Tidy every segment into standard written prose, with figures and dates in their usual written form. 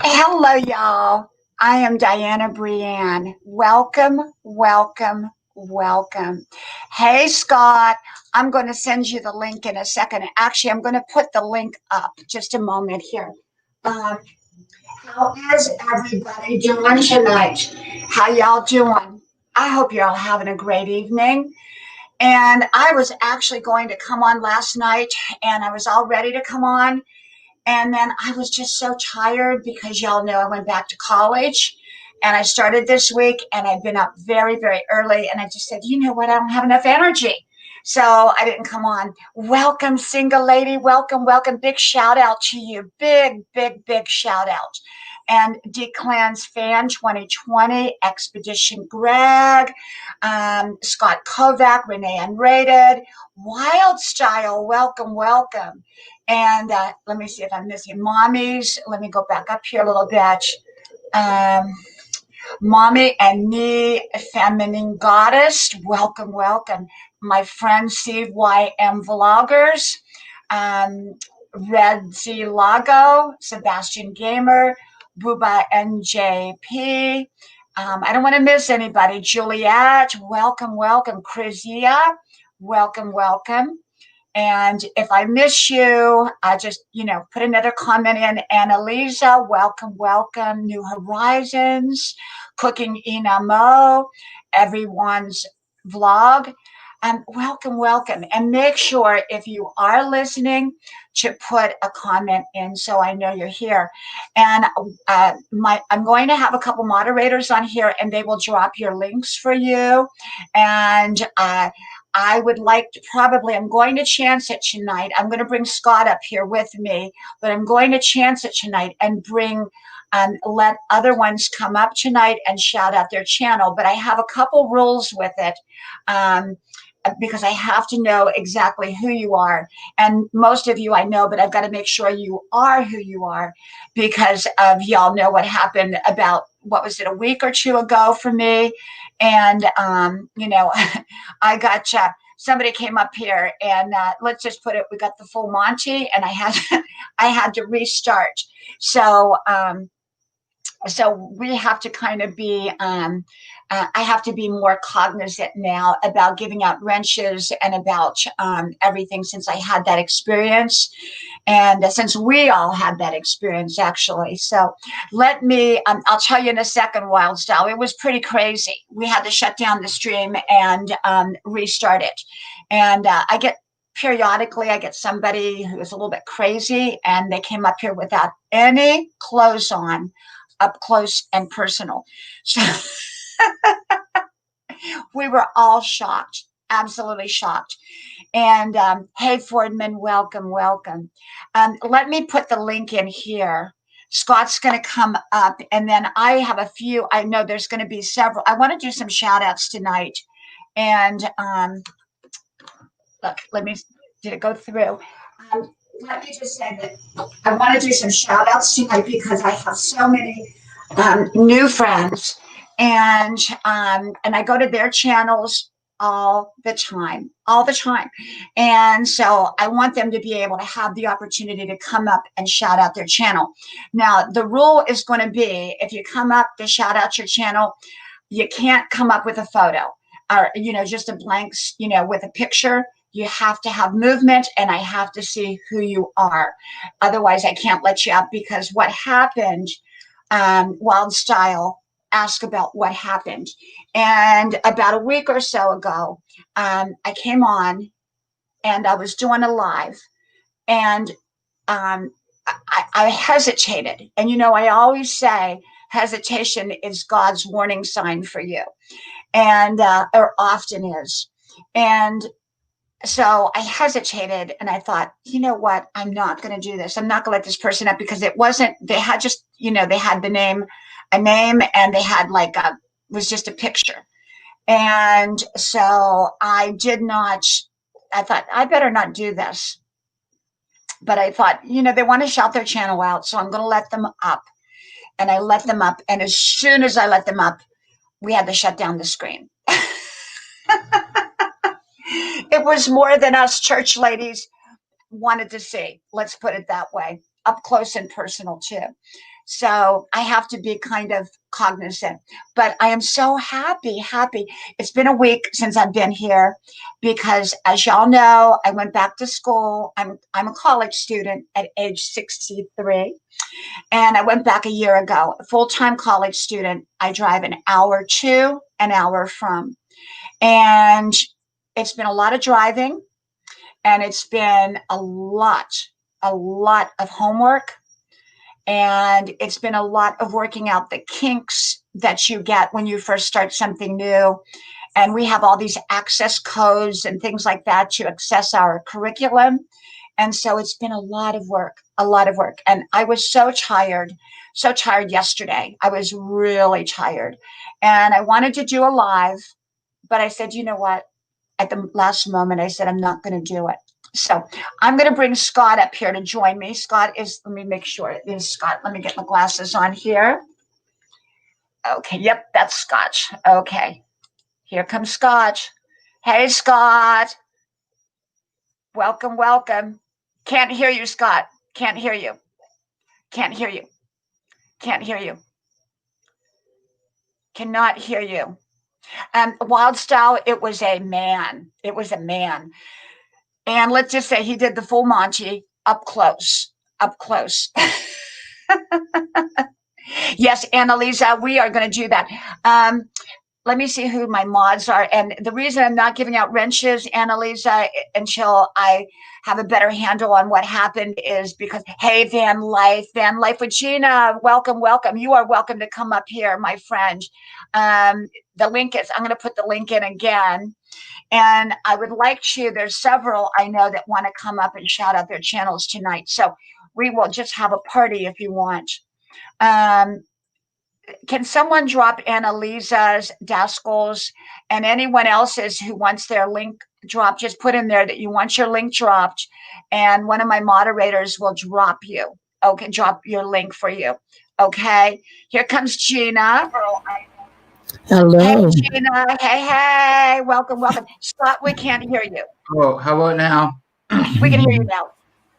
Hello, y'all. I am Diana Brienne. Welcome, welcome, welcome. Hey, Scott. I'm going to send you the link in a second. Actually, I'm going to put the link up just a moment here. How is everybody doing tonight? How y'all doing? I hope you're all having a great evening. And I was actually going to come on last night, and I was all ready to come on. And then I was just so tired because y'all know I went back to college. And I started this week, and I've been up very, very early. And I just said, you know what? I don't have enough energy. So I didn't come on. Welcome, single lady. Welcome, welcome. Big shout out to you. Big, big, big shout out. And Declan's Fan 2020, Expedition Greg, Scott Kovac, Renee Unrated, Wild Style. Welcome, welcome. And let me see if I'm missing mommies. Let me go back up here a little bit. Mommy and Me, Feminine Goddess. Welcome, welcome. My friend CYM Vloggers, Red Z Lago, Sebastian Gamer, Booba NJP. I don't want to miss anybody. Juliet, welcome, welcome. Chrysia, welcome, welcome. And if I miss you, I just, put another comment in. Annalisa, welcome, welcome. New Horizons, Cooking Ina Mo, everyone's vlog. Welcome, welcome. And make sure if you are listening to put a comment in so I know you're here. And I'm going to have a couple moderators on here, and they will drop your links for you. And I would like to I'm going to chance it tonight. I'm going to bring Scott up here with me, but I'm going to chance it tonight and let other ones come up tonight and shout out their channel. But I have a couple rules with it. Because I have to know exactly who you are. And most of you I know, but I've got to make sure you are who you are, because of y'all know what happened about, what was it, a week or two ago for me. And, I got somebody came up here, and let's just put it, we got the full Monty, and I had to restart. So we have to kind of be, I have to be more cognizant now about giving out wrenches and about everything, since I had that experience, and since we all had that experience, actually. So let me, I'll tell you in a second, Wild Style. It was pretty crazy. We had to shut down the stream and restart it. And periodically, I get somebody who is a little bit crazy, and they came up here without any clothes on, up close and personal. So we were all shocked, absolutely shocked. And hey, Fordman, welcome, welcome. Let me put the link in here. Scott's going to come up, and then I have a few. I know there's going to be several. I want to do some shout outs tonight. And look, did it go through? Let me just say that I want to do some shout outs tonight, because I have so many new friends, and I go to their channels all the time. And so I want them to be able to have the opportunity to come up and shout out their channel. Now, the rule is going to be, if you come up to shout out your channel, you can't come up with a photo or, just a blank, with a picture. You have to have movement, and I have to see who you are. Otherwise, I can't let you up, because what happened, Wild Style asked about what happened. And about a week or so ago, I came on, and I was doing a live, and I hesitated. And, I always say hesitation is God's warning sign for you, and or often is. And so I hesitated, and I thought, you know what? I'm not going to do this. I'm not going to let this person up, because it wasn't, they had just, they had a name, and they had was just a picture. And so I thought, I better not do this. But I thought, they want to shout their channel out, so I'm going to let them up. And I let them up. And as soon as I let them up, we had to shut down the screen. It was more than us church ladies wanted to see. Let's put it that way. Up close and personal, too. So I have to be kind of cognizant. But I am so happy. It's been a week since I've been here, because, as y'all know, I went back to school. I'm a college student at age 63. And I went back a year ago. A full-time college student. I drive an hour to, an hour from. And it's been a lot of driving, and it's been a lot of homework, and it's been a lot of working out the kinks that you get when you first start something new. And we have all these access codes and things like that to access our curriculum. And so it's been a lot of work, a lot of work. And I was so tired yesterday. I was really tired. And I wanted to do a live, but I said, you know what? At the last moment, I said, I'm not going to do it. So I'm going to bring Scott up here to join me. Scott is, let me make sure it is Scott. Let me get my glasses on here. Okay. Yep. That's Scotch. Okay. Here comes Scotch. Hey, Scott. Welcome, welcome. Can't hear you, Scott. Can't hear you. Can't hear you. Can't hear you. Cannot hear you. Wild Style, it was a man. It was a man. And let's just say he did the full Monty up close. Up close. Yes, Annalisa, we are going to do that. Let me see who my mods are. And the reason I'm not giving out wrenches, Annalisa, until I have a better handle on what happened is because, hey, Van Life with Gina, welcome, welcome. You are welcome to come up here, my friend. The link is, I'm going to put the link in again. And I would like to, there's several I know that want to come up and shout out their channels tonight. So we will just have a party if you want. Can someone drop Annalisa's, Daskell's, and anyone else's who wants their link dropped? Just put in there that you want your link dropped, and one of my moderators will drop you. Okay, drop your link for you. Okay, here comes Gina. Hello. Hey, Gina. Hey. Welcome, welcome. Scott, we can't hear you. Oh, how about now? We can hear you now.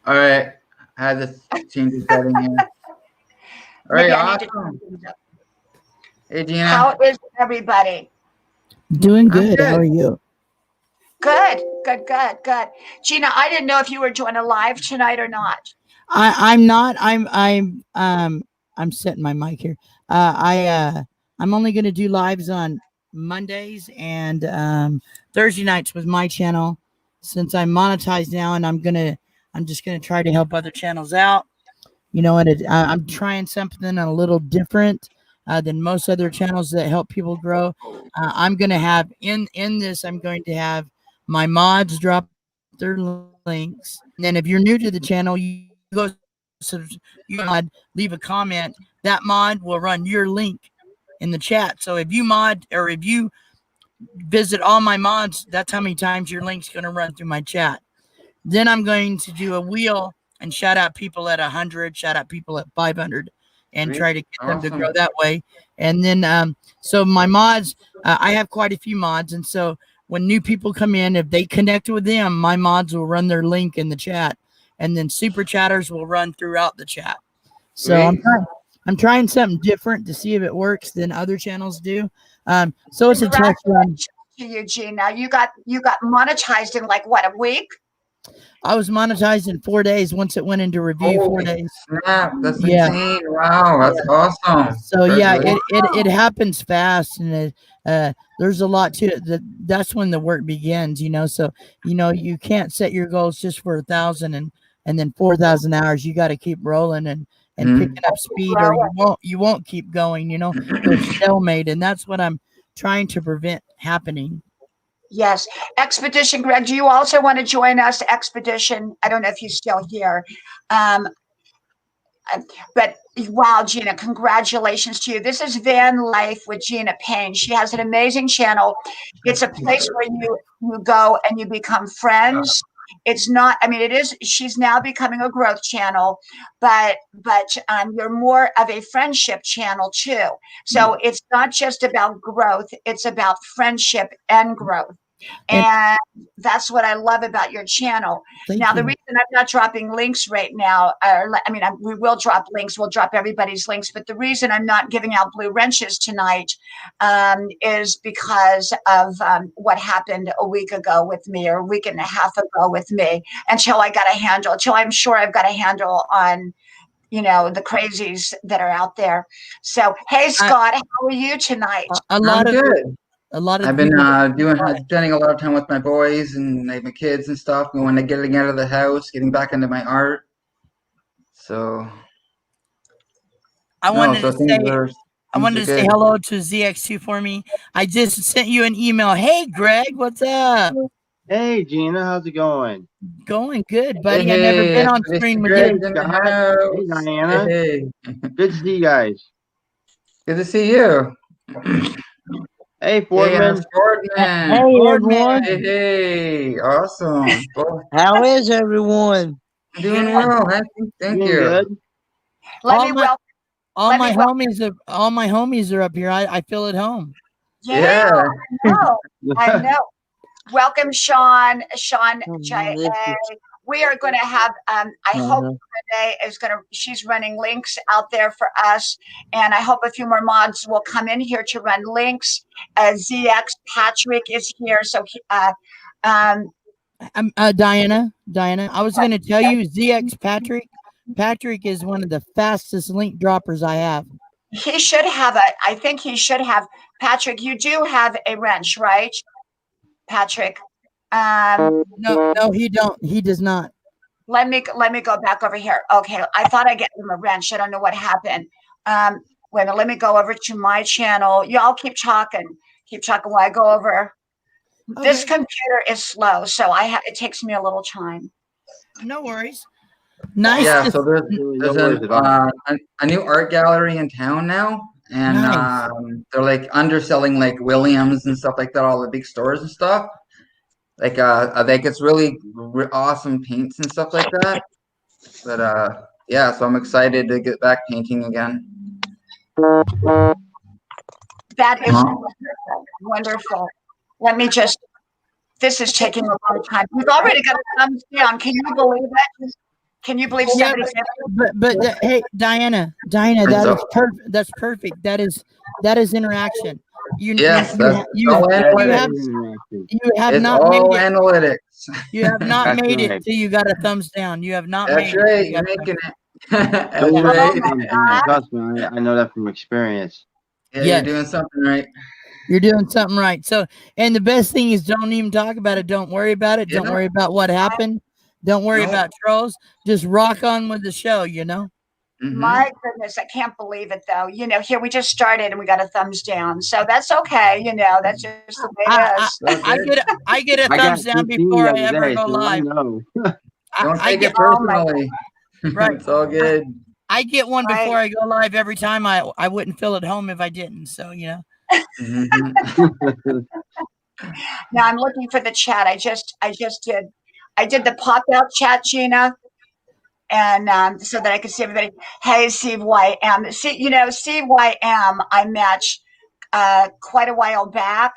All right. I had to change the setting here. All right, awesome. Hey, Gina. How is everybody? Doing good. How are you? Good. Gina, I didn't know if you were doing a live tonight or not. I'm not. I'm setting my mic here. I'm only going to do lives on Mondays and Thursday nights with my channel since I'm monetized now, and I'm just gonna try to help other channels out. You know, and I'm trying something a little different than most other channels that help people grow. I'm gonna have in this. I'm going to have my mods drop their links, and then if you're new to the channel, you go you mod, leave a comment. That mod will run your link in the chat. So if you mod or if you visit all my mods, that's how many times your link's going to run through my chat. Then I'm going to do a wheel and shout out people at 100, shout out people at 500, and try to get them to grow that way. And then, so my mods, I have quite a few mods. And so when new people come in, if they connect with them, my mods will run their link in the chat. And then super chatters will run throughout the chat. So I'm trying something different to see if it works than other channels do. So it's a test run. To you, Gina. You got monetized in like what, a week? I was monetized in 4 days once it went into review. 4 days. Snap, that's insane. Wow, that's awesome. So yeah, it happens fast, and there's a lot to it. That's when the work begins, you know. So you can't set your goals just for 1,000 and then 4,000 hours. You got to keep rolling and picking up speed, or you won't keep going. You know, you'll stalemate, and that's what I'm trying to prevent happening. Yes. Expedition Greg, do you also want to join us? Expedition, I don't know if he's still here. But wow, Gina, congratulations to you. This is Van Life with Gina Payne. She has an amazing channel. It's a place where you go and you become friends. It's not, I mean, it is, she's now becoming a growth channel, but you're more of a friendship channel too. So it's not just about growth, it's about friendship and growth. And that's what I love about your channel. Now, the reason I'm not dropping links right now, we will drop links. We'll drop everybody's links. But the reason I'm not giving out blue wrenches tonight is because of what happened a week ago with me, or a week and a half ago with me, until I'm sure I've got a handle on, the crazies that are out there. So, hey, Scott, how are you tonight? I've been spending a lot of time with my boys and my kids and stuff, going to getting out of the house, getting back into my art. So I wanted to say I wanted to say hello to ZX2 for me. I just sent you an email. Hey, Greg, what's up? Hey, Gina, how's it going? Going good, buddy. I never been on screen with Hey, you. Scott. Hey, Diana. Hey. Good to see you guys. Good to see you. Hey, Fordman. Fordman. Hey, everyone. Hey. Awesome. How is everyone? Doing well. Thank you. Good. All my homies are up here. I feel at home. Yeah. I know. Welcome, Sean, J.A. We are going to have, I hope Renee is she's running links out there for us. And I hope a few more mods will come in here to run links. ZX Patrick is here. So, Diana, I was going to tell you, ZX Patrick is one of the fastest link droppers I have. He should have I think he should have, Patrick, you do have a wrench, right? Patrick. No, he don't. He does not. Let me go back over here. Okay, I thought I get him a wrench. I don't know what happened. Wait a minute, let me go over to my channel. Y'all keep talking while I go over. Okay. This computer is slow, so it takes me a little time. No worries. Nice. Yeah, so there's a new art gallery in town now, and they're like underselling like Williams and stuff like that, all the big stores and stuff. Like it's really awesome paints and stuff like that. But yeah, so I'm excited to get back painting again. That is wonderful. Let me just. This is taking a long time. We've already got a thumbs down. Can you believe it? Can you believe somebody said that? But hey, Diana, that's perfect. That is interaction. You have not analytics. You have not made it till you got a thumbs down. You have not made it. Right. You're making it. That's right. Trust me, I know that from experience. Yeah, yes. You're doing something right. You're doing something right. So, and the best thing is, don't even talk about it. Don't worry about it. Don't worry about what happened. Don't worry about trolls. Just rock on with the show, you know? Mm-hmm. My goodness, I can't believe it, though. You know, here we just started and we got a thumbs down. So that's okay. You know, that's just the way it is. I get a thumbs down before I ever go live. Don't take it personally. Right. It's all good. I get one before I go live every time. I wouldn't feel at home if I didn't. So, you know. Mm-hmm. Now I'm looking for the chat. I did the pop-out chat, Gina, and so that I could see everybody. Hey, CYM. See, you know, CYM I met quite a while back.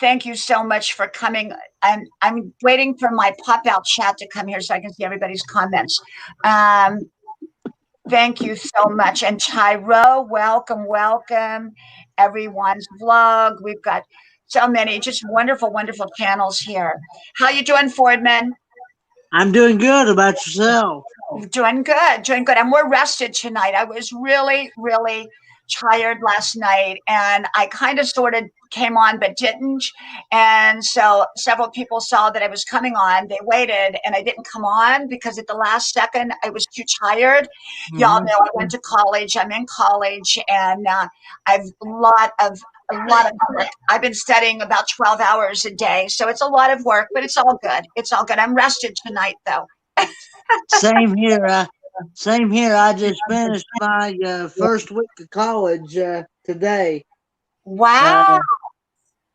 Thank you so much for coming. I'm waiting for my pop-out chat to come here so I can see everybody's comments. Thank you so much. And Tyro, welcome. Everyone's vlog. We've got so many just wonderful channels here. How you doing, Fordman? I'm doing good. About yourself? Doing good. And we're rested tonight. I was really tired last night, and I kind of sort of came on but didn't. And so several people saw that I was coming on. They waited, and I didn't come on because at the last second I was too tired. Mm-hmm. Y'all know I went to college. I'm in college, and I've a lot of work. I've been studying about 12 hours a day, so it's a lot of work, but it's all good. I'm rested tonight, though. Same here. I just finished my first week of college today. Wow.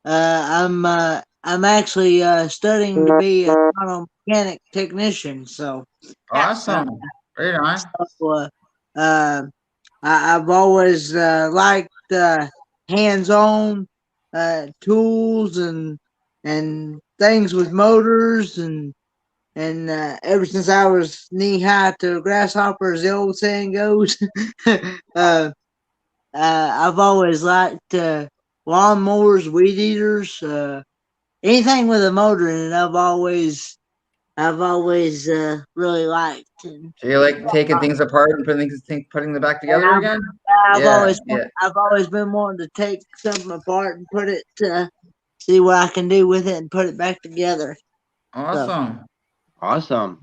I'm actually studying to be an auto mechanic technician. So awesome. Very nice. So, I've always liked hands-on tools and things with motors and ever since I was knee-high to a grasshopper, as the old saying goes, I've always liked lawnmowers, weed eaters, anything with a motor in it. I've always really liked. So you like taking things apart and putting them back together again? I've always been wanting to take something apart and put it, see what I can do with it and put it back together. Awesome. So. Awesome.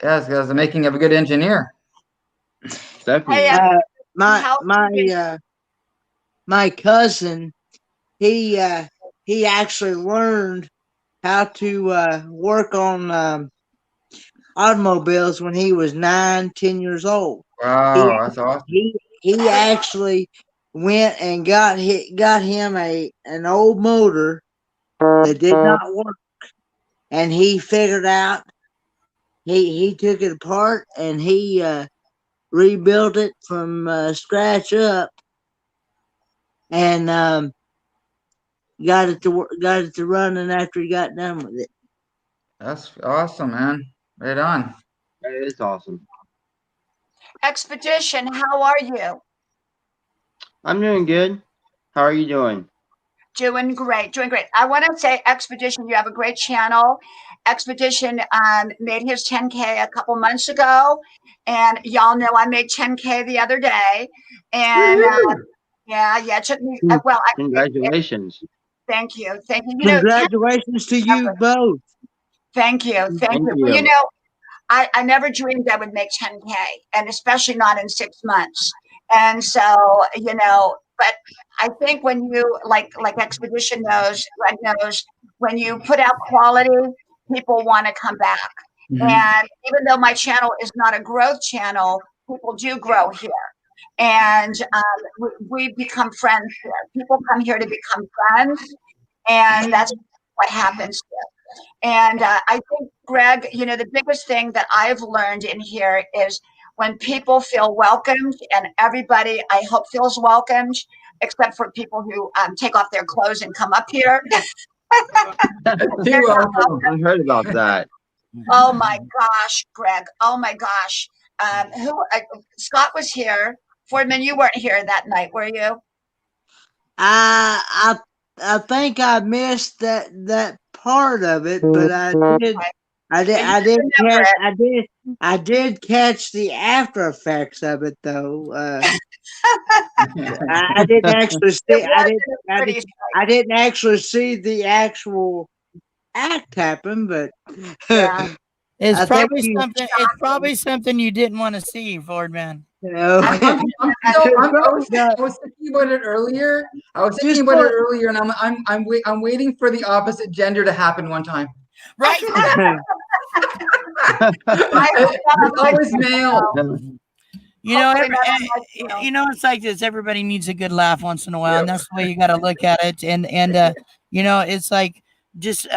Yes, that's the making of a good engineer. Definitely. Hey, my cousin, he actually learned how to work on automobiles when he was 9-10 years old. Wow, that's awesome. He actually went and got him an old motor that did not work, and he figured out. He took it apart and he rebuilt it from scratch up, and got it to running after he got done with it. That's awesome, man. Right on. That is awesome. Expedition, how are you? I'm doing good. How are you doing? Doing great. I want to say, Expedition, you have a great channel. Expedition made his 10K a couple months ago, and y'all know I made 10K the other day. And yeah, it took me. Congratulations. Thank you. Congratulations to you both. Thank you. Well, I never dreamed I would make 10K, and especially not in 6 months. And so, but I think when you like Expedition knows, Greg knows, when you put out quality, people want to come back. Mhm. And even though my channel is not a growth channel, people do grow here. And we become friends here. People come here to become friends, and that's what happens here. And I think, Greg, the biggest thing that I've learned in here is when people feel welcomed, and everybody, I hope, feels welcomed, except for people who take off their clothes and come up here. You're welcome. I heard about that. Oh my gosh, Greg. Oh my gosh. Scott was here. Fordman, you weren't here that night, were you? I think I missed that part of it, but I did catch the after effects of it, though. I didn't actually see. I didn't actually see the actual act happen, but Yeah. It's probably something you didn't want to see, Ford man. I was thinking about it earlier. And I'm waiting for the opposite gender to happen one time. Right. It's always male. It's like this. Everybody needs a good laugh once in a while, and that's the way you got to look at it. And it's like just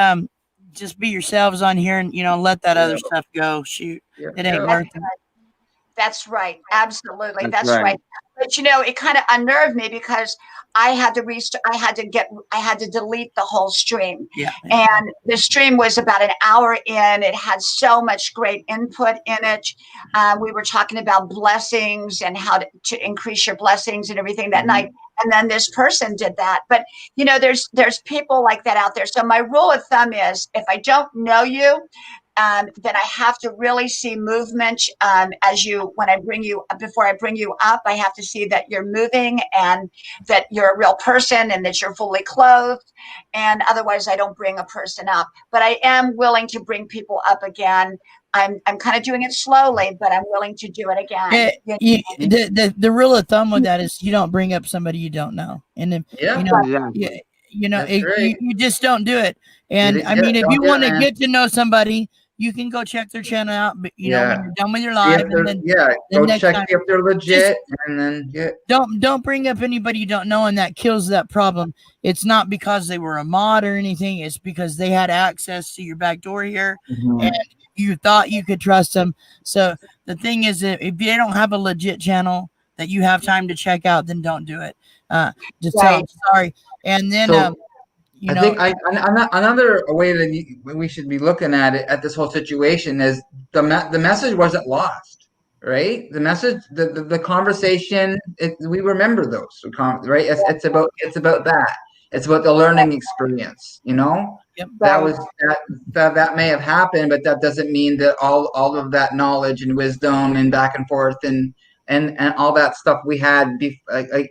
be yourselves on here, and let that other stuff go. Shoot, it ain't worth it. That's right. Absolutely. That's right. But it kind of unnerved me because I had to delete the whole stream. Yeah. And the stream was about an hour in. It had so much great input in it. We were talking about blessings and how to increase your blessings and everything that night. And then this person did that. But there's people like that out there. So my rule of thumb is, if I don't know you, then I have to really see movement before I bring you up. I have to see that you're moving and that you're a real person and that you're fully clothed. And otherwise, I don't bring a person up. But I am willing to bring people up again. I'm kind of doing it slowly, but I'm willing to do it again. The rule of thumb with that is you don't bring up somebody you don't know, and then you just don't do it. And if you want to get to know somebody, you can go check their channel out. But when you're done with your live, go check if they're legit, and then don't bring up anybody you don't know, and that kills that problem. It's not because they were a mod or anything. It's because they had access to your back door here, and you thought you could trust them. So the thing is, if they don't have a legit channel that you have time to check out, then don't do it. Just tell them sorry, and then. I think another way that we should be looking at this whole situation is the message wasn't lost, right? The message, the conversation, we remember those, right? It's about that. It's about the learning experience, Yep. That may have happened, but that doesn't mean that all of that knowledge and wisdom and back and forth and all that stuff we had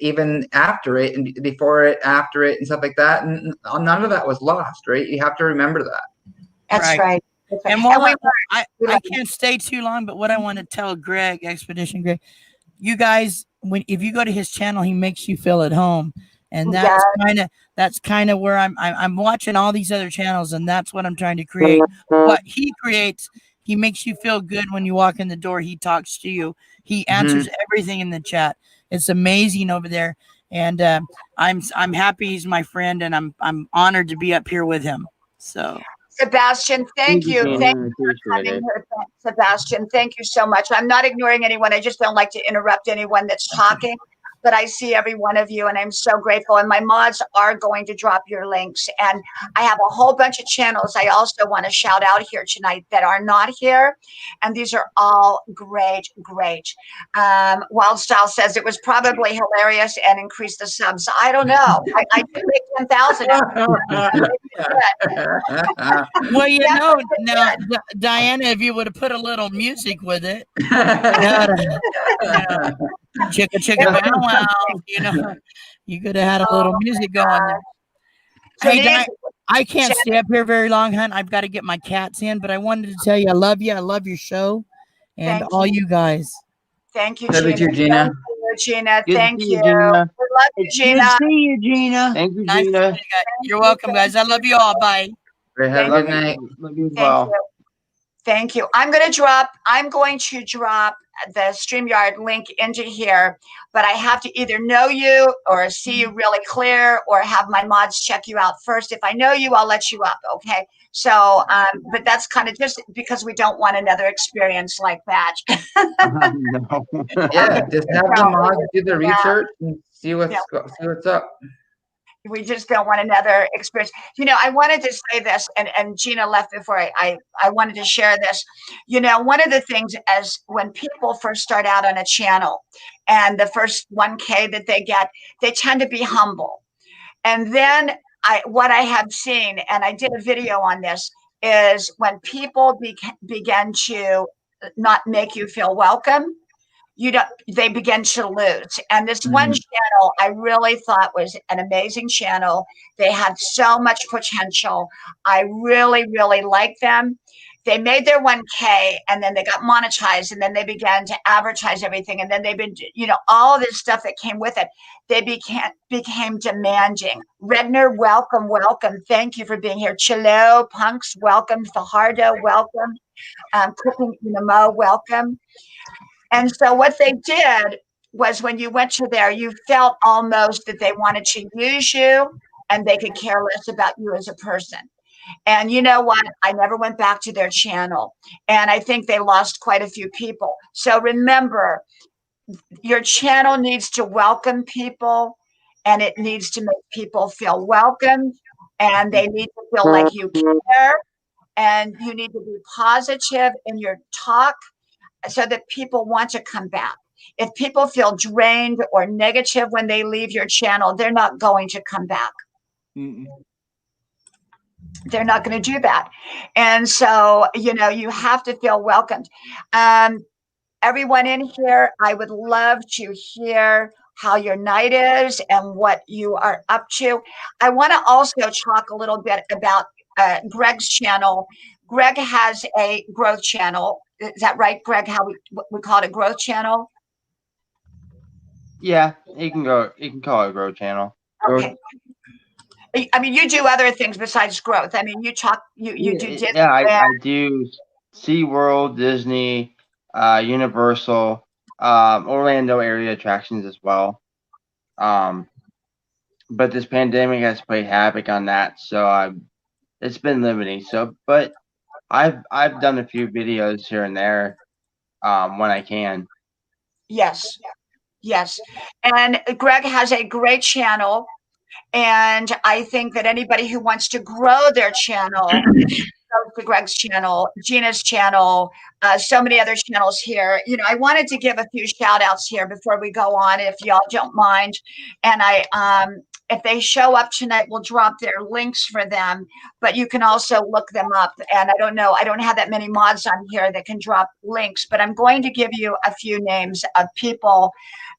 even after it and before it, after it, and stuff like that, and none of that was lost, right? You have to remember that. That's right. And I can't stay too long, but what I want to tell Expedition Greg, you guys, if you go to his channel, he makes you feel at home, and Yeah. that's kind of where I'm watching all these other channels, and that's what I'm trying to create. What he creates, he makes you feel good when you walk in the door. He talks to you. He answers everything in the chat. It's amazing over there, and I'm happy he's my friend, and I'm honored to be up here with him. So. Sebastian, thank you. Gina. Thank I you for appreciate coming it. here, Sebastian. Thank you so much. I'm not ignoring anyone. I just don't like to interrupt anyone that's talking. But I see every one of you, and I'm so grateful. And my mods are going to drop your links. And I have a whole bunch of channels I also want to shout out here tonight that are not here. And these are all great, great. Wild Style says it was probably hilarious and increased the subs. I don't know. I did make 10,000. Well, you know, now, Diana, if you would have put a little music with it, chicka chicka bow wow, you could have had a little music going there. Hey, I can't stay up here very long, hon. I've got to get my cats in, but I wanted to tell you I love you. I love your show and all you guys. Thank you, Love you Gina. too, Gina. Thank you, Gina. Good to Thank see you. you, Gina. We love you, It's good to Gina. see you, Gina. Thank you, Nice to Gina. meet you guys. You're welcome, guys. I love you all. Bye. Have a good night. Love you as Thank well. you. Thank you. I'm going to drop the StreamYard link into here, but I have to either know you or see you really clear or have my mods check you out first. If I know you, I'll let you up. Okay. So, but that's kind of just because we don't want another experience like that. No. Yeah, just have the mods do the research and see what's up. We just don't want another experience. I wanted to say this, and Gina left before I wanted to share this. One of the things as when people first start out on a channel and the first 1K that they get, they tend to be humble. And then what I have seen, and I did a video on this, is when people begin to not make you feel welcome, they begin to lose. And this one channel I really thought was an amazing channel. They had so much potential. I really, really liked them. They made their 1K and then they got monetized and then they began to advertise everything. And then they've been, all of this stuff that came with it. They became demanding. Redner, welcome, welcome. Thank you for being here. Chilo, Punks, welcome. Fajardo, welcome. Cooking Mo, welcome. And so what they did was when you went to there, you felt almost that they wanted to use you and they could care less about you as a person. And you know what? I never went back to their channel. And I think they lost quite a few people. So remember, your channel needs to welcome people and it needs to make people feel welcomed and they need to feel like you care and you need to be positive in your talk so that people want to come back. If people feel drained or negative when they leave your channel, they're not going to come back. They're not going to do that. And so, you have to feel welcomed. Everyone in here, I would love to hear how your night is and what you are up to. I want to also talk a little bit about Greg's channel. Greg has a growth channel. Is that right, Greg? How we call it a growth channel? Yeah, you can call it a growth channel. Okay. I mean, you do other things besides growth. I mean, you do Disney. Yeah, I do SeaWorld, Disney, Universal, Orlando area attractions as well. But this pandemic has played havoc on that, so it's been limiting. So, but I've done a few videos here and there when I can. Yes. And Greg has a great channel. And I think that anybody who wants to grow their channel, go to Greg's channel, Gina's channel, so many other channels here. I wanted to give a few shout outs here before we go on, if y'all don't mind. And if they show up tonight, we'll drop their links for them, but you can also look them up. And I don't know, I don't have that many mods on here that can drop links, but I'm going to give you a few names of people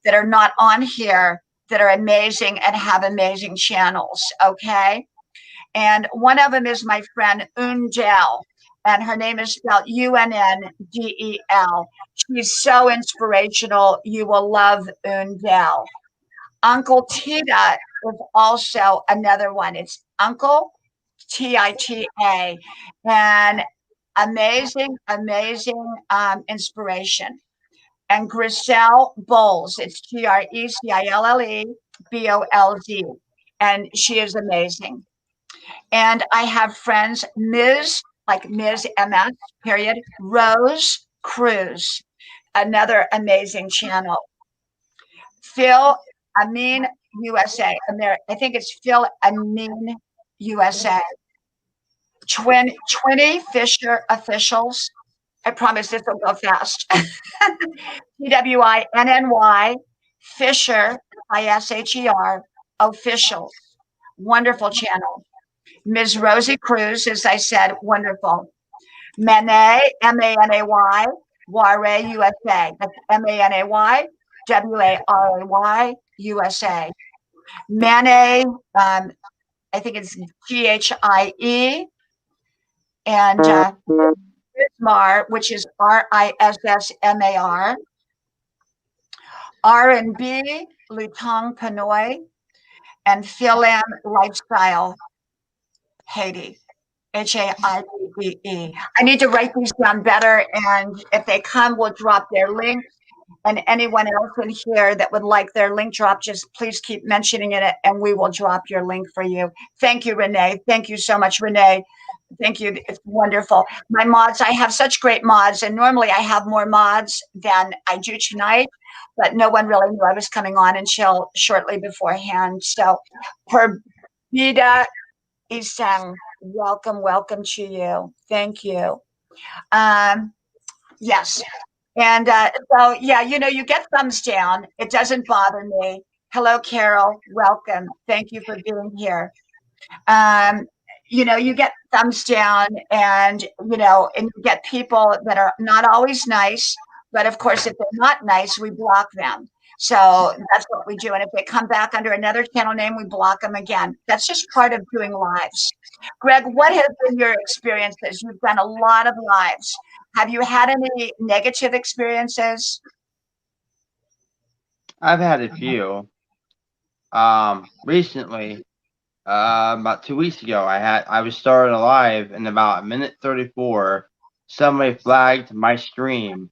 that are not on here that are amazing and have amazing channels. Okay. And one of them is my friend Undel. and her name is spelled Unnndel. She's so inspirational. You will love Undel. Uncle Tita is also another one. It's Uncle Tita, and amazing inspiration. And Griselle Bowles, it's GRECILLEBOLZ, and she is amazing. And I have friends, Ms. like Ms. MS, period, Rose Cruz, another amazing channel. Phil Amin USA, I think it's Phil Amin USA. 20 officials. I promise this will go fast. TWINNY Fisher, ISHER, officials. Wonderful channel. Ms. Rosie Cruz, as I said, wonderful. Manay, MANAY, Ware, USA. That's MANAY, WARAY, USA. Manay, I think it's GHIE, and Rismar, which is RISSMAR. R&B, Lutong Panoy, and Philam Lifestyle, Haiti. HAIDE. I need to write these down better, and if they come, we'll drop their link. And anyone else in here that would like their link drop, just please keep mentioning it, and we will drop your link for you. Thank you, Renee. Thank you so much, Renee. Thank you. It's wonderful. My mods, I have such great mods, and normally I have more mods than I do tonight, but no one really knew I was coming on until shortly beforehand. So, Perbida Isang, welcome to you. Thank you. Yes. And so, yeah, you get thumbs down. It doesn't bother me. Hello, Carol. Welcome. Thank you for being here. You get thumbs down, and you get people that are not always nice. But of course, if they're not nice, we block them. So that's what we do. And if they come back under another channel name, we block them again. That's just part of doing lives. Greg, what has been your experiences? You've done a lot of lives. Have you had any negative experiences? I've had a few. Recently, about 2 weeks ago, I was starting a live, and about 1:34, somebody flagged my stream.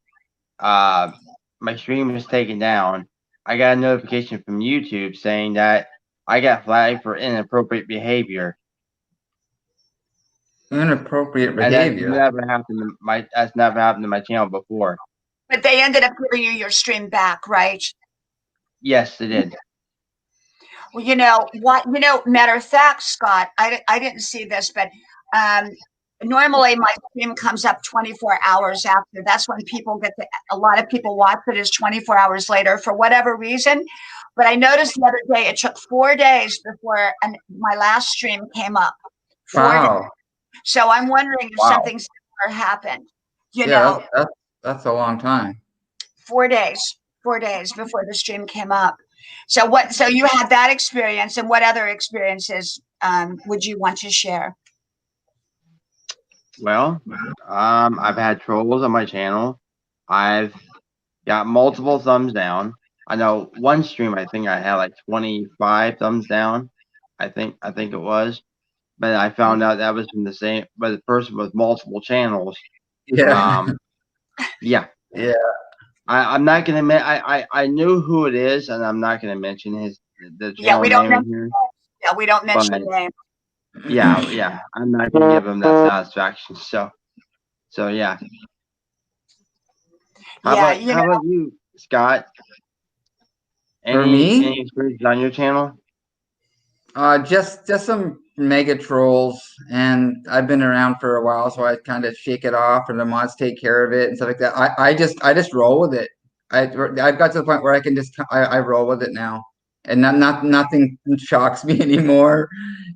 My stream was taken down. I got a notification from YouTube saying that I got flagged for inappropriate behavior. Inappropriate And behavior. that's never happened to my channel before. But they ended up giving you your stream back, right? Yes, they did. Well, matter of fact, Scott, I didn't see this, but normally my stream comes up 24 hours after. That's when a lot of people watch it is 24 hours later for whatever reason. But I noticed the other day, it took 4 days before my last stream came up. 4 days. So I'm wondering if something similar happened. That's a long time. 4 days before the stream came up. So you had that experience, and what other experiences would you want to share? Well, I've had trolls on my channel. I've got multiple thumbs down. I know one stream, I think I had like 25 thumbs down. I think it was, but I found out that was from the person with multiple channels. Yeah. Yeah. I'm not gonna I knew who it is, and I'm not gonna mention the channel name here. Yeah, we don't mention names. Yeah. I'm not gonna give him that satisfaction. So yeah. How about you, Scott? Any experiences on your channel? Just some mega trolls, and I've been around for a while, so I kind of shake it off, and the mods take care of it and stuff like that. I just roll with it. I've got to the point where I can just I roll with it now, and nothing shocks me anymore,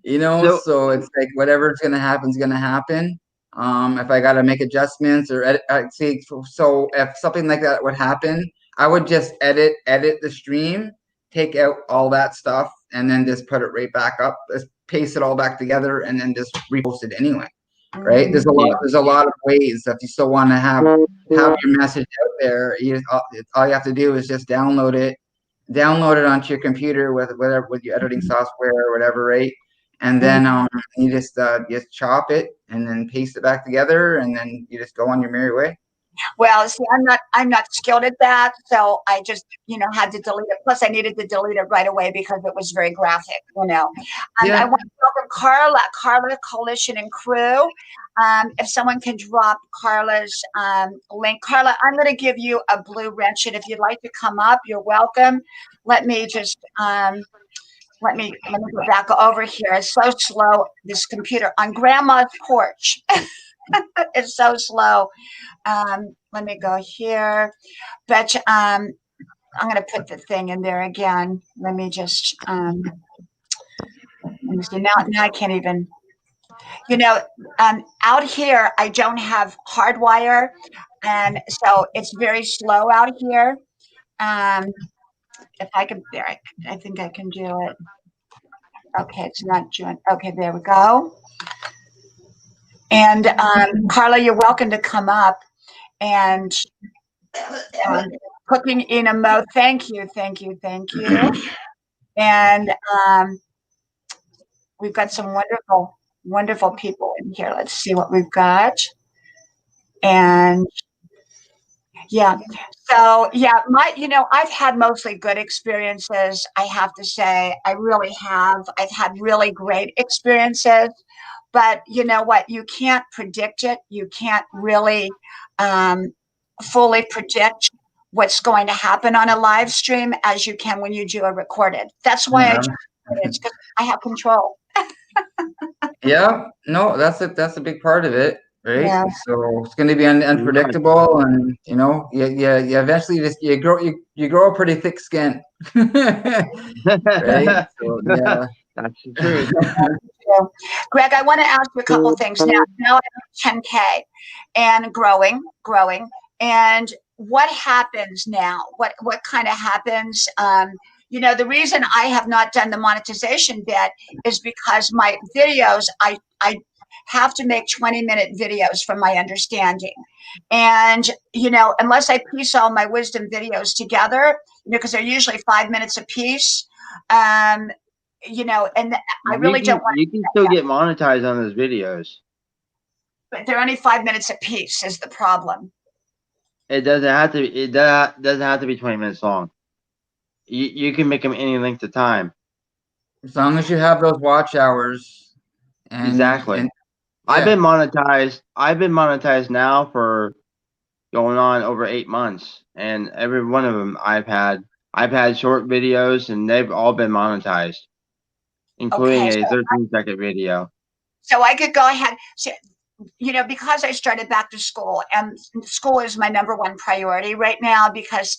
So it's like whatever's gonna happen is gonna happen. If I gotta make adjustments or edit, so if something like that would happen, I would just edit the stream, take out all that stuff, and then just put it right back up, just paste it all back together, and then just repost it anyway. right? There's a lot. Yeah. There's a lot of ways if you still want to have your message out there. All you have to do is just download it onto your computer with your editing software or whatever, right? And then you just chop it and then paste it back together, and then you just go on your merry way. Well, see, I'm not skilled at that, so I just had to delete it. Plus, I needed to delete it right away because it was very graphic. Yeah. I want to welcome Carla Coalition and Crew. If someone can drop Carla's link, Carla, I'm going to give you a blue wrench, and if you'd like to come up, you're welcome. Let me just let me go back over here. It's so slow. This computer on Grandma's porch. It's so slow. Let me go here. But I'm going to put the thing in there again. Let me just let me see. Now I can't even. Out here I don't have hardwire, and so it's very slow out here. If I can, there, I think I can do it. Okay, it's not doing. Okay, there we go. And Carla, you're welcome to come up and cooking in a mode. Thank you. And we've got some wonderful people in here. Let's see what we've got. And yeah, so yeah, I've had mostly good experiences. I have to say, I really have. I've had really great experiences. But you know what? You can't predict it. You can't really fully predict what's going to happen on a live stream as you can when you do a recorded. That's why I do it, because I have control. Yeah, no, that's a big part of it, right? Yeah. So it's going to be unpredictable, and you eventually you grow a pretty thick skin, right? So yeah, That's the truth. Greg, I want to ask you a couple things now. Now I'm 10K and growing. And what happens now? What kind of happens? The reason I have not done the monetization bit is because my videos, I have to make 20-minute videos from my understanding. And, unless I piece all my wisdom videos together, because they're usually 5 minutes a piece, and I really don't want. You can still get monetized on those videos. But they're only 5 minutes a piece is the problem. It doesn't have to. It doesn't have to be 20 minutes long. You can make them any length of time. as long as you have those watch hours. Exactly. And I've been monetized now for going on over 8 months, and every one of them I've had short videos, and they've all been monetized, including a 13-second video. So I could go ahead. So, because I started back to school, and school is my number one priority right now because,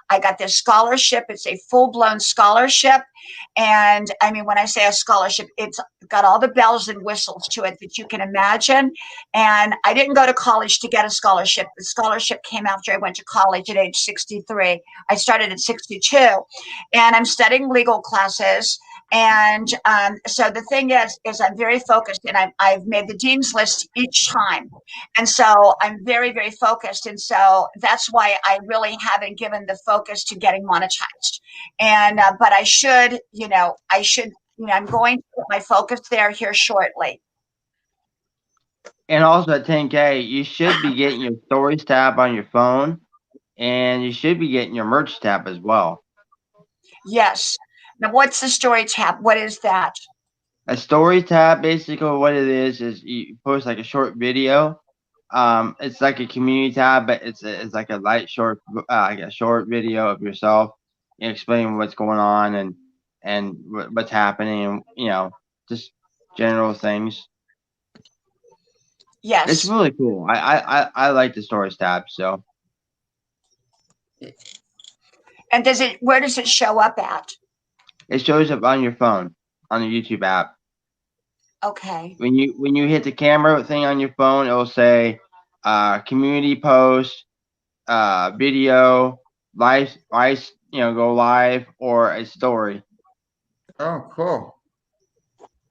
I got this scholarship. It's a full-blown scholarship. And I mean, when I say a scholarship, it's got all the bells and whistles to it that you can imagine. And I didn't go to college to get a scholarship. The scholarship came after I went to college at age 63. I started at 62. And I'm studying legal classes. And so the thing is I'm very focused, and I've made the dean's list each time. And so I'm very, very focused. And so that's why I really haven't given the focus to getting monetized. And, but I should, I'm going to put my focus there here shortly. And also at 10K, you should be getting your stories tab on your phone, and you should be getting your merch tab as well. Yes. Now, what's the story tab? What is that? A story tab, basically what it is you post like a short video. It's like a community tab, but it's like a light short, like a short video of yourself explaining what's going on and what's happening, and just general things. Yes. It's really cool. I like the stories tab. So. And where does it show up at? It shows up on your phone, on the YouTube app. Okay. When you hit the camera thing on your phone, it'll say community post, video, live, go live, or a story. Oh, cool.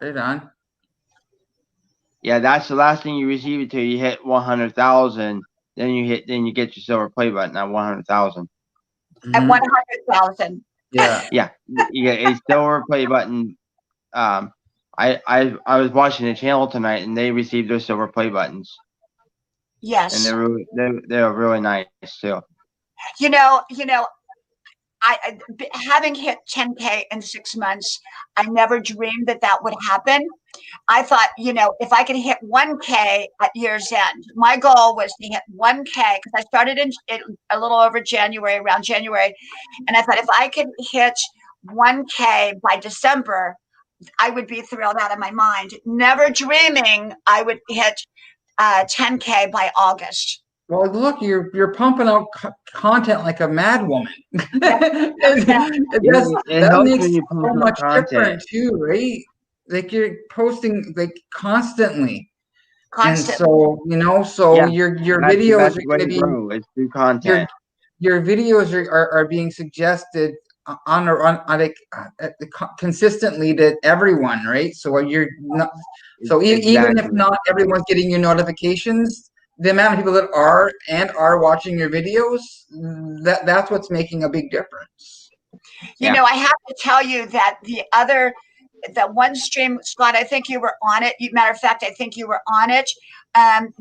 Right on. Yeah, that's the last thing you receive until you hit 100,000. Then you get your silver play button at 100,000. At Mhm. 100,000. Yeah. Yeah, you get a silver play button. I was watching the channel tonight, and they received their silver play buttons, and Yes. they're really nice too. You know, having hit 10K in 6 months, I never dreamed that would happen. I thought, if I could hit 1K at year's end, my goal was to hit 1K because I started in a little over January, around January. And I thought if I could hit 1K by December, I would be thrilled out of my mind, never dreaming I would hit 10K by August. Well, look, you're pumping out content like a mad woman. Yeah, It That helps makes when you so post much content. different too, right? Like you're posting like constantly, and constantly. so so Yeah, your that's the videos best are way going to to be grow is through your content. your videos are being suggested on like consistently to everyone, right? So you're not so even if Exactly. not everyone's getting your notifications, the amount of people that are watching your videos, that's what's making a big difference. Yeah. I have to tell you that that one stream, Scott, I think you were on it. Matter of fact, I think you were on it.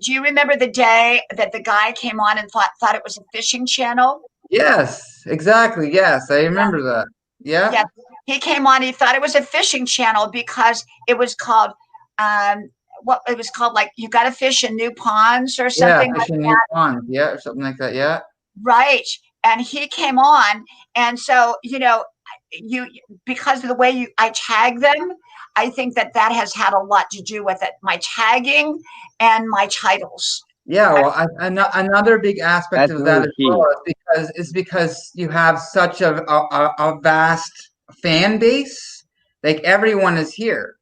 Do you remember the day that the guy came on and thought it was a fishing channel? Yes, exactly. Yes, I remember that. Yeah. Yes, he came on. He thought it was a fishing channel because it was called, what it was called, like you got to fish in new ponds or Yeah, something like fishing new that. ponds. Yeah, or something like that. Yeah. Right. And he came on, and so you because of the way I tag them, I think that has had a lot to do with it. My tagging and my titles. Yeah, well, another big aspect That's of that really as key. well is because you have such a vast fan base. Like everyone is here,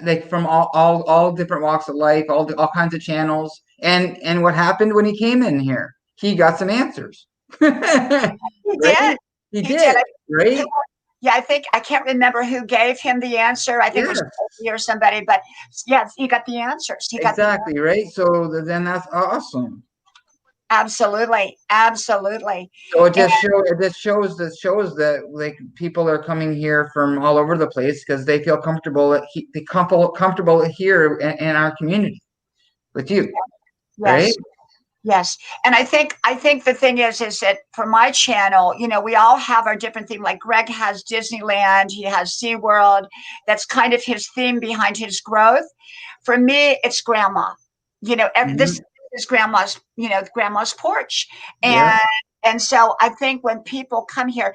like from all different walks of life, all kinds of channels. And what happened when he came in here? He got some answers, He did. right? He He did. did, right? Yeah, I think I can't remember who gave him the answer. I think it was Yes, Sophie or somebody, but yes, he got the answers. He got the exactly, right? So then that's awesome. absolutely, absolutely. So And it shows that like people are coming here from all over the place because they feel comfortable here in our community with you, right? yes, yes. And I think the thing is that for my channel, we all have our different theme. Like Greg has Disneyland, he has SeaWorld. That's kind of his theme behind his growth. For me, it's grandma. This Mhm. is grandma's porch. Yeah. And so I think when people come here,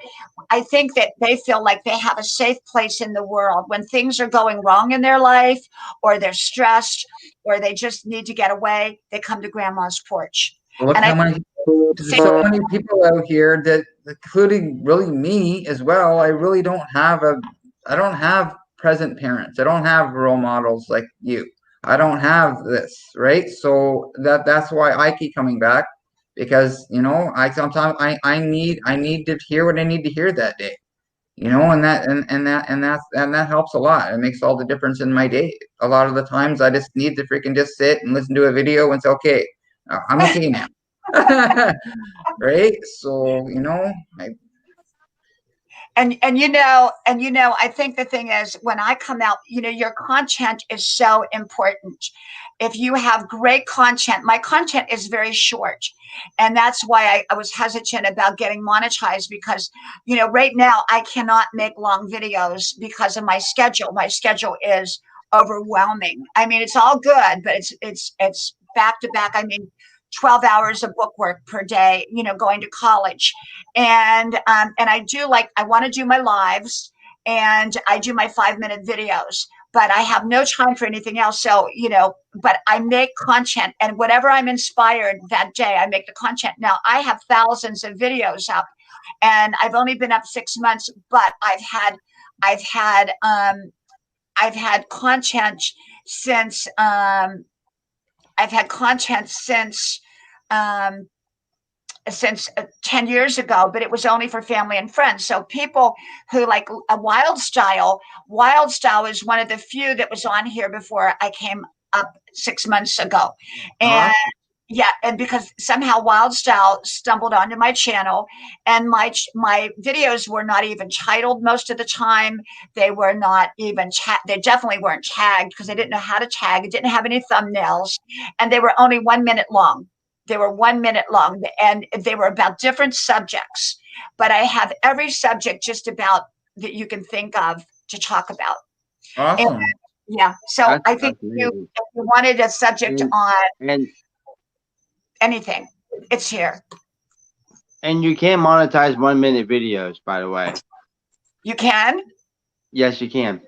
I think that they feel like they have a safe place in the world when things are going wrong in their life or they're stressed or they just need to get away, they come to grandma's porch. Well, look And I how many there's think so many people out here that, including really me as well. I don't have present parents. I don't have role models like you. I don't have this, right? So that's why I keep coming back because I sometimes I need to hear what I need to hear that day. And that helps a lot. It makes all the difference in my day. A lot of the times I just need to freaking just sit and listen to a video and say, okay, I'm okay now. Right? So, I I think the thing is when I come out, your content is so important. If you have great content, my content is very short. And that's why I was hesitant about getting monetized because, right now I cannot make long videos because of my schedule. My schedule is overwhelming. I mean, it's all good, but it's back to back. I mean, 12 hours of book work per day, going to college. And I want to do my lives and I do my 5-minute videos, but I have no time for anything else. So, but I make content and whatever I'm inspired that day, I make the content. Now I have thousands of videos up and I've only been up 6 months, but I've had content since, I've had content um, since 10 years ago, but it was only for family and friends. So people who like a Wild Style is one of the few that was on here before I came up 6 months ago. And Awesome. yeah, and because somehow Wild Style stumbled onto my channel, and my videos were not even titled most of the time. They were not even they definitely weren't tagged because they didn't know how to tag. It didn't have any thumbnails, and they were only 1 minute long. They were 1 minute long, and they were about different subjects. But I have every subject just about that you can think of to talk about. And, Awesome. yeah, so I think That's if amazing. you wanted a subject on And anything, it's here. and you can monetize 1 minute videos, by the way. You can. Yes, you can.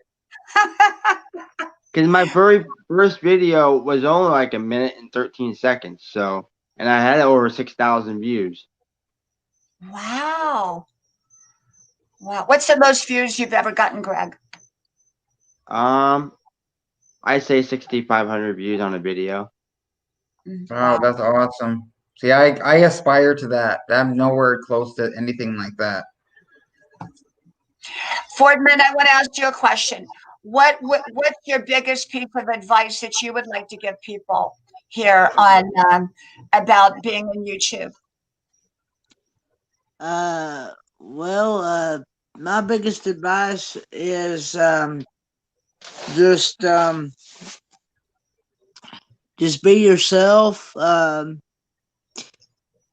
Because my very first video was only like 1 minute and 13 seconds. So, and I had over 6,000 views. Wow. Wow. What's the most views you've ever gotten, Greg? I say 6,500 views on a video. Wow, that's awesome. See, I aspire to that. I'm nowhere close to anything like that. Fordman, I want to ask you a question. What's your biggest piece of advice that you would like to give people here on about being on YouTube? Well, my biggest advice is just be yourself.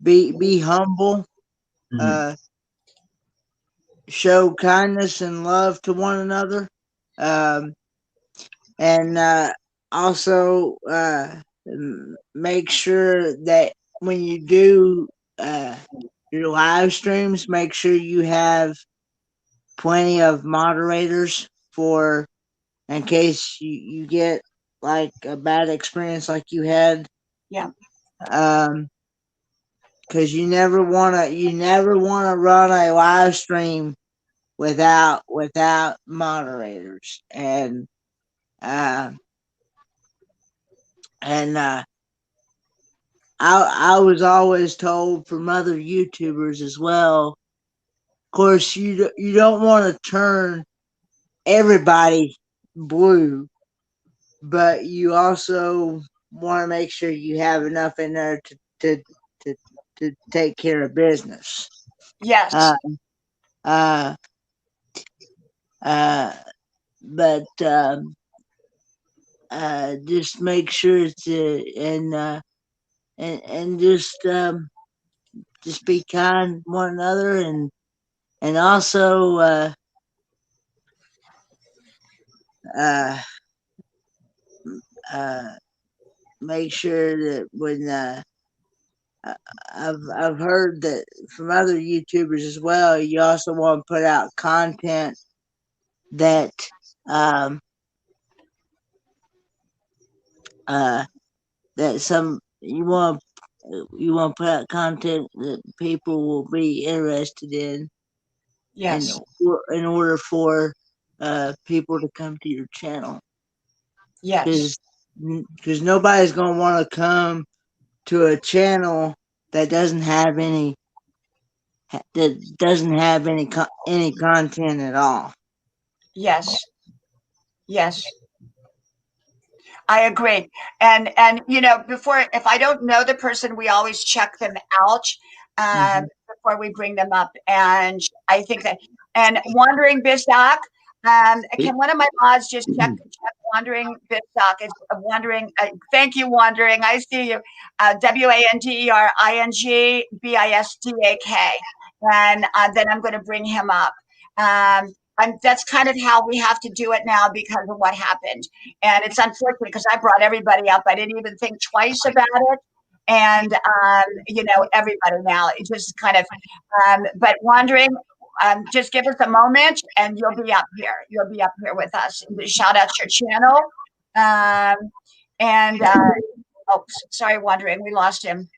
Be humble. Mhm. Show kindness and love to one another. And also make sure that when you do your live streams, make sure you have plenty of moderators for in case you get like a bad experience like you had. Yeah. Because you never wanna run a live stream without moderators. And I was always told from other YouTubers as well. Of course, you don't want to turn everybody blue, but you also want to make sure you have enough in there to take care of business. Yes. But just make sure to and just be kind to one another, and also make sure that when I've heard that from other YouTubers as well, you also want to put out content that that some you want to put out content that people will be interested in. Yes. In order for people to come to your channel. Yes. Because nobody's going to want to come to a channel that doesn't have any any content at all. Yes. Yes. I agree. And you know, before, if I don't know the person, we always check them out before we bring them up. And I think that, and Wandering Bisak, can one of my mods just check Wandering Bisak? Is Wandering, thank you, Wandering. I see you. WANDERINGBISDAK. And then I'm going to bring him up. And that's kind of how we have to do it now because of what happened. And it's unfortunate because I brought everybody up. I didn't even think twice about it. And, you know, everybody now, it just kind of, but Wandering, just give us a moment and you'll be up here. You'll be up here with us. Shout out your channel. Oh, sorry, Wandering, we lost him.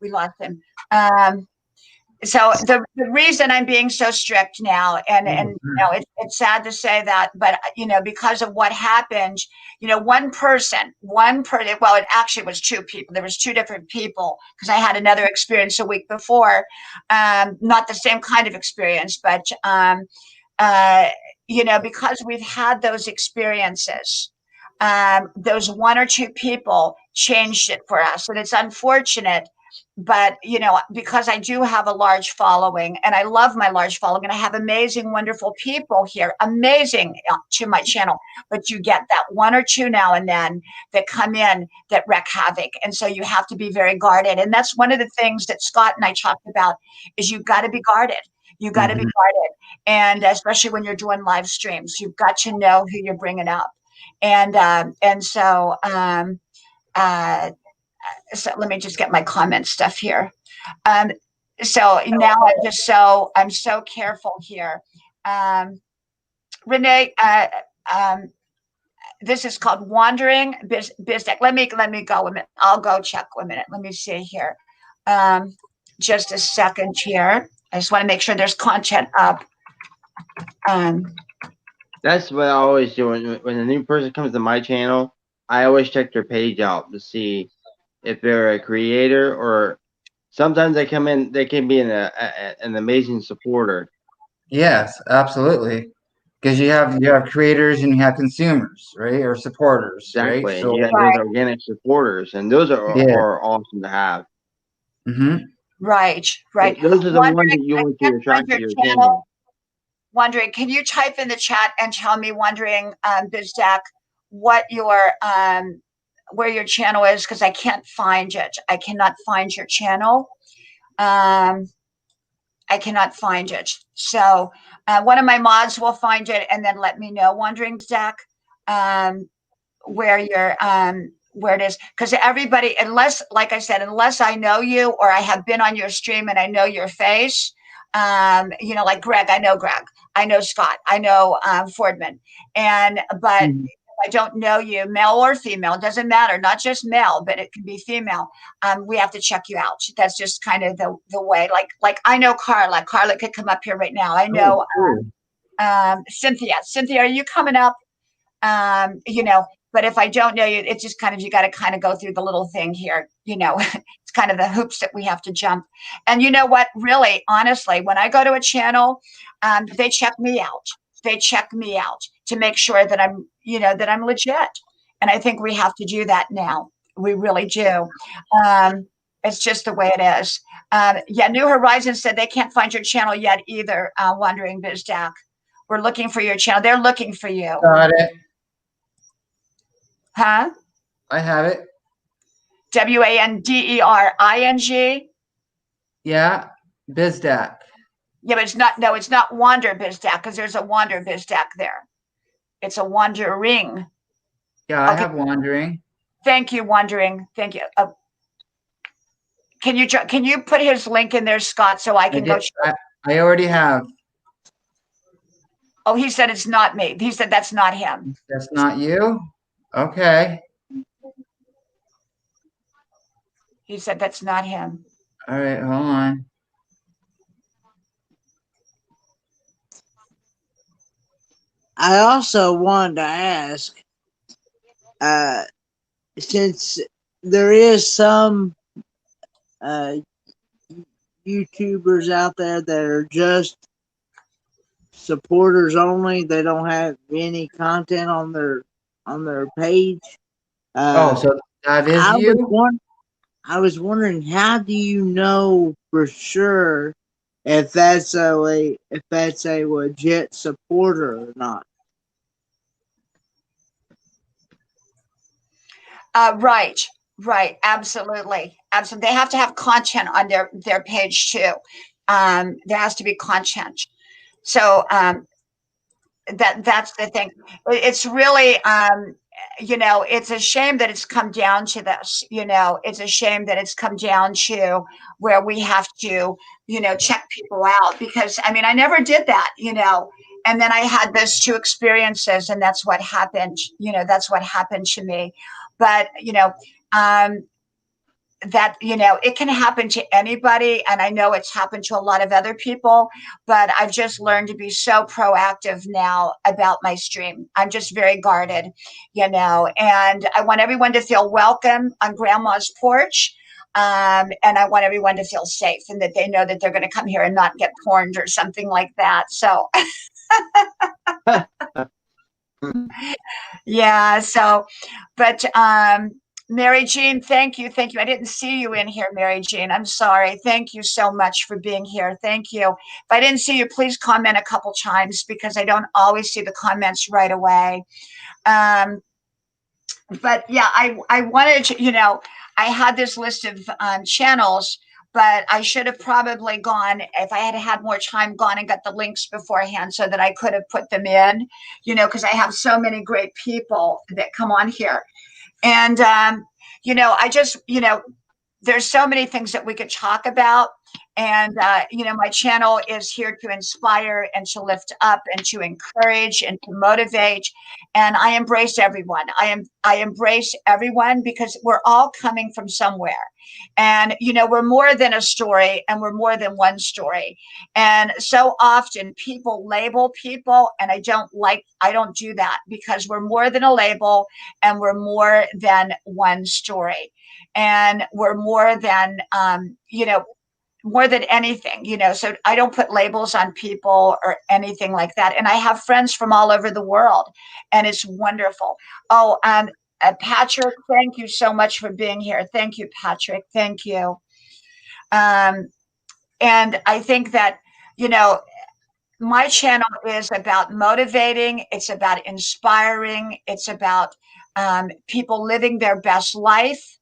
So the reason I'm being so strict now, and you know, it's sad to say that, but you know, because of what happened, you know, one person, well, it actually was two people. There was two different people because I had another experience a week before, not the same kind of experience, but you know, because we've had those experiences, those one or two people changed it for us. And it's unfortunate, but because I do have a large following and I love my large following and I have amazing, wonderful people here, amazing to my channel, but you get that one or two now and then that come in that wreak havoc. And so you have to be very guarded. And that's one of the things that Scott and I talked about is you've got to be guarded. You got to be guarded. And especially when you're doing live streams, you've got to know who you're bringing up. So let me just get my comment stuff here. So now I'm so careful here. Renee, this is called Wandering Bizdeck. Let me go a minute. I'll go check a minute. Let me see here. Just a second here. I just want to make sure there's content up. That's what I always do when a new person comes to my channel. I always check their page out to see if they're a creator, or sometimes they come in. They can be an amazing supporter. Yes, absolutely. Because you have creators and you have consumers, right, or supporters, Exactly. right? So you have those organic supporters, and those are awesome to have. Right. Those are the ones that you want to attract to your channel. Wondering, can you type in the chat and tell me, Bizdeck, what your where your channel is, because I can't find it. I cannot find your channel. I cannot find it. So one of my mods will find it and then let me know, Wondering Bizdeck, where it is, because everybody, unless, like I said, unless I know you or I have been on your stream and I know your face, like Greg, I know Greg, I know Scott, I know Fordman, but if I don't know you, male or female, doesn't matter, not just male, but it can be female. We have to check you out. That's just kind of the way. Like I know Carla. Carla could come up here right now. I know Cynthia. Cynthia, are you coming up? But if I don't know you, it's just kind of, you got to kind of go through the little thing here, it's kind of the hoops that we have to jump. And you know what, really, honestly, when I go to a channel, they check me out. They check me out to make sure that I'm legit. And I think we have to do that now. We really do. It's just the way it is. New Horizons said they can't find your channel yet either. Wondering Bizdeck. We're looking for your channel. They're looking for you. Got it. Huh? I have it. Wandering. Yeah, Bizdeck. Yeah, but it's not. No, it's not Wander Bizdeck, because there's a Wander Bizdeck there. It's a Wandering. Yeah, I have Wandering. Thank you, Wandering. Thank you. Can you put his link in there, Scott, so I can go? I already have. Oh, he said it's not me. He said that's not him. That's not you? Okay. He said that's not him. All right, hold on. I also wanted to ask, since there is some YouTubers out there that are just supporters only, they don't have any content on their page. So that is you? I was wondering, how do you know for sure if that's a legit supporter or not? Right. Absolutely. They have to have content on their page too. There has to be content. So that's the thing. It's really it's a shame that it's come down to this. It's a shame that it's come down to where we have to check people out, because I never did that, and then I had those two experiences, and that's what happened. That's what happened to me. But that it can happen to anybody, and I know it's happened to a lot of other people, but I've just learned to be so proactive now about my stream. I'm just very guarded, and I want everyone to feel welcome on Grandma's porch, and I want everyone to feel safe, and that they know that they're going to come here and not get porned or something like that. So Yeah. So, but Mary Jean, thank you. Thank you. I didn't see you in here, Mary Jean. I'm sorry. Thank you so much for being here. Thank you. If I didn't see you, please comment a couple times because I don't always see the comments right away. Um, but yeah, I wanted to, I had this list of channels, but I should have probably gone, if I had had more time, gone and got the links beforehand so that I could have put them in, because I have so many great people that come on here. And, I just, there's so many things that we could talk about. And, my channel is here to inspire and to lift up and to encourage and to motivate. And I embrace everyone. I embrace everyone because we're all coming from somewhere. And, we're more than a story and we're more than one story. And so often people label people, and I don't do that because we're more than a label and we're more than one story. And we're more than, more than anything, so I don't put labels on people or anything like that. And I have friends from all over the world and it's wonderful. Oh, Patrick, thank you so much for being here. Thank you, Patrick. Thank you. And I think that, my channel is about motivating. It's about inspiring. It's about people living their best life.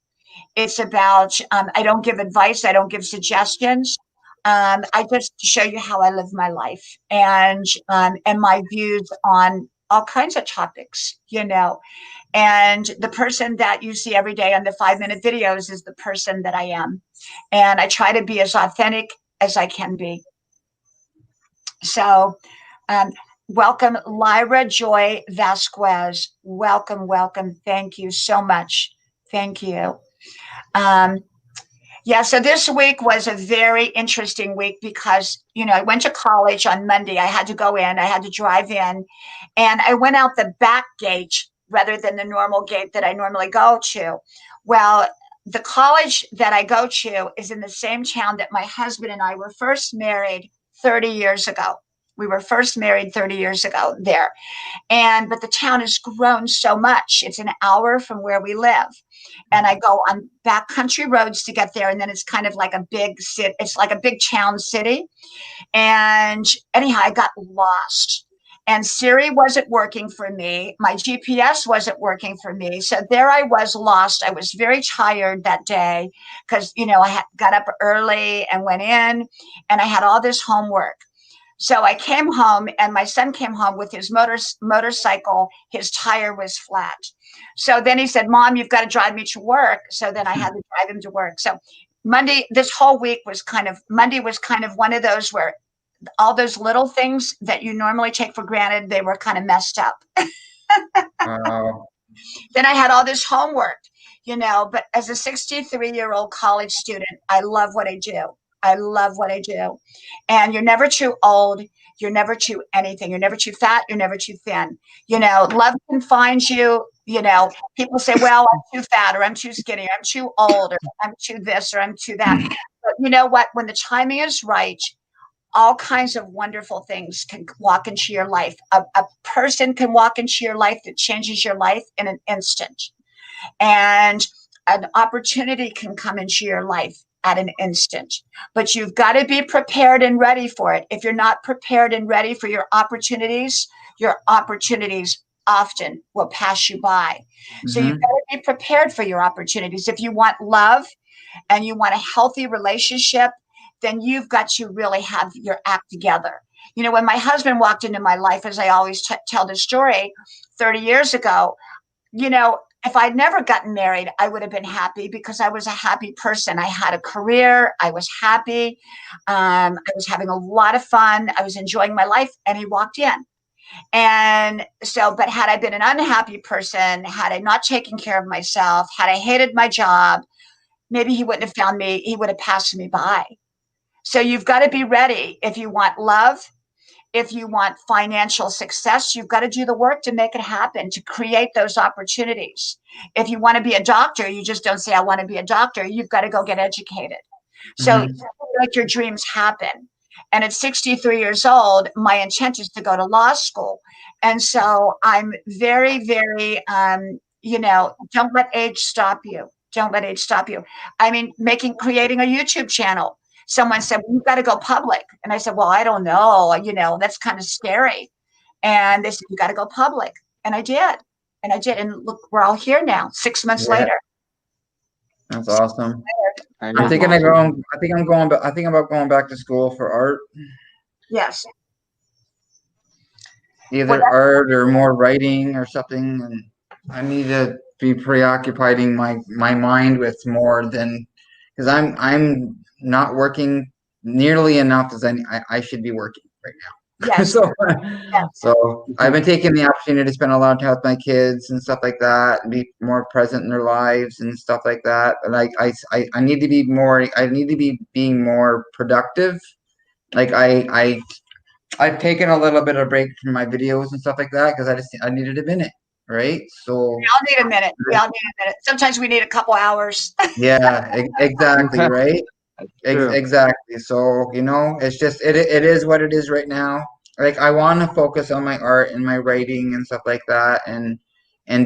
It's about, I don't give advice. I don't give suggestions. I just show you how I live my life and my views on all kinds of topics, and the person that you see every day on the 5-minute videos is the person that I am. And I try to be as authentic as I can be. So, welcome, Lyra Joy Vasquez. Welcome, welcome. Thank you so much. Thank you. Yeah, so this week was a very interesting week because, I went to college on Monday. I had to go in, I had to drive in, and I went out the back gate rather than the normal gate that I normally go to. Well, the college that I go to is in the same town that my husband and I were first married 30 years ago. We were first married 30 years ago there. But the town has grown so much. It's an hour from where we live. And I go on backcountry roads to get there. And then it's kind of like a big city. It's like a big town city. And anyhow, I got lost. And Siri wasn't working for me. My GPS wasn't working for me. So there I was lost. I was very tired that day because, I got up early and went in and I had all this homework. So I came home and my son came home with his motorcycle. His tire was flat. So then he said, Mom, you've got to drive me to work. So then I had to drive him to work. So Monday was kind of one of those where all those little things that you normally take for granted, they were kind of messed up. Then I had all this homework, but as a 63-year-old college student, I love what I do. I love what I do. And you're never too old. You're never too anything. You're never too fat. You're never too thin. Love can find you. People say, well, I'm too fat or I'm too skinny. Or I'm too old or I'm too this or I'm too that. But you know what? When the timing is right, all kinds of wonderful things can walk into your life. A person can walk into your life that changes your life in an instant. And an opportunity can come into your life at an instant, but you've got to be prepared and ready for it. If you're not prepared and ready for your opportunities often will pass you by. Mm-hmm. So you've got to be prepared for your opportunities. If you want love and you want a healthy relationship, then you've got to really have your act together. When my husband walked into my life, as I always tell the story, 30 years ago, if I'd never gotten married, I would have been happy because I was a happy person. I had a career. I was happy. I was having a lot of fun. I was enjoying my life. And he walked in. And so, but had I been an unhappy person, had I not taken care of myself, had I hated my job, maybe he wouldn't have found me. He would have passed me by. So you've got to be ready. If you want love, if you want financial success, you've got to do the work to make it happen, to create those opportunities. If you want to be a doctor, you just don't say, I want to be a doctor. You've got to go get educated. So make your dreams happen. And at 63 years old, my intent is to go to law school. And so I'm very, very, don't let age stop you. Don't let age stop you. I mean, creating a YouTube channel. Someone said, well, you've got to go public. And I said, well, I don't know. That's kind of scary. And they said, you got to go public. And I did. And I did. And look, we're all here now, 6 months later. That's awesome. I I'm thinking about going back to school for art. Yes. Either art or more writing or something. And I need to be preoccupying my mind with more than, because I'm not working nearly enough as I should be working right now. Yes. So I've been taking the opportunity to spend a lot of time with my kids and stuff like that, and be more present in their lives and stuff like that. And I need to be more. I need to be being more productive. Like I've taken a little bit of break from my videos and stuff like that because I needed a minute, right? So we all need a minute. Sometimes we need a couple hours. Yeah, exactly, right? Exactly. So, it's just it is what it is right now. Like I want to focus on my art and my writing and stuff like that and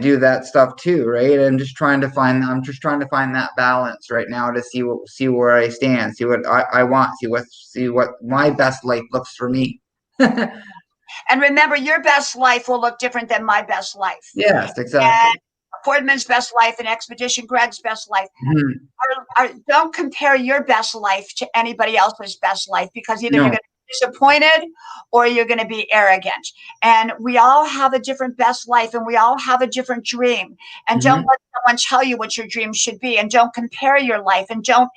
do that stuff too, right? I'm just trying to find that balance right now to see where I stand, see what I want, see what my best life looks for me. And remember, your best life will look different than my best life. Yes, exactly. And Fordman's best life and Expedition Greg's best life. Don't compare your best life to anybody else's best life, because either you're going to be disappointed or you're going to be arrogant. And we all have a different best life, and we all have a different dream. And don't let someone tell you what your dream should be, and don't compare your life, and don't.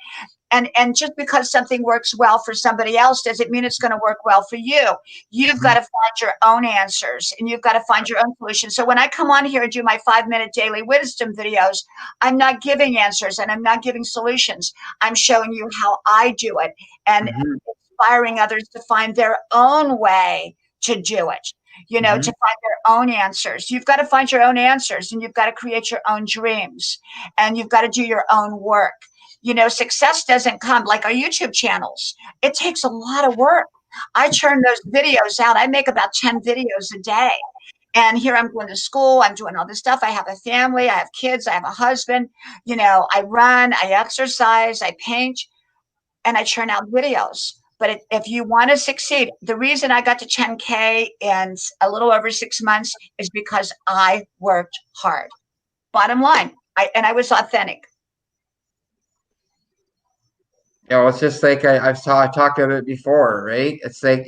And just because something works well for somebody else doesn't mean it's going to work well for you. You've got to find your own answers, and you've got to find your own solutions. So when I come on here and do my 5-minute daily wisdom videos, I'm not giving answers and I'm not giving solutions. I'm showing you how I do it and inspiring others to find their own way to do it, to find their own answers. You've got to find your own answers, and you've got to create your own dreams, and you've got to do your own work. Success doesn't come like our YouTube channels. It takes a lot of work. I churn those videos out. I make about 10 videos a day. And here I'm going to school. I'm doing all this stuff. I have a family. I have kids. I have a husband. I run, I exercise, I paint, and I churn out videos. But if you want to succeed, the reason I got to 10K in a little over 6 months is because I worked hard. Bottom line, I was authentic. It's just like I've talked about it before, right? It's like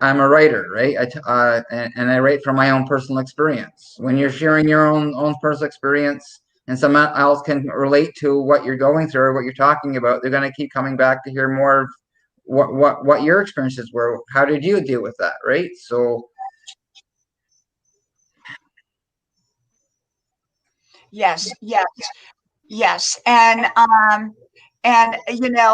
I'm a writer, right? And I write from my own personal experience. When you're sharing your own personal experience, and someone else can relate to what you're going through or what you're talking about, they're going to keep coming back to hear more of what your experiences were. How did you deal with that, right? So yes. And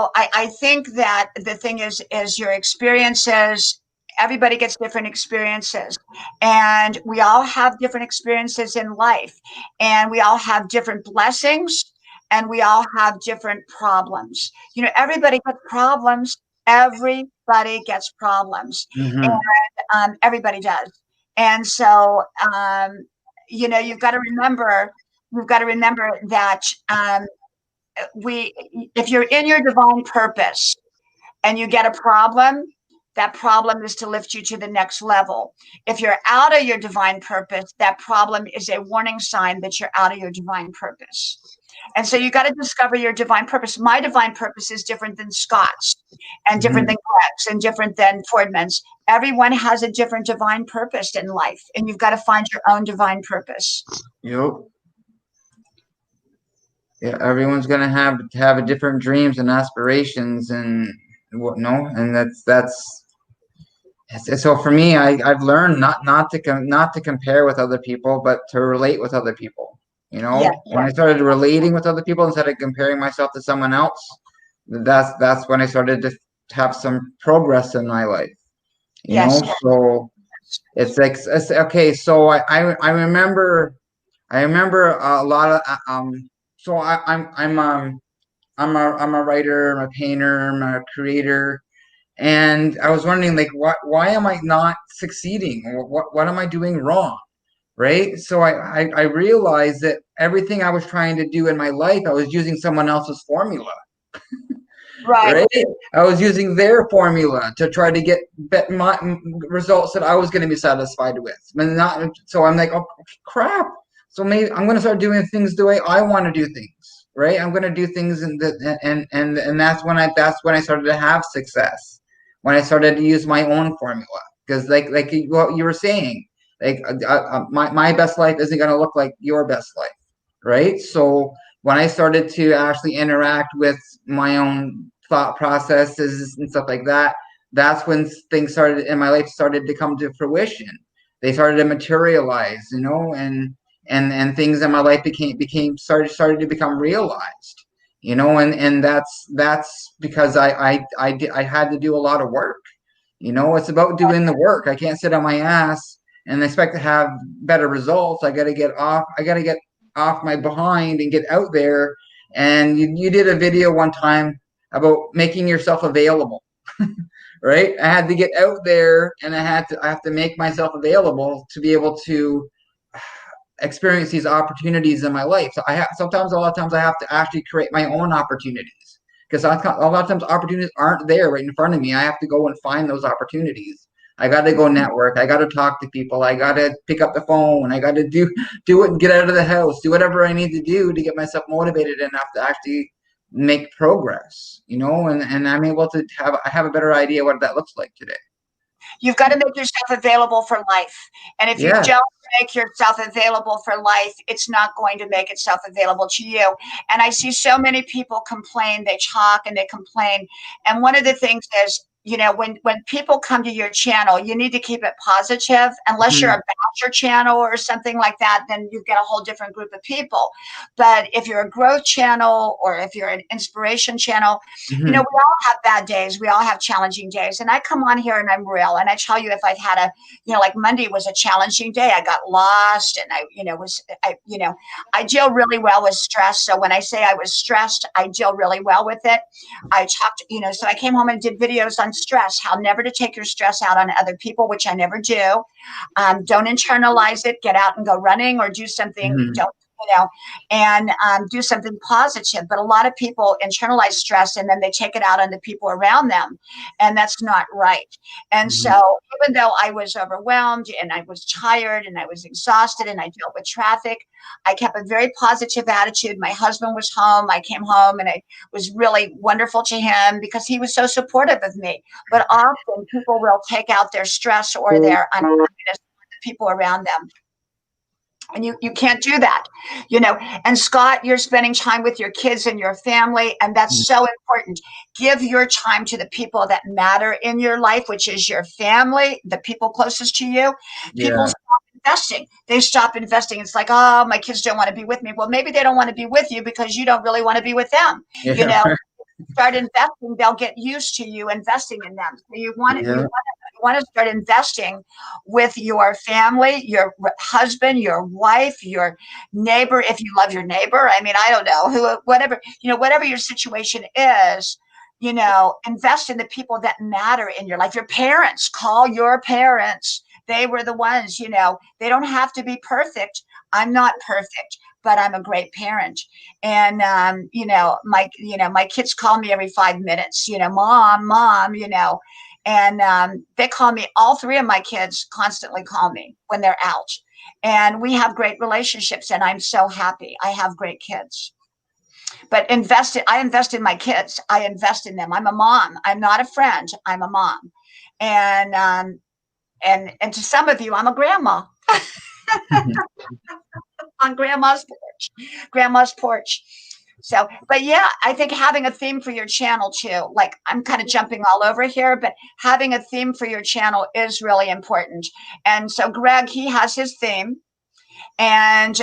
I think that the thing is your experiences. Everybody gets different experiences, and we all have different experiences in life, and we all have different blessings, and we all have different problems. Everybody gets problems. Everybody gets problems, and everybody does. And so, you've got to remember that if you're in your divine purpose and you get a problem, that problem is to lift you to the next level. If you're out of your divine purpose, that problem is a warning sign that you're out of your divine purpose. And so you got to discover your divine purpose. My divine purpose is different than Scott's, and different than Greg's, and different than Fordman's. Everyone has a different divine purpose in life, and you've got to find your own divine purpose. Yep. Yeah, everyone's gonna have a different dreams and aspirations and and that's so for me. I've learned not to compare with other people, but to relate with other people. When I started relating with other people instead of comparing myself to someone else, that's when I started to have some progress in my life. So it's like okay. So I remember a lot of so I'm a writer, I'm a painter, I'm a creator, And I was wondering, like, why am I not succeeding? Or what am I doing wrong? Right? So I realized that everything I was trying to do in my life, I was using someone else's formula. Right. Right? I was using their formula to try to get my results that I was going to be satisfied with. And not, so I'm like, oh crap. So maybe I'm going to start doing things the way I want to do things. Right? I'm going to do things, and that's when I started to have success. When I started to use my own formula, because like what you were saying, like my best life isn't going to look like your best life, right? So when I started to actually interact with my own thought processes and stuff like that, that's when things started in my life started to come to fruition. They started to materialize, you know, and things in my life started to become realized, you know, and that's because I had to do a lot of work. You know, it's about doing the work. I can't sit on my ass and expect to have better results. I got to get off. I got to get off my behind and get out there. And you did a video one time about making yourself available, right? I had to get out there, and I have to make myself available to be able to experience these opportunities in my life. So a lot of times I have to actually create my own opportunities, because a lot of times opportunities aren't there right in front of me. I have to go and find those opportunities. I got to go network. I got to talk to people. I got to pick up the phone. I got to do it and get out of the house. Do whatever I need to do to get myself motivated enough to actually make progress. You know, and I'm able to have a better idea what that looks like today. You've got to make yourself available for life. And if you Yeah. don't make yourself available for life, it's not going to make itself available to you. And I see so many people complain, they talk and they complain. And one of the things is, you know, when people come to your channel, you need to keep it positive. Unless you're a basher channel or something like that, then you get a whole different group of people. But if you're a growth channel or if you're an inspiration channel, you know, we all have bad days. We all have challenging days. And I come on here and I'm real. And I tell you, if I've had you know, like Monday was a challenging day. I got lost and I deal really well with stress. So when I say I was stressed, I deal really well with it. I talked, you know, so I came home and did videos on stress, how never to take your stress out on other people, which I never do. Don't internalize it. Get out and go running or do something. Don't, you know, and do something positive. But a lot of people internalize stress and then they take it out on the people around them. And that's not right. And so even though I was overwhelmed and I was tired and I was exhausted and I dealt with traffic, I kept a very positive attitude. My husband was home. I came home and it was really wonderful to him because he was so supportive of me. But often people will take out their stress or their unhappiness on the people around them. And you can't do that, you know. And Scott, you're spending time with your kids and your family, and that's so important. Give your time to the people that matter in your life, which is your family, the people closest to you. People stop investing. They stop investing. It's like, oh, my kids don't want to be with me. Well, maybe they don't want to be with you because you don't really want to be with them. You know, start investing, they'll get used to you investing in them. So you want to start investing with your family, your husband, your wife, your neighbor. If you love your neighbor, I mean, I don't know whatever, you know, whatever your situation is, you know, invest in the people that matter in your life. Your parents, call your parents. They were the ones, you know, they don't have to be perfect. I'm not perfect, but I'm a great parent. And, my kids call me every 5 minutes, you know, mom, you know, and they call me, all three of my kids constantly call me when they're out. And we have great relationships and I'm so happy. I have great kids. But I invest in my kids. I invest in them. I'm a mom. I'm not a friend. I'm a mom. And to some of you, I'm a grandma. On grandma's porch. So, but yeah, I think having a theme for your channel too, like I'm kind of jumping all over here, but having a theme for your channel is really important. And so Greg, he has his theme. And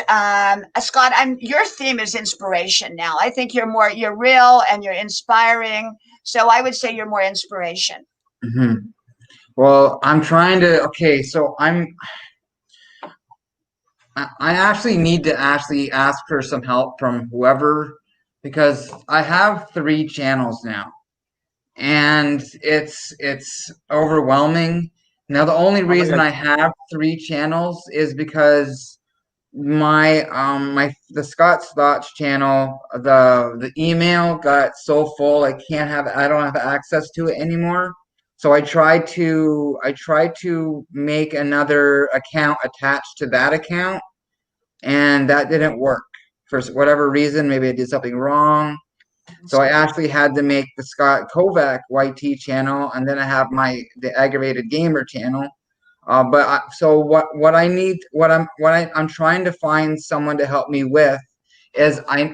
Scott, your theme is inspiration now. I think you're real and you're inspiring. So I would say you're more inspiration. Well, I'm trying to, okay, so I actually need to actually ask for some help from whoever, because I have 3 channels now. and it's overwhelming. Now the only Oh my reason God. I have 3 channels is because the Scott's Thoughts channel, the email got so full I don't have access to it anymore. So I tried to make another account attached to that account, and that didn't work for whatever reason. Maybe I did something wrong. So I actually had to make the Scott Kovac YT channel, and then I have the Aggravated Gamer channel. So I'm trying to find someone to help me with is I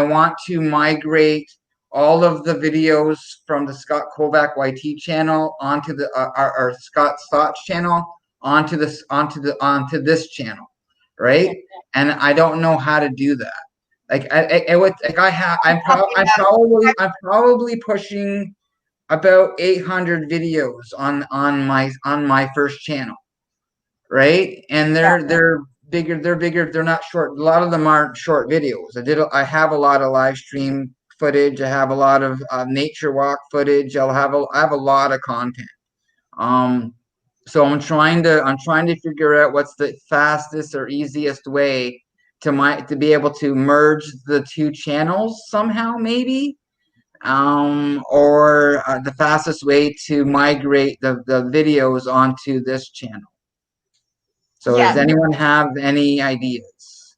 want to migrate all of the videos from the Scott Kovac YT channel onto the our Scott's Thoughts channel onto this channel, right? And I don't know how to do that. Like I would like I have I'm probably pushing about 800 videos on my first channel, right? And they're bigger, they're not short. A lot of them aren't short videos. I have a lot of live stream footage. I have a lot of nature walk footage. I have a lot of content. um so I'm trying to figure out what's the fastest or easiest way to be able to merge the 2 channels somehow, maybe, or the fastest way to migrate the videos onto this channel. So does anyone have any ideas?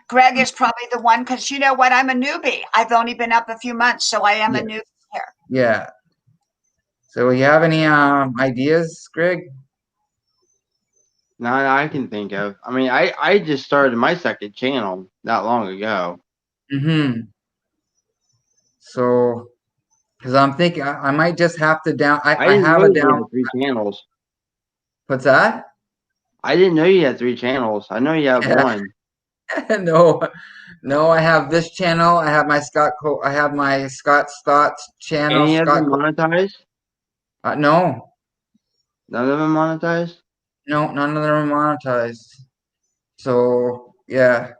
Greg is probably the one, because you know what? I'm a newbie. I've only been up a few months, so I am a newbie here. Yeah. So you have any ideas, Greg? No, I can think of. I mean, I just started my second channel not long ago. Mm-hmm. So, because I'm thinking I might just have to down. I I didn't have know a you down. had 3 channels. What's that? I didn't know you had 3 channels. I know you have Yeah. one. No, I have this channel. I have my Scott's Thoughts channel. Any of them monetized? No, None of them monetized? no, none of them are monetized. So yeah,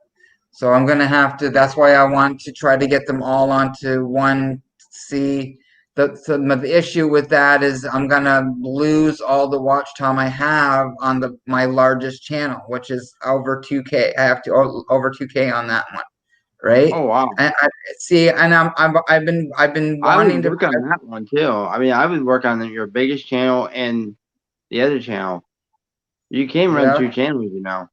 so I'm gonna have to. That's why I want to try to get them all onto one. See, the issue with that is I'm gonna lose all the watch time I have on my largest channel, which is over 2K. I have to over 2K on that one, right? Oh wow. And see, and I've been I wanting would to. work on that one too. I mean, I would work on your biggest channel and the other channel. You can run Yeah. 2 channels, you know.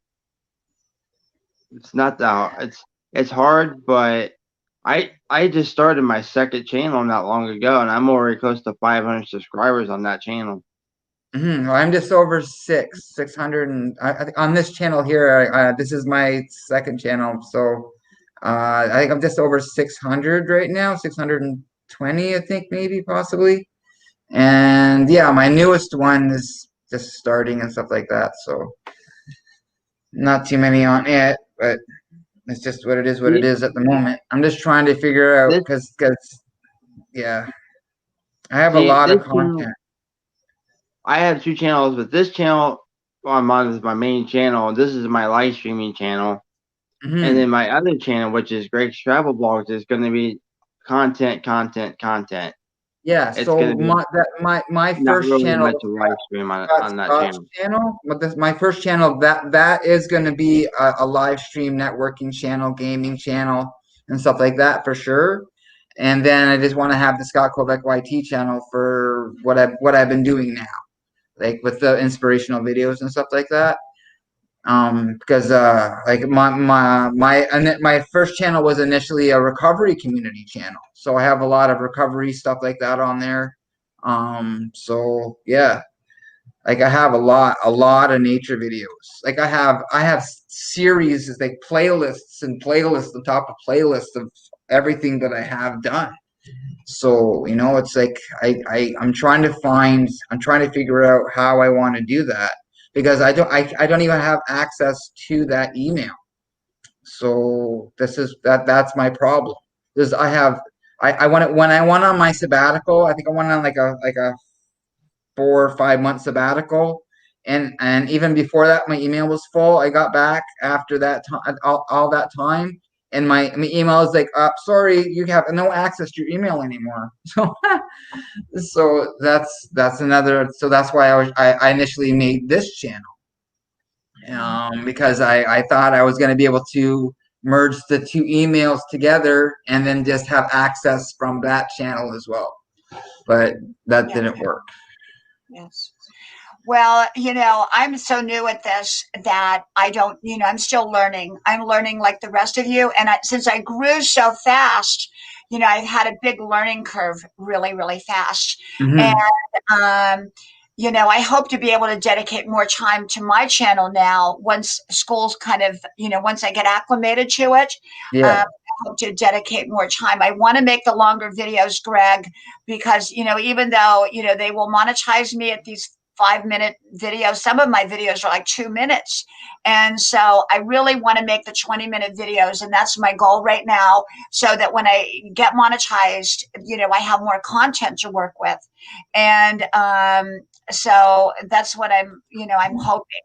It's not that it's hard, but I just started my second channel not long ago, and I'm already close to 500 subscribers on that channel. Well, I'm just over 600, and I think on this channel here, this is my second channel, so I think I'm just over 600 right now, 620, I think, maybe, possibly. And yeah, my newest one is just starting and stuff like that, so not too many on it, but it's just what it is at the moment. I'm just trying to figure out This because yeah, I have a see lot this of channel. content. I have 2 channels, but this channel I'm on is my main channel, and this is my live streaming channel. And then my other channel, which is Greg's Travel Blogs, is going to be content. Yeah, It's so going to be my not first really channel, much of a live stream on that Scott's channel. channel, but my first channel, that is going to be a live stream networking channel, gaming channel, and stuff like that for sure. And then I just want to have the Scott Kovac YT channel for what I've been doing now, like with the inspirational videos and stuff like that. Because like my first channel was initially a recovery community channel, so I have a lot of recovery stuff like that on there. So yeah, like I have a lot of nature videos. Like I have series, like playlists on top of playlists of everything that I have done. So it's like I'm trying to figure out how I want to do that, because I don't even have access to that email. So that's my problem. Because I went when I went on my sabbatical. I think I went on like a 4 or 5 month sabbatical, and even before that my email was full. I got back after that time, all that time, and my email is like, sorry, you have no access to your email anymore. So that's another. So that's why I initially made this channel, because I thought I was going to be able to merge the two emails together and then just have access from that channel as well. But that didn't work. Yes. Well, I'm so new at this that I don't, I'm still learning. I'm learning like the rest of you. And since I grew so fast, I've had a big learning curve really, really fast. And, um, I hope to be able to dedicate more time to my channel now once school's kind of, once I get acclimated to it. Yeah. I hope to dedicate more time. I want to make the longer videos, Greg, because, even though, they will monetize me at these 5-minute videos. Some of my videos are like 2 minutes. And so I really want to make the 20-minute videos. And that's my goal right now. So that when I get monetized, I have more content to work with. And so that's what I'm hoping.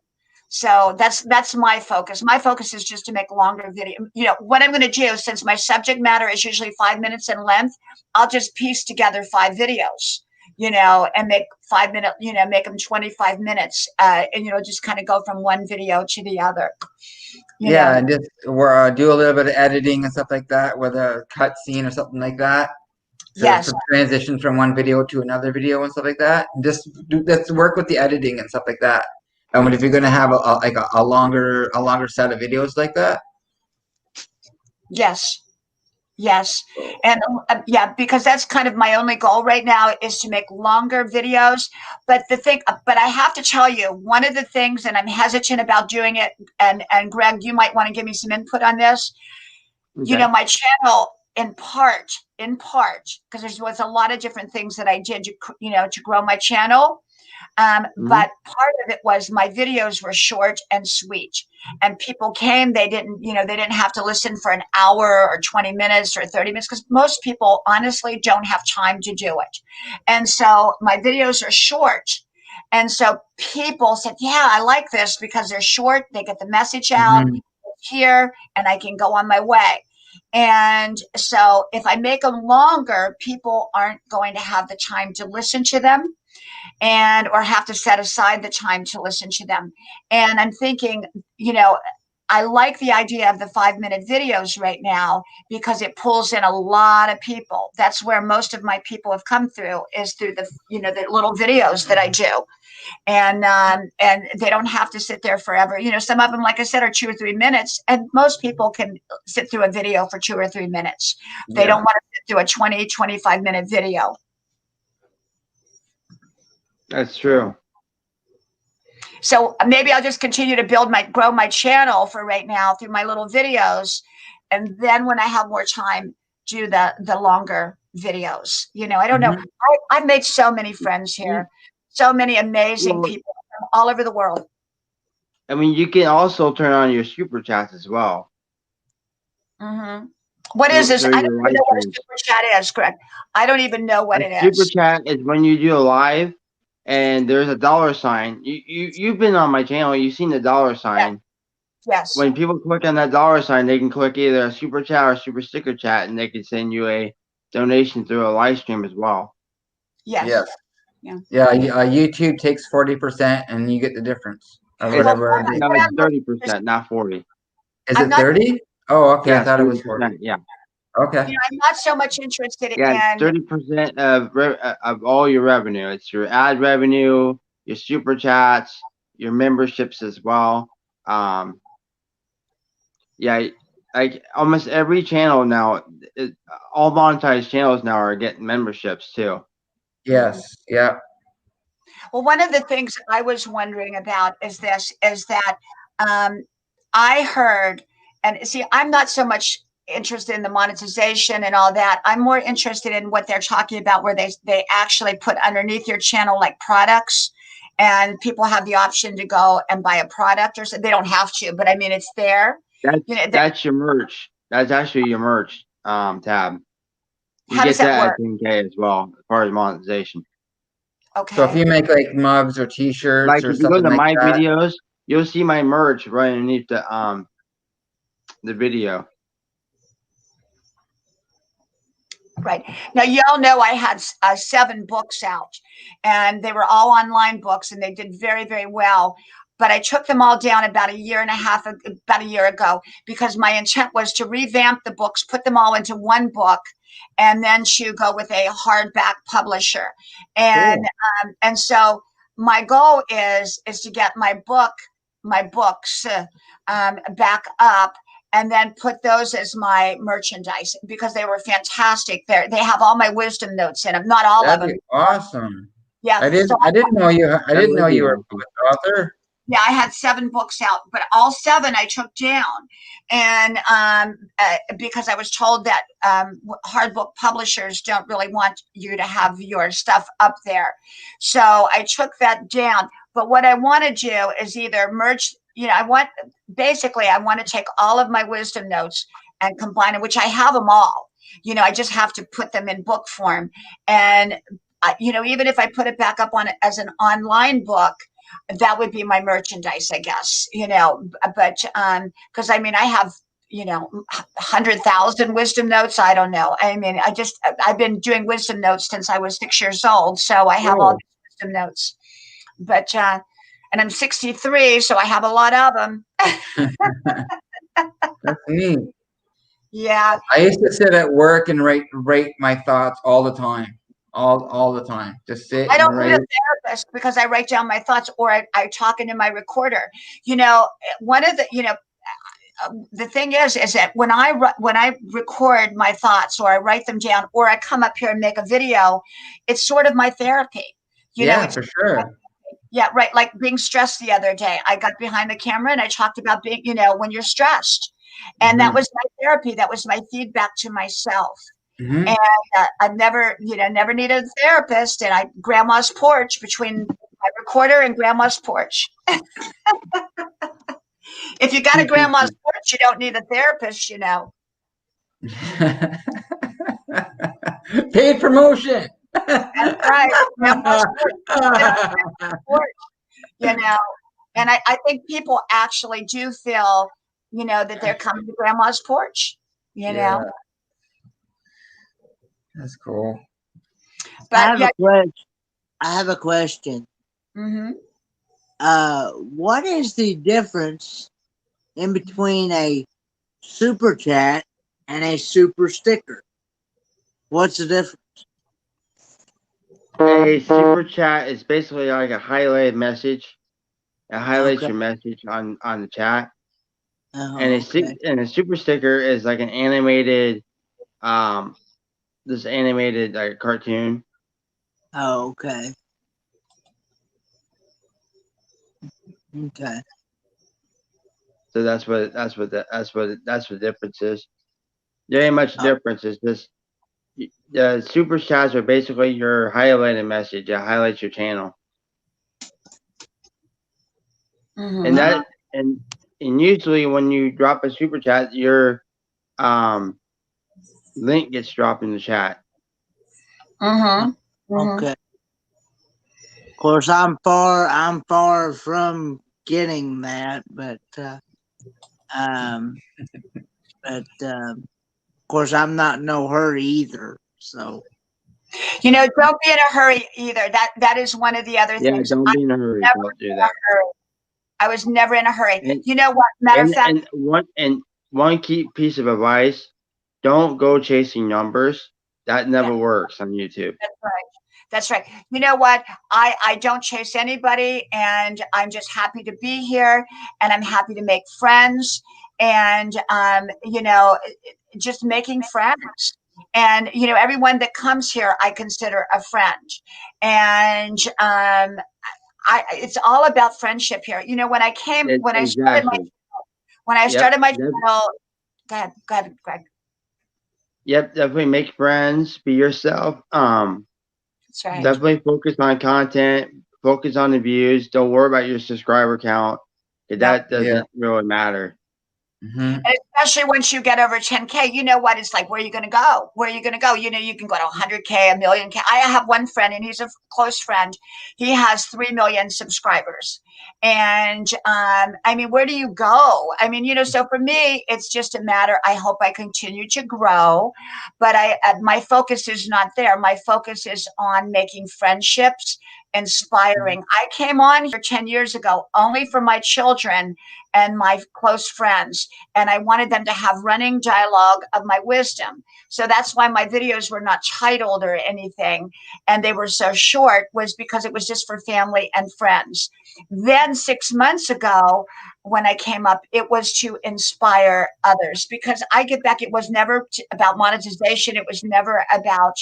So that's my focus. My focus is just to make longer video. What I'm going to do, since my subject matter is usually 5 minutes in length, I'll just piece together 5 videos, and make 5-minute, make them 25 minutes, and, just kind of go from one video to the other. And just do a little bit of editing and stuff like that with a cut scene or something like that. So yes. Transition from one video to another video and stuff like that. Let's work with the editing and stuff like that. And if you're going to have a longer set of videos like that. Yes. Yes. And because that's kind of my only goal right now is to make longer videos. But I have to tell you, one of the things, and I'm hesitant about doing it, and Greg, you might want to give me some input on this. Okay. My channel in part, because there was a lot of different things that I did, to grow my channel. But part of it was my videos were short and sweet, and people came, they didn't have to listen for an hour or 20 minutes or 30 minutes, because most people honestly don't have time to do it. And so my videos are short. And so people said, yeah, I like this because they're short. They get the message out here, and I can go on my way. And so if I make them longer, people aren't going to have the time to listen to them, or have to set aside the time to listen to them. And I'm thinking, I like the idea of the 5-minute videos right now because it pulls in a lot of people. That's where most of my people have come through, is through the little videos that I do. And they don't have to sit there forever. Some of them, like I said, are 2 or 3 minutes, and most people can sit through a video for 2 or 3 minutes. They don't want to sit through a 20, 25-minute video. That's true. So maybe I'll just continue to grow my channel for right now through my little videos. And then when I have more time, do the longer videos. I don't know. I've made so many friends here, so many amazing people from all over the world. I mean, you can also turn on your super chats as well. What is this? I don't even know what a super chat is, Greg. I don't even know what it is. Super chat is when you do a live and there's a $sign. You've been on my channel. You've seen the $sign. Yes. When people click on that $sign, they can click either a super chat or a super sticker chat, and they can send you a donation through a live stream as well. Yes. Yeah. YouTube takes 40%, and you get the difference. Or whatever. No, it's 30%, not 40. Is it 30? Oh, okay. Yeah, I thought it was 40. Yeah. Okay. I'm not so much interested in 30% of all your revenue. It's your ad revenue, your super chats, your memberships as well. Like almost every channel now, all monetized channels now are getting memberships too. Yes. Yeah. Well, one of the things I was wondering about is that I heard, and see, I'm not so much interested in the monetization and all that. I'm more interested in what they're talking about, where they actually put underneath your channel like products, and people have the option to go and buy a product, or so. They don't have to, but I mean, it's there. That's your merch. That's actually your merch tab. You How get does that work? At 10K as well, as far as monetization. Okay. So if you make like mugs or T-shirts like or if you go something to like my that, videos, you'll see my merch right underneath the video. Right. Now, y'all know I had 7 books out, and they were all online books, and they did very, very well. But I took them all down about a year ago, because my intent was to revamp the books, put them all into one book, and then to go with a hardback publisher. And Cool. and so my goal is to get my books back up, and then put those as my merchandise, because they were fantastic. They have all my wisdom notes in them, not all of That'd them. be awesome. Yeah. So I didn't know you. I That didn't know would be you were a awesome. poet author. yeah, I had 7 books out, but all 7 I took down, and because I was told that hard book publishers don't really want you to have your stuff up there, so I took that down. But what I want to do is either merge. I want to take all of my wisdom notes and combine them, which I have them all. I just have to put them in book form, and even if I put it back up on as an online book, that would be my merchandise, I guess, but because I have 100,000 wisdom notes. I don't know. I've been doing wisdom notes since I was 6 years old, so I have all Cool. these wisdom notes. But and I'm 63, so I have a lot of them. That's neat. Yeah. I used to sit at work and write my thoughts all the time, all the time. Just sit I and don't need write. a therapist, because I write down my thoughts, or I talk into my recorder. One of the thing is that when I record my thoughts, or I write them down, or I come up here and make a video, it's sort of my therapy. Yeah, It's for sure. yeah, right. Like being stressed the other day, I got behind the camera and I talked about being, when you're stressed, and that Hmm. was my therapy. That was my feedback to myself. Hmm. And I've never needed a therapist. And grandma's porch, between my recorder and grandma's porch. If you got a grandma's porch, you don't need a therapist. Paid promotion. That's right, grandma's porch. You know, and I think people actually do feel, that they're coming to grandma's porch. Yeah, that's cool. But yeah. I have a question. Mm-hmm. What is the difference in between a super chat and a super sticker? What's the difference? A super chat is basically like a highlighted message. It highlights Okay. your message on the chat. And a super sticker is like an animated, this animated like cartoon. Oh, okay. Okay. So that's what the difference is. There ain't much difference. It's just the super chats are basically your highlighted message. It highlights your channel, Mm-hmm. and that and usually when you drop a super chat, your link gets dropped in the chat. Mm-hmm. Okay. Of course, I'm far from getting that, but of course, I'm not in no hurry either. So, don't be in a hurry either. That is one of the other things. Don't be in a hurry. Don't do that. I was never in a hurry. And, you know what? Matter of fact, one key piece of advice: don't go chasing numbers. That never works on YouTube. That's right. That's right. You know what? I don't chase anybody, and I'm just happy to be here, and I'm happy to make friends, and just making friends. And everyone that comes here, I consider a friend, and it's all about friendship here. When I started my channel. Go ahead, Greg. Yep, definitely make friends, be yourself. That's right. Definitely focus on content, focus on the views. Don't worry about your subscriber count. That doesn't really matter. Mm-hmm. And especially once you get over 10K, you know what it's like. Where are you going to go? Where are you going to go? You know, you can go to 100K, a million K. I have one friend, and he's a close friend. He has 3 million subscribers. And I mean, where do you go? I mean, you know, so for me, it's just a matter. I hope I continue to grow, but my focus is not there. My focus is on making friendships, inspiring. I came on here 10 years ago only for my children and my close friends, and I wanted them to have running dialogue of my wisdom. So that's why my videos were not titled or anything, and they were so short, was because it was just for family and friends. Then 6 months ago, when I came up, it was to inspire others, because I get back, it was never about monetization. It was never about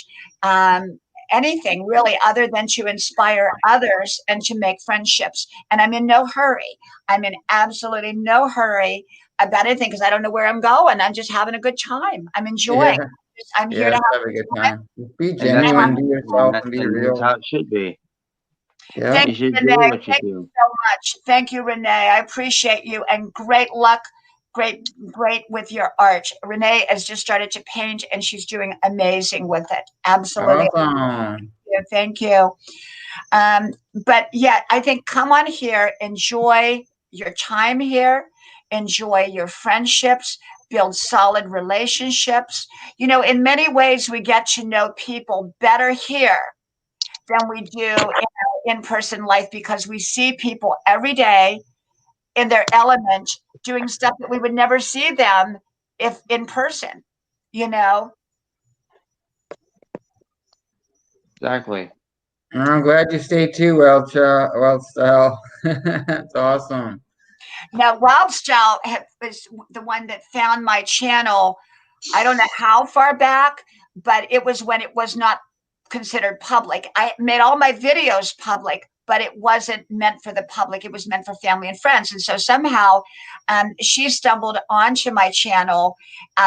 anything really other than to inspire others and to make friendships. And I'm in no hurry. I'm in absolutely no hurry about anything, because I don't know where I'm going. I'm just having a good time. I'm enjoying. Yeah. I'm here Yeah, to have a good time. Be And that's genuine, what, be yourself, and be and that's real. how it should be. Yeah. thank You you, should Renee. do what you Thank you do. so much. Thank you, Renee. I appreciate you, and great luck. Great with your art. Renee has just started to paint, and she's doing amazing with it. Absolutely. Awesome. Thank you. But yeah, I think come on here, enjoy your time here, enjoy your friendships, build solid relationships. You know, in many ways, we get to know people better here than we do in our in-person life, because we see people every day in their element doing stuff that we would never see them if in person, you know. Exactly. I'm glad you stayed too, well, Style. That's awesome. Now, Wildstyle was the one that found my channel. I don't know how far back, but it was when it was not considered public. I made all my videos public, but it wasn't meant for the public. It was meant for family and friends. And so somehow she stumbled onto my channel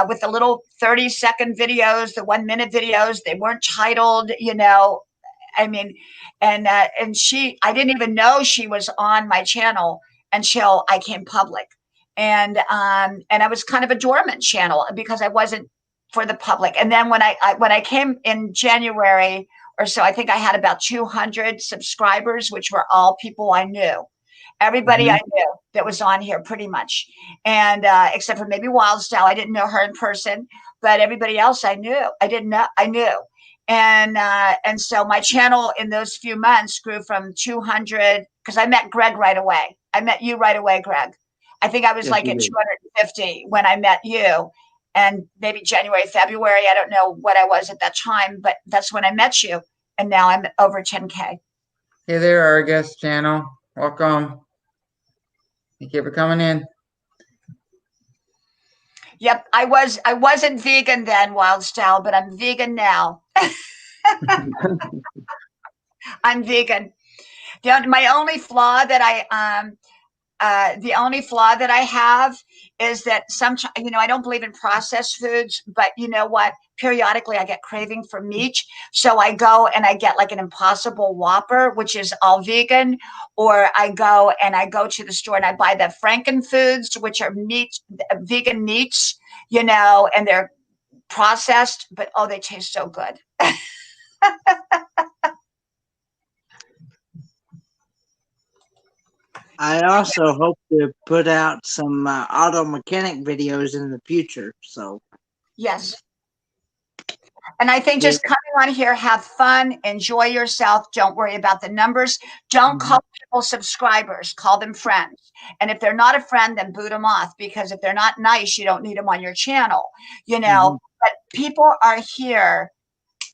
with the little 30-second videos, the 1 minute videos. They weren't titled, you know. I mean, and I didn't even know she was on my channel until I came public, and I was kind of a dormant channel because I wasn't for the public. And then when I came in January or so, I think I had about 200 subscribers, which were all people I knew. Everybody I knew that was on here, pretty much, and except for maybe Wildstyle, I didn't know her in person, but everybody else I knew. I didn't know. I knew, and so my channel in those few months grew from 200, because I met Greg right away. I met you right away, Greg. I think I was Yes, like you at did. 250 when I met you, and maybe January, February. I don't know what I was at that time, but that's when I met you, and now I'm over 10K. Hey there, our guest channel. Welcome. Thank you for coming in. Yep, I wasn't vegan then, Wildstyle, but I'm vegan now. I'm vegan. My only flaw that the only flaw that I have is that sometimes, you know, I don't believe in processed foods, but you know what? Periodically, I get craving for meat. So I go and I get like an Impossible Whopper, which is all vegan, or I go to the store and I buy the Frankenfoods, which are vegan meats, you know, and they're processed, but oh, they taste so good. I also hope to put out some auto mechanic videos in the future. So Yes. And I think yeah. just coming on here, have fun, enjoy yourself. Don't worry about the numbers. Don't call people subscribers, call them friends. And if they're not a friend, then boot them off, because if they're not nice, you don't need them on your channel, you know. But people are here,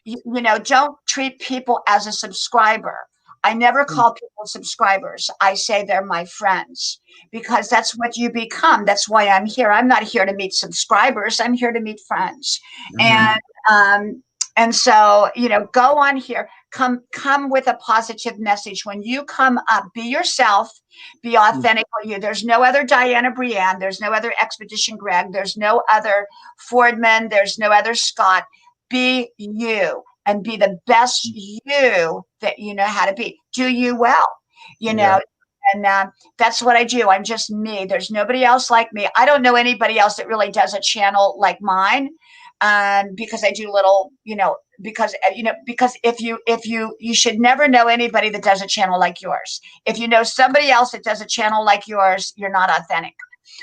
you know, don't treat people as a subscriber. I never call people subscribers. I say they're my friends, because that's what you become. That's why I'm here. I'm not here to meet subscribers. I'm here to meet friends. And um, and so, you know, go on here. Come with a positive message. When you come up, be yourself, be authentically you. There's no other Diana Brienne. There's no other Expedition Greg. There's no other Fordman. There's no other Scott. Be you and be the best you that you know how to be. Do you well, you know, And that's what I do. I'm just me. There's nobody else like me. I don't know anybody else that really does a channel like mine, because I do little, because you should never know anybody that does a channel like yours. If you know somebody else that does a channel like yours, you're not authentic.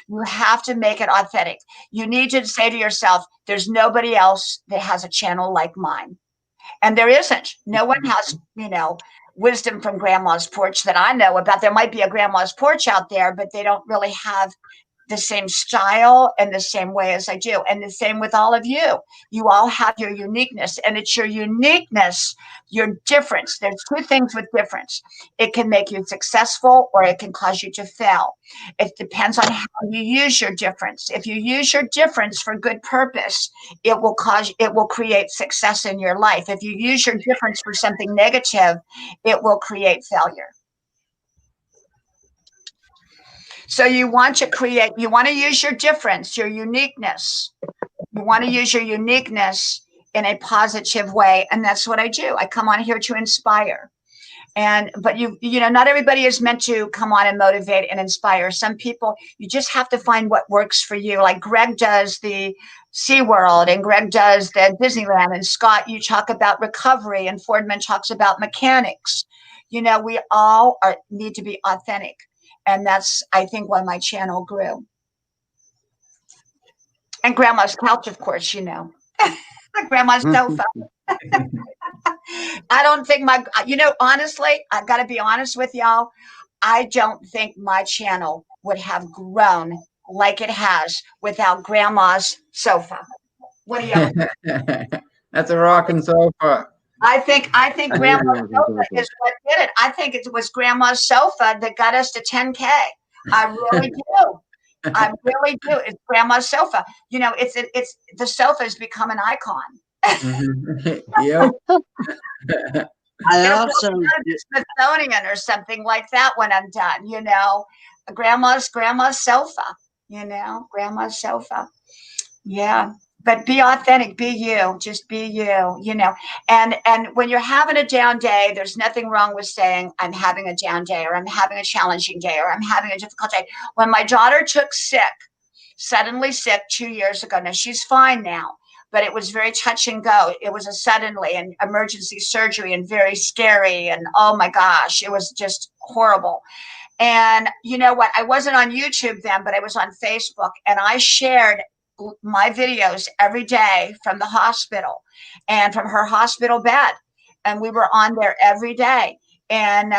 You have to make it authentic. You need to say to yourself, there's nobody else that has a channel like mine. And there isn't. No one has, wisdom from grandma's porch that I know about. There might be a grandma's porch out there, but they don't really have the same style and the same way as I do. And the same with all of you. You all have your uniqueness, and it's your uniqueness, your difference. There's two things with difference. It can make you successful or it can cause you to fail. It depends on how you use your difference. If you use your difference for good purpose, it will create success in your life. If you use your difference for something negative, it will create failure. So you want to use your difference, your uniqueness. You want to use your uniqueness in a positive way. And that's what I do. I come on here to inspire. But not everybody is meant to come on and motivate and inspire. Some people, you just have to find what works for you. Like Greg does the SeaWorld, and Greg does the Disneyland, and Scott, you talk about recovery, and Fordman talks about mechanics. We all need to be authentic. And that's, I think, why my channel grew. And grandma's couch, of course, grandma's sofa. I don't think honestly, I've got to be honest with y'all. I don't think my channel would have grown like it has without grandma's sofa. What do you? That's a rocking sofa. I think grandma's sofa is what did it. I think it was grandma's sofa that got us to 10K. I really do. I really do. It's grandma's sofa. It's the sofa has become an icon. Yep. I also Smithsonian or something like that when I'm done. Grandma's sofa. Grandma's sofa. Yeah. But be authentic, be you, just be you, and when you're having a down day, there's nothing wrong with saying, I'm having a down day, or I'm having a challenging day, or I'm having a difficult day. When my daughter took suddenly sick 2 years ago, now she's fine now, but it was very touch and go. It was a suddenly and emergency surgery and very scary. And oh my gosh, it was just horrible. And you know what? I wasn't on YouTube then, but I was on Facebook, and I shared my videos every day from the hospital and from her hospital bed. And we were on there every day. And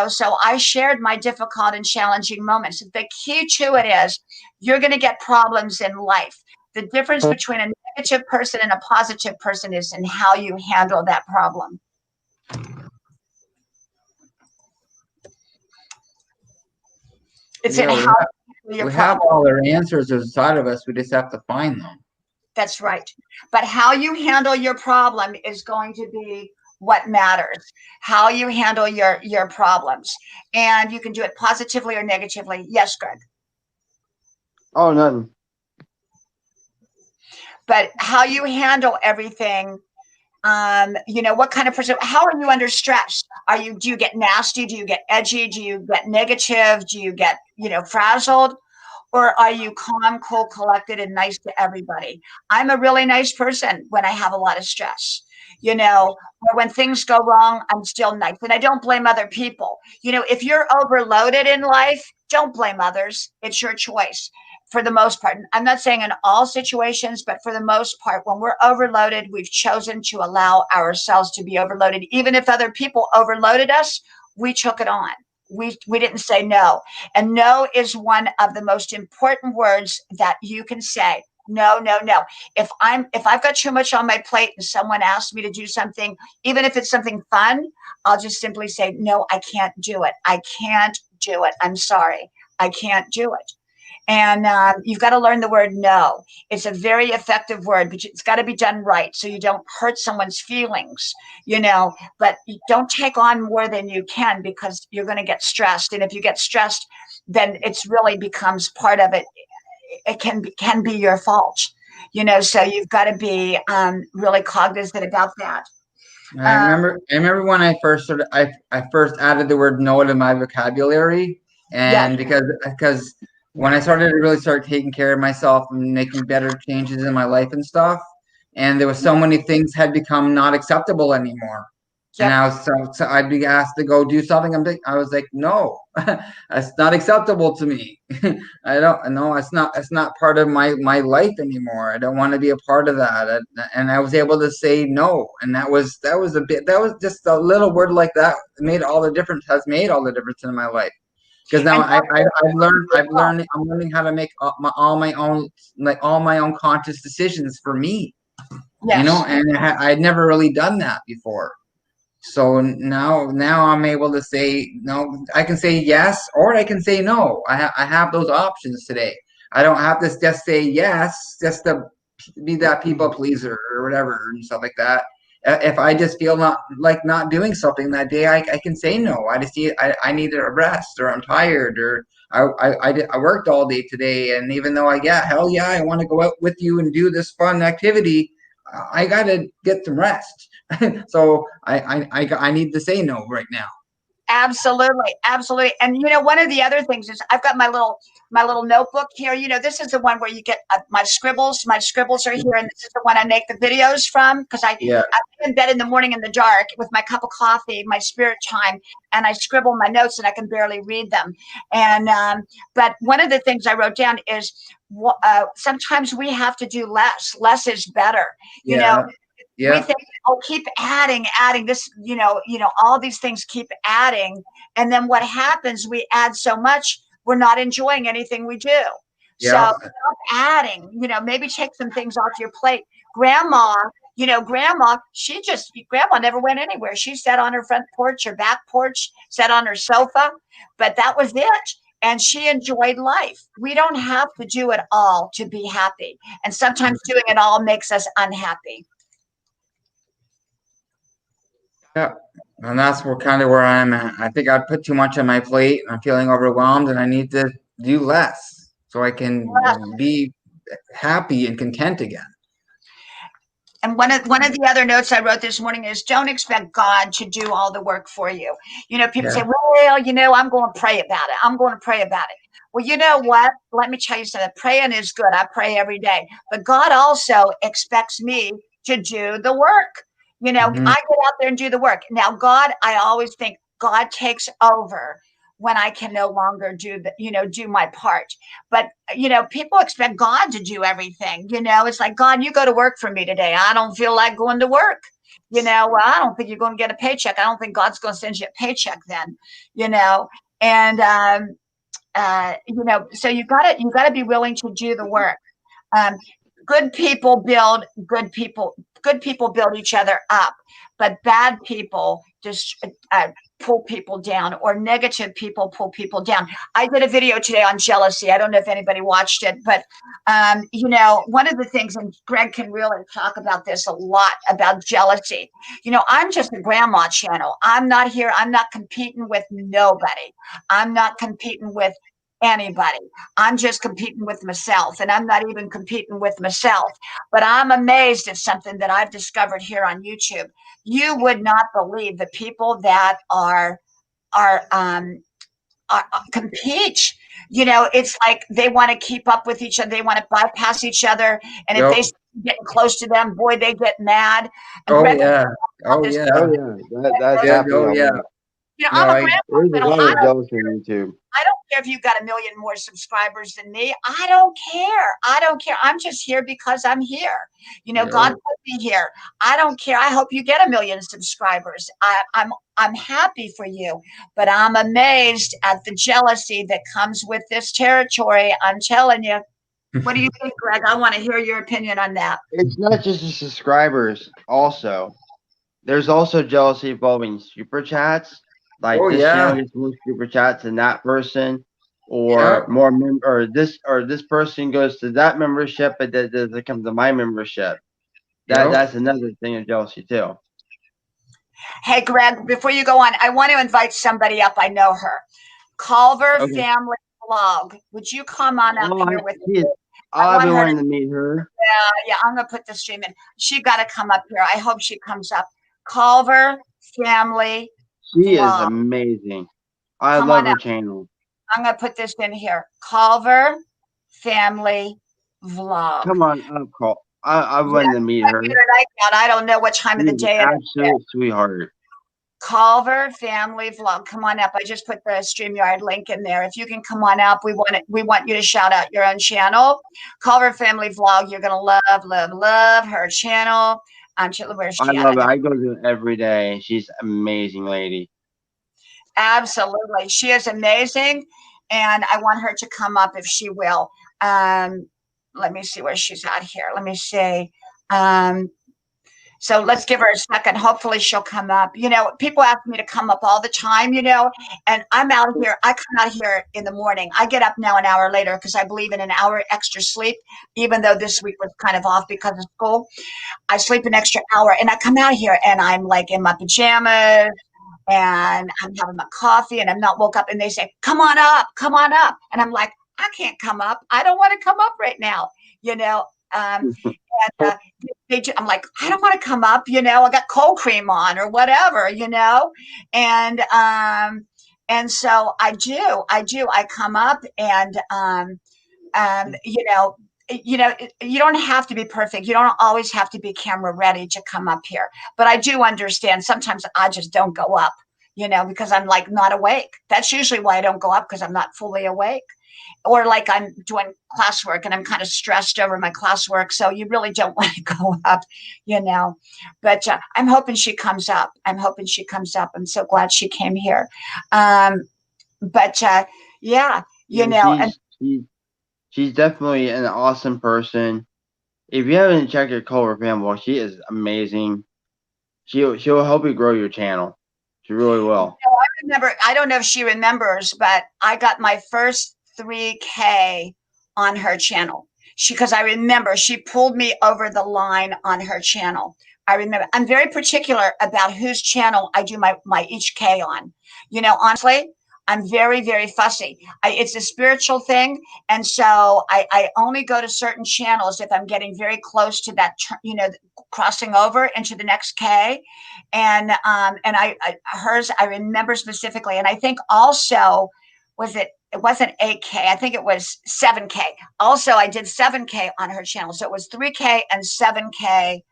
so I shared my difficult and challenging moments. The key to it is you're going to get problems in life. The difference between a negative person and a positive person is in how you handle that problem. It's in how we have all their answers inside of us. We just have to find them. That's right. But how you handle your problem is going to be what matters. How you handle your problems. And you can do it positively or negatively. Yes, Greg. Oh, nothing. But how you handle everything, what kind of person, how are you under stress? Do you get nasty? Do you get edgy? Do you get negative? Do you get, frazzled? Or are you calm, cool, collected, and nice to everybody? I'm a really nice person when I have a lot of stress, or when things go wrong, I'm still nice. And I don't blame other people. If you're overloaded in life, don't blame others. It's your choice. For the most part, I'm not saying in all situations, but for the most part, when we're overloaded, we've chosen to allow ourselves to be overloaded. Even if other people overloaded us, we took it on. We didn't say no. And no is one of the most important words that you can say. No, no, no. If I've got too much on my plate and someone asks me to do something, even if it's something fun, I'll just simply say, no, I can't do it. I can't do it. I'm sorry. I can't do it. And you've got to learn the word no. It's a very effective word, but it's got to be done right so you don't hurt someone's feelings, but you don't take on more than you can because you're going to get stressed. And if you get stressed, then it's really becomes part of it. It can be your fault, so you've got to be really cognizant about that. I remember when I first started, I first added the word no to my vocabulary, Yes. and because when I started to really start taking care of myself and making better changes in my life and stuff, and there was so many things had become not acceptable anymore. And Yep. I was so I'd be asked to go do something. I was like, no, that's not acceptable to me. I don't know. It's not part of my life anymore. I don't want to be a part of that. And I was able to say no. And that was just a little word like that made all the difference. Has made all the difference in my life. Because now And I've learned I'm learning how to make all my own conscious decisions for me. yes. And I'd never really done that before. So now I'm able to say no. I can say yes or I can say no. I have those options today. I don't have to just say yes just to be that people pleaser or whatever and stuff like that. If I just feel not doing something that day, I can say no. I need a rest, or I'm tired, or I worked all day today, and even though hell yeah, I want to go out with you and do this fun activity, I gotta get some rest. So I need to say no right now. Absolutely, absolutely. And one of the other things is I've got my little notebook here. This is the one where you get my scribbles. My scribbles are here, and this is the one I make the videos from because I Yeah. I'm in bed in the morning in the dark with my cup of coffee, my spirit chime, and I scribble my notes, and I can barely read them. And but one of the things I wrote down is sometimes we have to do less. Less is better. Yeah. We Yeah. think, oh, keep adding this, all these things keep adding. And then what happens, we add so much, we're not enjoying anything we do. So Yeah. stop adding, maybe take some things off your plate. Grandma, grandma never went anywhere. She sat on her front porch or back porch, sat on her sofa, but that was it. And she enjoyed life. We don't have to do it all to be happy. And sometimes doing it all makes us unhappy. Yeah. And that's where I'm at. I think I put too much on my plate. I'm feeling overwhelmed, and I need to do less so I can be happy and content again. And one of the other notes I wrote this morning is don't expect God to do all the work for you. People say, well, I'm going to pray about it. I'm going to pray about it. Well, you know what? Let me tell you something. Praying is good. I pray every day. But God also expects me to do the work. Mhm. I get out there and do the work. Now, God, I always think God takes over when I can no longer do my part. But people expect God to do everything. It's like, God, you go to work for me today. I don't feel like going to work. Well, I don't think you're going to get a paycheck. I don't think God's going to send you a paycheck then. And so you got to be willing to do the work. Um, good people build good people. Good people build each other up, but bad people just pull people down, or negative people pull people down. I did a video today on jealousy. I don't know if anybody watched it, but one of the things, and Greg can really talk about this a lot about jealousy. I'm just a grandma channel. I'm not here. I'm not competing with nobody. I'm not competing with anybody. I'm just competing with myself, and I'm not even competing with myself. But I'm amazed at something that I've discovered here on YouTube. You would not believe the people that are compete. It's like they want to keep up with each other. They want to bypass each other, and if Yep. they getting close to them, boy, they get mad. And Oh Greg, yeah. Oh this, yeah. Oh yeah, that's Yeah. happening Oh a yeah. lot. No, I'm a grandma. There's a lot of jealousy on YouTube. I don't care if you've got 1,000,000 more subscribers than me. I don't care. I don't care. I'm just here because I'm here. God put me here. I don't care. I hope you get 1,000,000 subscribers. I'm happy for you, but I'm amazed at the jealousy that comes with this territory. I'm telling you. What do you think, Greg? I want to hear your opinion on that. It's not just the subscribers. Also, there's also jealousy involving super chats. Like Oh this yeah. channel gets more super chats than that person, Yeah. or more or this person goes to that membership, but that doesn't come to my membership. Yep. That's another thing of jealousy too. Hey, Greg, before you go on, I want to invite somebody up. I know her. Culver Okay. Family Blog. Would you come on up here with me? I've been her wanting to meet her. Yeah, I'm gonna put the stream in. She got to come up here. I hope she comes up. Culver Family She is Vlog. amazing. I Come love on her up. channel. I'm going to put this in here. Culver Family Vlog. Come on up, Cole. I Yeah, wanted to meet I her. get it right now. I don't know what time of the She's an day it is. absolute sweetheart. Culver Family Vlog. Come on up. I just put the StreamYard link in there. If you can come on up, we want you to shout out your own channel. Culver Family Vlog. You're gonna love her channel. Where's I she at? love it. I go to it every day. She's an amazing lady. Absolutely. She is amazing. And I want her to come up if she will. Let me see where she's at here. Let me see. So let's give her a second. Hopefully she'll come up. People ask me to come up all the time, and I'm out here. I come out here in the morning. I get up now an hour later because I believe in an hour extra sleep, even though this week was kind of off because of school. I sleep an extra hour and I come out here and I'm like in my pajamas and I'm having my coffee and I'm not woke up and they say, come on up, come on up. And I'm like, I can't come up. I don't want to come up right now, you know. And I'm like, I don't want to come up, I got cold cream on or whatever, and so I come up and you know, you don't have to be perfect. You don't always have to be camera ready to come up here. But I do understand sometimes I just don't go up, because I'm like not awake. That's usually why I don't go up because I'm not fully awake. Or like I'm doing classwork and I'm kind of stressed over my classwork. So you really don't want to go up. But I'm hoping she comes up. I'm so glad she came here. But yeah, and She's definitely an awesome person. If you haven't checked her Culver family, she is amazing. She'll help you grow your channel. She really will. I remember. I don't know if she remembers, but I got my first 3K on her channel. Because I remember she pulled me over the line on her channel. I remember. I'm very particular about whose channel I do my each K on. Honestly, I'm very, very fussy. It's a spiritual thing, and so I only go to certain channels if I'm getting very close to that, crossing over into the next K. And hers I remember specifically, and I think also it wasn't 8K. I think it was 7K. Also, I did 7K on her channel. So it was 3K and 7K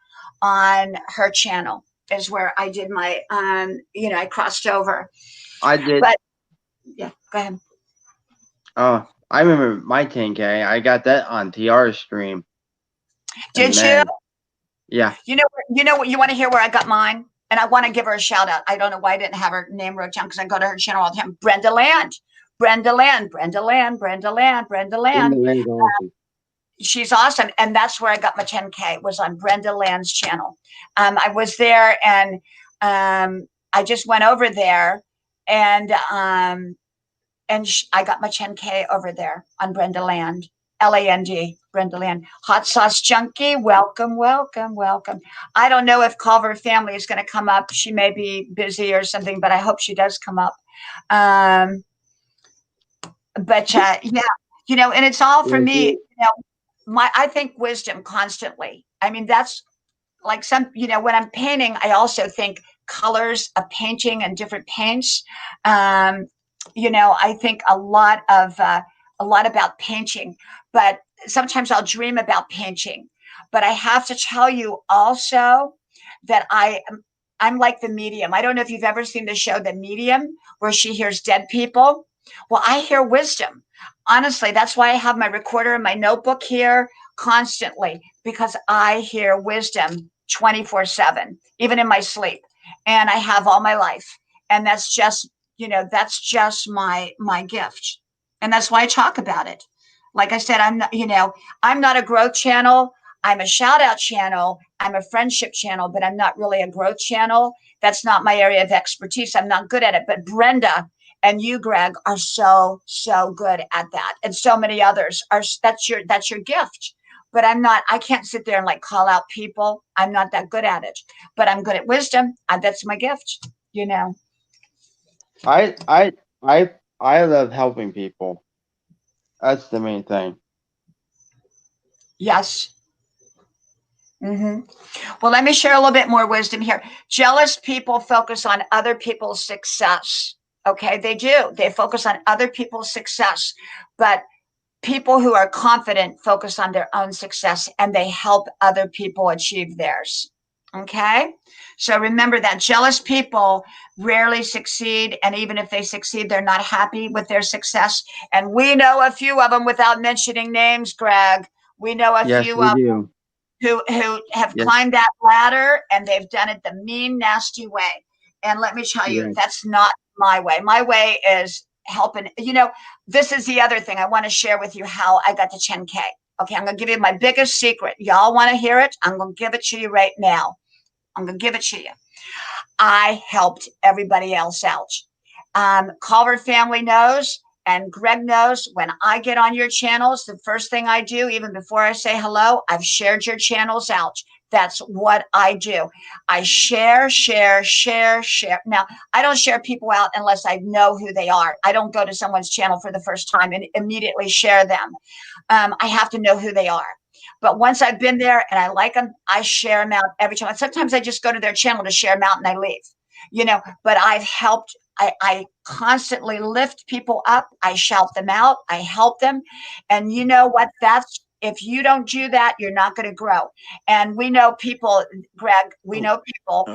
on her channel is where I did my, I crossed over. I did. But yeah, go ahead. Oh, I remember my 10K. I got that on TR's stream. Did you? Yeah. You know what? You want to hear where I got mine? And I want to give her a shout out. I don't know why I didn't have her name wrote down because I go to her channel all the time. Brenda Land. She's awesome. And that's where I got my 10K was on Brenda Land's channel. I was there and I just went over there and I got my 10K over there on Brenda Land. Land, Brenda Land. Hot Sauce Junkie, welcome. I don't know if Culver Family is going to come up. She may be busy or something, but I hope she does come up. But yeah, and it's all for me. I think wisdom constantly. I mean, that's like when I'm painting, I also think colors of painting and different paints. I think a lot about painting, but sometimes I'll dream about painting. But I have to tell you also that I'm like the medium. I don't know if you've ever seen the show The Medium, where she hears dead people. Well, I hear wisdom. Honestly, that's why I have my recorder and my notebook here constantly, because I hear wisdom 24/7, even in my sleep. And I have all my life. And that's just my gift. And that's why I talk about it. Like I said, I'm not a growth channel. I'm a shout out channel. I'm a friendship channel, but I'm not really a growth channel. That's not my area of expertise. I'm not good at it. But Brenda and you, Greg, are so good at that. And so many others are. That's your gift. But I can't sit there and like call out people. I'm not that good at it, but I'm good at wisdom. That's my gift, I love helping people. That's the main thing. Yes. Mm-hmm. Well, let me share a little bit more wisdom here. Jealous people focus on other people's success. Okay, they do. They focus on other people's success. But people who are confident focus on their own success and they help other people achieve theirs. Okay? So remember that jealous people rarely succeed. And even if they succeed, they're not happy with their success. And we know a few of them without mentioning names, Greg. We know a Yes, few we of do. who have Yes, climbed that ladder and they've done it the mean, nasty way. And let me tell you, yes. that's not my way. My way is helping. You know, this is the other thing I want to share with you how I got to 10K. Okay, I'm going to give you my biggest secret. Y'all want to hear it? I'm going to give it to you right now. I'm going to give it to you. I helped everybody else out. Culver family knows, and Greg knows, when I get on your channels, the first thing I do, even before I say hello, I've shared your channels out. That's what I do. I share, share, share, share. Now, I don't share people out unless I know who they are. I don't go to someone's channel for the first time and immediately share them. I have to know who they are. But once I've been there and I like them, I share them out every time. And sometimes I just go to their channel to share them out and I leave, but I've helped. I constantly lift people up. I shout them out. I help them. And you know what? If you don't do that, you're not going to grow. And we know people, Greg, we know people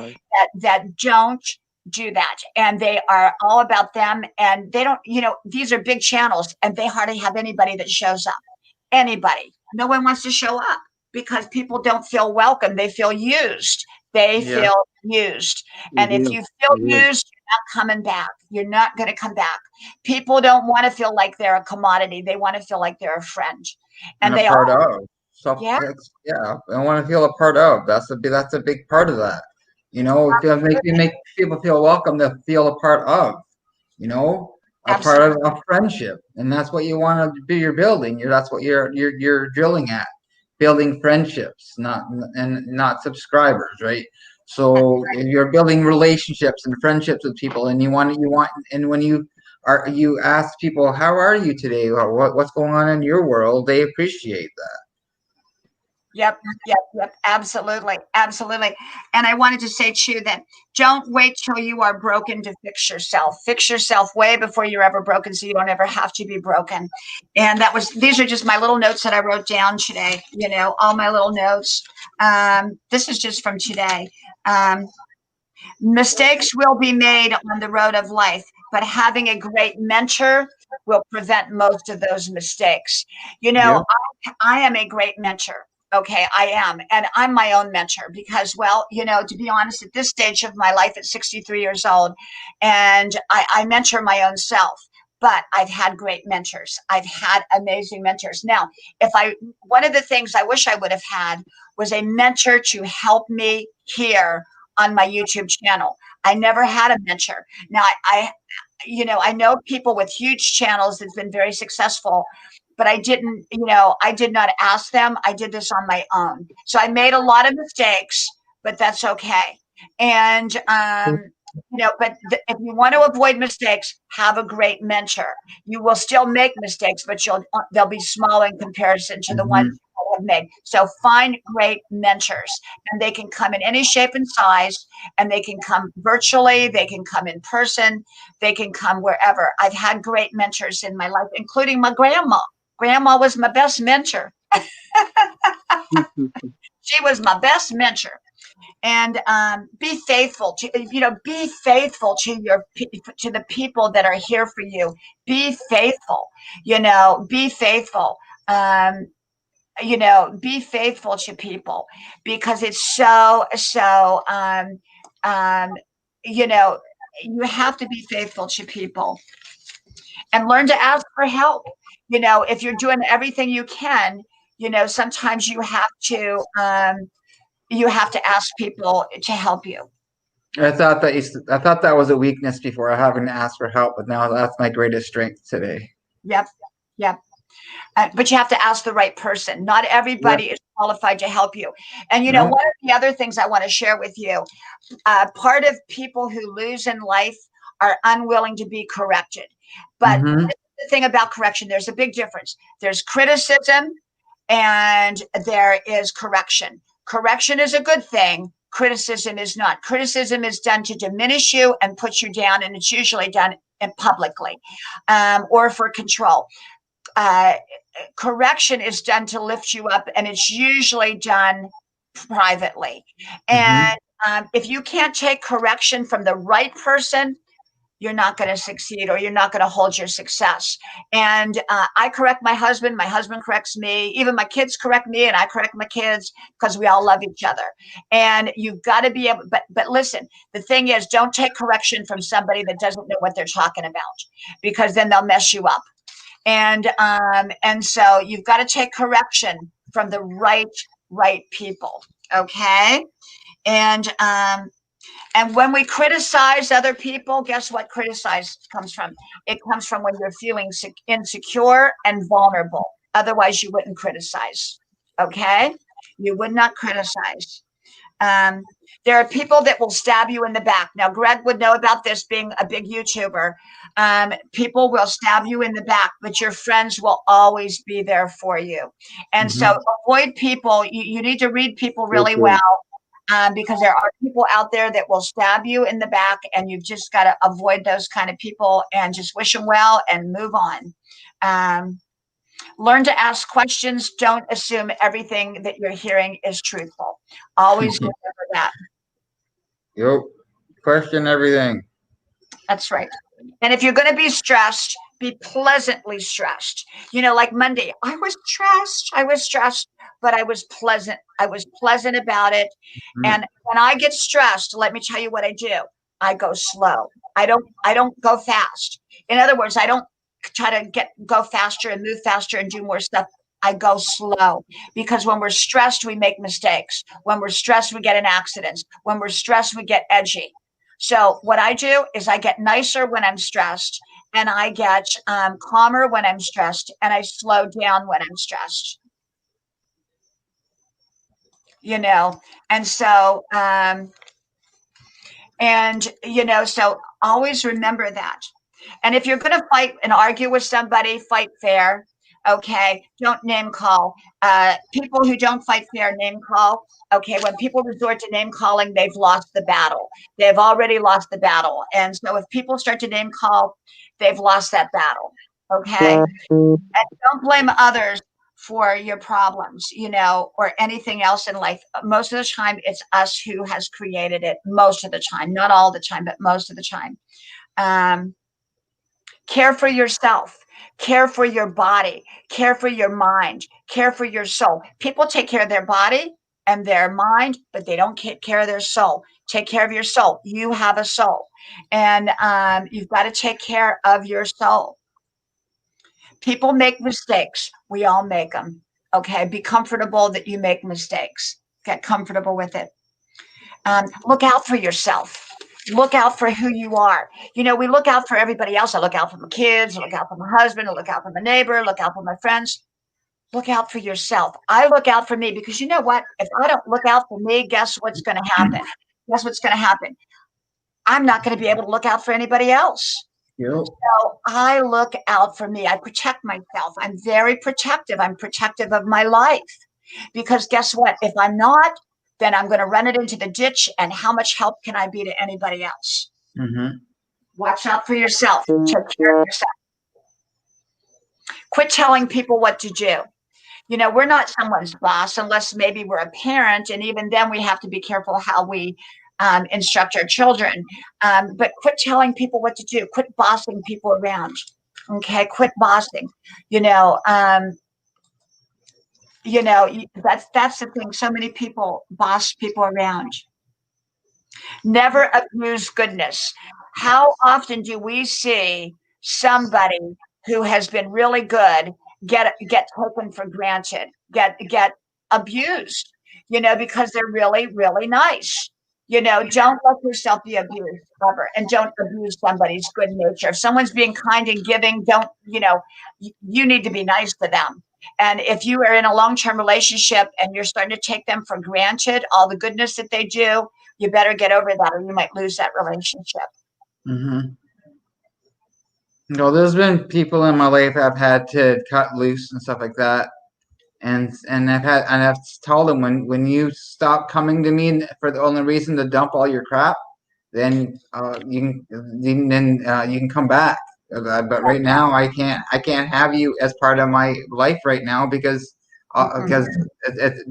that don't do that. And they are all about them. And they don't, these are big channels and they hardly have anybody that shows up. Anybody. No one wants to show up because people don't feel welcome. They feel used. They Yeah. feel used. We And if do. you feel We do. used, you're not coming back. You're not going to come back. People don't want to feel like they're a commodity. They want to feel like they're a friend. And And a they part are. of. So Yeah, yeah, I want to feel a part of. That's a big part of that. If you make people feel welcome, to feel a part of. A part of absolutely. a friendship, and that's what you want to be. You're building. That's what you're drilling at, building friendships, not subscribers, right? So if you're building relationships and friendships with people, and and when you ask people, how are you today, or what's going on in your world, they appreciate that. Yep, yep, absolutely, absolutely. And I wanted to say too that don't wait till you are broken to fix yourself. Fix yourself way before you're ever broken, so you don't ever have to be broken. And these are just my little notes that I wrote down today. All my little notes. This is just from today. Um, Mistakes will be made on the road of life, but having a great mentor will prevent most of those mistakes. You Yeah. know, I am a great mentor. Okay, I am. And I'm my own mentor because, well, to be honest, at this stage of my life at 63 years old, and I mentor my own self. But I've had great mentors. I've had amazing mentors. Now, one of the things I wish I would have had was a mentor to help me here on my YouTube channel. I never had a mentor. Now, I know people with huge channels that's been very successful, but I did not ask them. I did this on my own. So I made a lot of mistakes, but that's okay. And, if you want to avoid mistakes, have a great mentor. You will still make mistakes, but they'll be small in comparison to the ones Mhm. you have made. So find great mentors, and they can come in any shape and size, and they can come virtually, they can come in person, they can come wherever. I've had great mentors in my life, including my grandma. Grandma was my best mentor. She was my best mentor. And be faithful to the people that are here for you. Be faithful. Be faithful. Um, be faithful to people because it's so. Um, you know, you have to be faithful to people and learn to ask for help. If you're doing everything you can, sometimes you have to ask people to help you. I thought that was a weakness before, having to ask for help, but now that's my greatest strength today. Yep, yep. But you have to ask the right person. Not Yeah. everybody is qualified to help you. And No. one of the other things I want to share with you, part of people who lose in life are unwilling to be corrected. But Mm-hmm. the thing about correction, there's a big difference. There's criticism and there is correction. Correction is a good thing. Criticism is not. Criticism is done to diminish you and put you down, and it's usually done publicly or for control. Correction is done to lift you up, and it's usually done privately. And if you can't take correction from the right person, you're not going to succeed, or you're not going to hold your success. And I correct my husband corrects me, even my kids correct me, and I correct my kids, because we all love each other. And you've got to be able, but listen, the thing is, don't take correction from somebody that doesn't know what they're talking about, because then they'll mess you up. And so you've got to take correction from the right people. Okay. And when we criticize other people, guess what criticize comes from? It comes from when you're feeling insecure and vulnerable. Otherwise, you wouldn't criticize. Okay? You would not criticize. There are people that will stab you in the back. Now, Greg would know about this, being a big YouTuber. People will stab you in the back, but your friends will always be there for you. And so avoid people. You need to read people really well. Because there are people out there that will stab you in the back, and you've just got to avoid those kind of people and just wish them well and move on. Learn to ask questions. Don't assume everything that you're hearing is truthful. Always remember that. Yep. Question everything. That's right. And if you're going to be stressed, be pleasantly stressed. Like Monday, I was stressed, but I was pleasant. I was pleasant about it. And when I get stressed, let me tell you what I do. I go slow. I don't go fast. In other words, I don't try to go faster and move faster and do more stuff. I go slow, because when we're stressed, we make mistakes. When we're stressed, we get in accidents. When we're stressed, we get edgy. So what I do is I get nicer when I'm stressed, and I get calmer when I'm stressed, and I slow down when I'm stressed. And so, so always remember that. And if you're going to fight and argue with somebody, fight fair. Okay. Don't name call. People who don't fight fair name call. Okay. When people resort to name calling, they've lost the battle. They've already lost the battle. And so if people start to name call, they've lost that battle. Okay. And don't blame others for your problems, or anything else in life. Most of the time, it's us who has created it. Most of the time, not all the time, but most of the time. Care for yourself, care for your body, care for your mind, care for your soul. People take care of their body and their mind, but they don't take care of their soul. Take care of your soul. You have a soul, and you've got to take care of your soul. People make mistakes. We all make them. Okay. Be comfortable that you make mistakes. Get comfortable with it. Look out for yourself. Look out for who you are. We look out for everybody else. I look out for my kids. I look out for my husband. I look out for my neighbor. Look out for my friends. Look out for yourself. I look out for me, because you know what? If I don't look out for me, guess what's going to happen? Guess what's going to happen? I'm not going to be able to look out for anybody else. Yep. So I look out for me. I protect myself. I'm very protective. I'm protective of my life, because guess what? If I'm not, then I'm going to run it into the ditch. And how much help can I be to anybody else? Watch out for yourself. Take care of yourself. Quit telling people what to do. We're not someone's boss, unless maybe we're a parent. And even then, we have to be careful how we instruct our children. But quit telling people what to do. Quit bossing people around. Okay. Quit bossing. That's the thing. So many people boss people around. Never abuse goodness. How often do we see somebody who has been really good get taken for granted, get abused, because they're really, really nice. Don't let yourself be abused ever, and don't abuse somebody's good nature. If someone's being kind and giving, don't, you need to be nice to them. And if you are in a long-term relationship and you're starting to take them for granted, all the goodness that they do, you better get over that, or you might lose that relationship. There's been people in my life I've had to cut loose and stuff like that. and I've told them when you stop coming to me for the only reason to dump all your crap, then you can come back. But right now I can't have you as part of my life right now because it's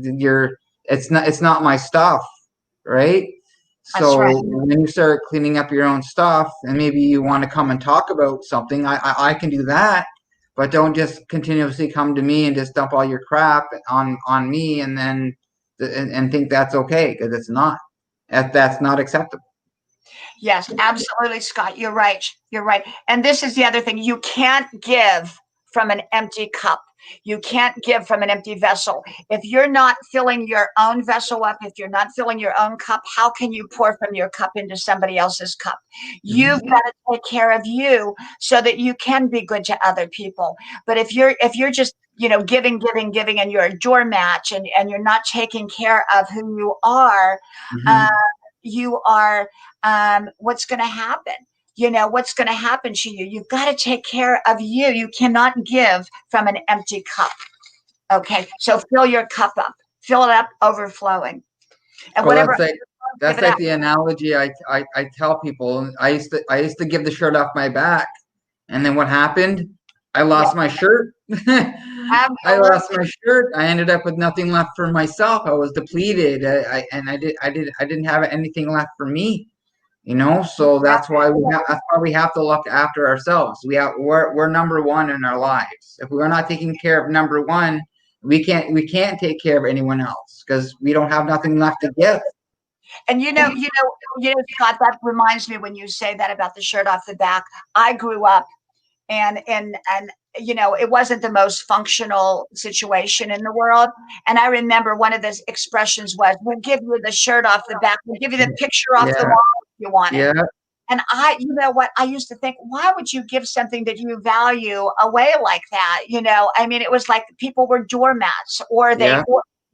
not my stuff, right? That's So right. when you start cleaning up your own stuff and maybe you want to come and talk about something, I can do that, but don't just continuously come to me and just dump all your crap on me and then and think that's okay, because it's not. That's not acceptable. Yes, absolutely, Scott. You're right. You're right. And this is the other thing. You can't give from an empty cup. You can't give from an empty vessel. If you're not filling your own vessel up, if you're not filling your own cup, how can you pour from your cup into somebody else's cup? You've got to take care of you so that you can be good to other people. But if you're just giving, and you're a doormat and you're not taking care of who you are, what's going to happen? What's going to happen to you? You've got to take care of you. You cannot give from an empty cup. Okay. So fill your cup up, fill it up overflowing. And Well, whatever. that's like the analogy I tell people. I used to give the shirt off my back, and then what happened? I lost my shirt. I lost my shirt. I ended up with nothing left for myself. I was depleted. I didn't have anything left for me. So that's why we have to look after ourselves. We're number one in our lives. If we're not taking care of number one, we can't take care of anyone else because we don't have nothing left to give. And Scott, that reminds me when you say that about the shirt off the back. I grew up and it wasn't the most functional situation in the world. And I remember one of the expressions was, "We'll give you the shirt off the back. We'll give you the picture off the wall if you want it." Yeah. And I used to think, why would you give something that you value away like that? I mean, it was like people were doormats, or you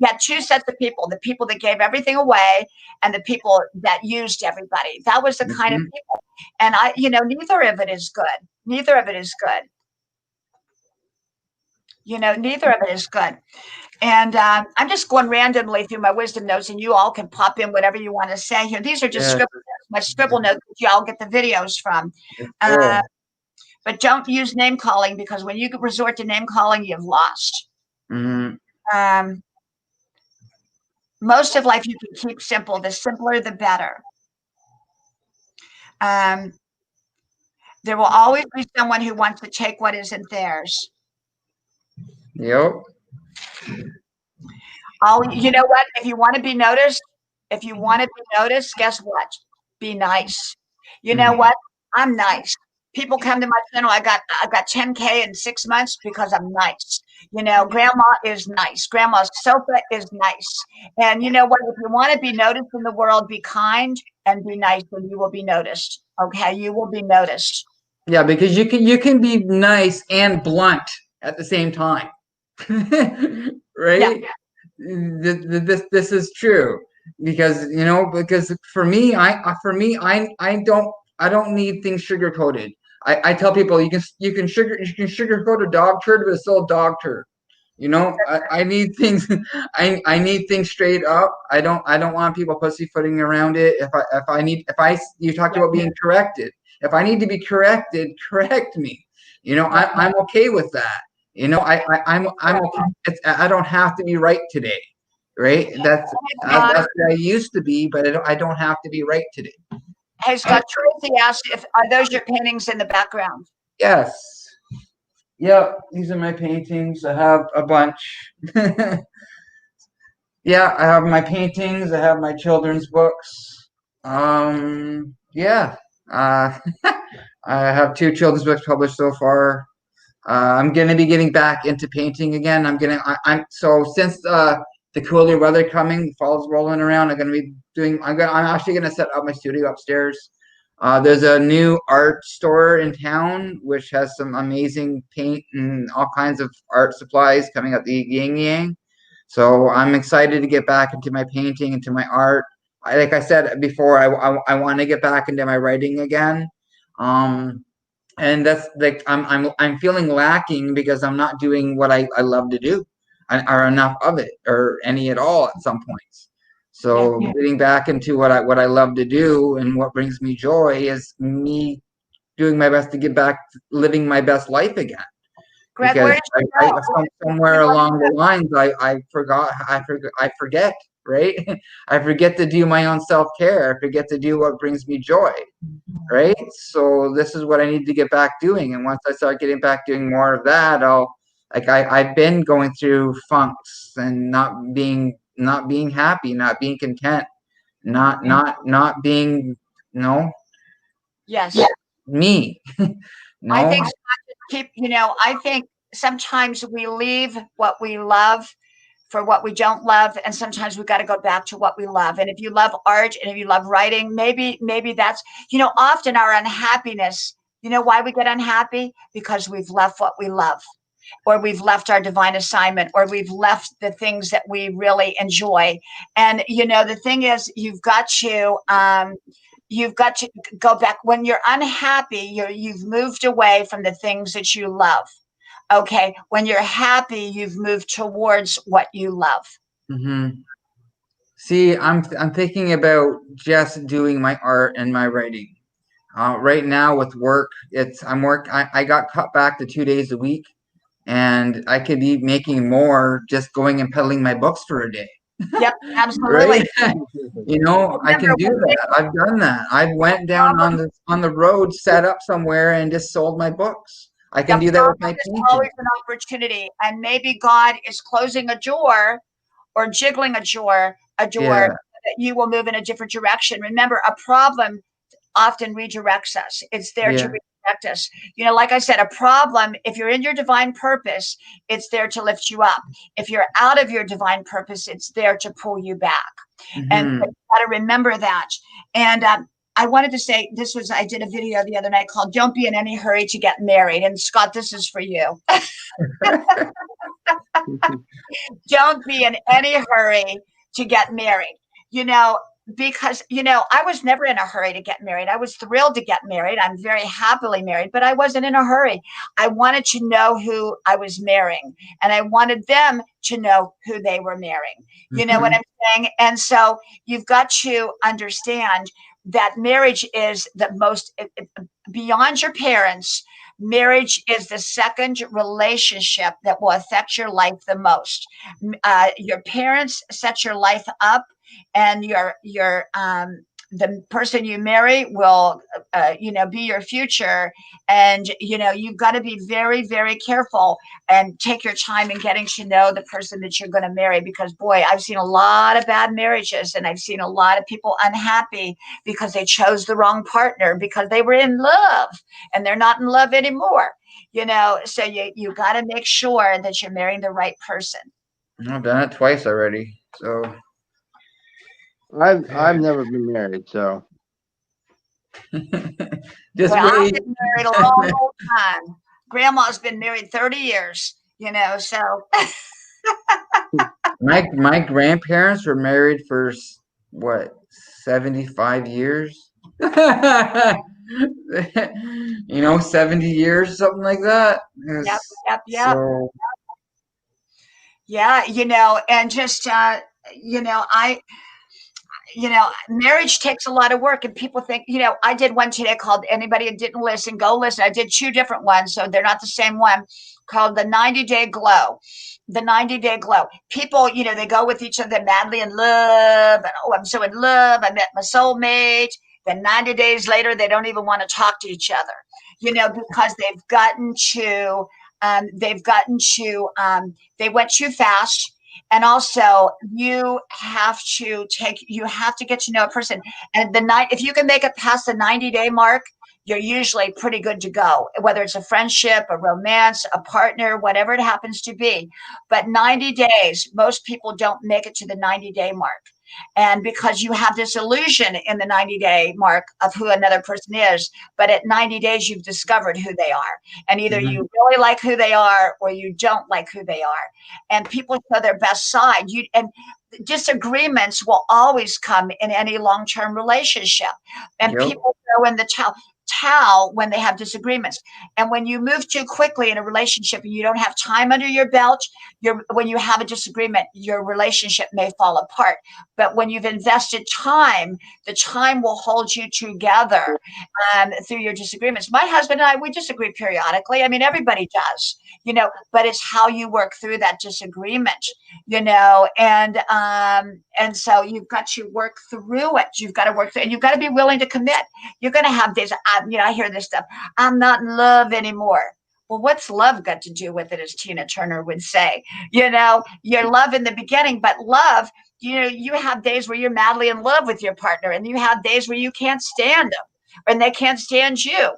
had two sets of people: the people that gave everything away and the people that used everybody. That was the kind of people. And neither of it is good. Neither of it is good. Neither of it is good. And I'm just going randomly through my wisdom notes, and you all can pop in whatever you want to say here. These are just my scribble notes that you all get the videos from. But don't use name calling, because when you resort to name calling, you've lost. Most of life you can keep simple. The simpler, the better. There will always be someone who wants to take what isn't theirs. Yep. You know what? If you want to be noticed, guess what? Be nice. You know what? I'm nice. People come to my channel. I got 10K in 6 months because I'm nice. Grandma is nice. Grandma's sofa is nice. And you know what? If you want to be noticed in the world, be kind and be nice, and you will be noticed. Okay, you will be noticed. Yeah, because you can be nice and blunt at the same time, right? Yeah. This is true, because for me I don't need things sugar coated. I tell people you can sugarcoat a dog turd, but it's still a dog turd. I need things I need things straight up. I don't want people pussyfooting around it. You talked about being corrected. If I need to be corrected, correct me. I'm okay with that. I'm okay. I don't have to be right today, right? That's what I used to be, but I don't have to be right today. Hey, Scott, Tracy asked, are those your paintings in the background? Yes. Yep, these are my paintings. I have a bunch. Yeah, I have my paintings. I have my children's books. Yeah. I have 2 children's books published so far. I'm going to be getting back into painting again. So since the cooler weather coming, fall's rolling around, I'm actually going to set up my studio upstairs. There's a new art store in town which has some amazing paint and all kinds of art supplies coming up the yin yang. So I'm excited to get back into my painting, into my art. Like I said before, I want to get back into my writing again. And that's like I'm feeling lacking because I'm not doing what I love to do. or enough of it or any at all at some points. So getting back into what I love to do and what brings me joy is me doing my best to get back living my best life again. Greg, Because where did you somewhere along the lines I forget, right? I forget to do my own self-care. I forget to do what brings me joy, right? So this is what I need to get back doing. And once I start getting back doing more of that, I've been going through funks and not being happy, not being content, not being Yes. me. I think I think sometimes we leave what we love for what we don't love, and sometimes we got to go back to what we love. And if you love art and if you love writing, maybe that's often our unhappiness. You know why we get unhappy? Because we've left what we love, or we've left our divine assignment, or we've left the things that we really enjoy. And the thing is, you've got to go back. When you're unhappy, you've moved away from the things that you love. Okay, when you're happy, you've moved towards what you love. Mm-hmm. See, I'm thinking about just doing my art and my writing. Right now with work, I got cut back to 2 days a week, and I could be making more just going and peddling my books for a day. Yep, absolutely. Right? I can do that. I've done that. I went down on the road, set up somewhere, and just sold my books. I can do that with my painting. There's always an opportunity, and maybe God is closing a door or jiggling a door that you will move in a different direction. Remember, a problem often redirects us. It's there to redirect us. Like I said, a problem, if you're in your divine purpose, it's there to lift you up. If you're out of your divine purpose, it's there to pull you back. Mm-hmm. And you got to remember that. And I wanted to say I did a video the other night called "Don't Be in Any Hurry to Get Married." And Scott, this is for you. Don't be in any hurry to get married. Because I was never in a hurry to get married. I was thrilled to get married. I'm very happily married, but I wasn't in a hurry. I wanted to know who I was marrying, and I wanted them to know who they were marrying. You know what I'm saying? And so you've got to understand that marriage is the most, beyond your parents, marriage is the second relationship that will affect your life the most. Your parents set your life up, and the person you marry will be your future. And you've got to be very, very careful and take your time in getting to know the person that you're going to marry, because boy, I've seen a lot of bad marriages, and I've seen a lot of people unhappy because they chose the wrong partner, because they were in love and they're not in love anymore. So you got to make sure that you're marrying the right person. I've done it twice already, so I've never been married, so just I've been married a long time. Grandma's been married 30 years, so my grandparents were married for what, 75 years? 70 years, something like that. Yep. So, yeah, and just marriage takes a lot of work, and people think, I did one today called, anybody who didn't listen, go listen. I did 2 different ones, so they're not the same one, called the 90-day glow. The 90-day glow. People, they go with each other madly in love. And, oh, I'm so in love. I met my soulmate. Then 90 days later, they don't even want to talk to each other, because they've gotten to, they went too fast. And also you have to get to know a person. And if you can make it past the 90-day mark, you're usually pretty good to go, whether it's a friendship, a romance, a partner, whatever it happens to be. But 90 days, most people don't make it to the 90-day mark. And because you have this illusion in the 90-day mark of who another person is, but at 90 days, you've discovered who they are. And either you really like who they are or you don't like who they are. And people show their best side. And disagreements will always come in any long-term relationship. And people throw in the towel. tell when they have disagreements. And when you move too quickly in a relationship and you don't have time under your belt, when you have a disagreement, your relationship may fall apart. But when you've invested time, the time will hold you together through your disagreements. My husband and I, we disagree periodically. I mean, everybody does, but it's how you work through that disagreement, and so you've got to work through it. You've got to work through, and you've got to be willing to commit. You're going to have days. I hear this stuff. I'm not in love anymore. Well, what's love got to do with it, as Tina Turner would say? You're love in the beginning, but love, you have days where you're madly in love with your partner, and you have days where you can't stand them, and they can't stand you.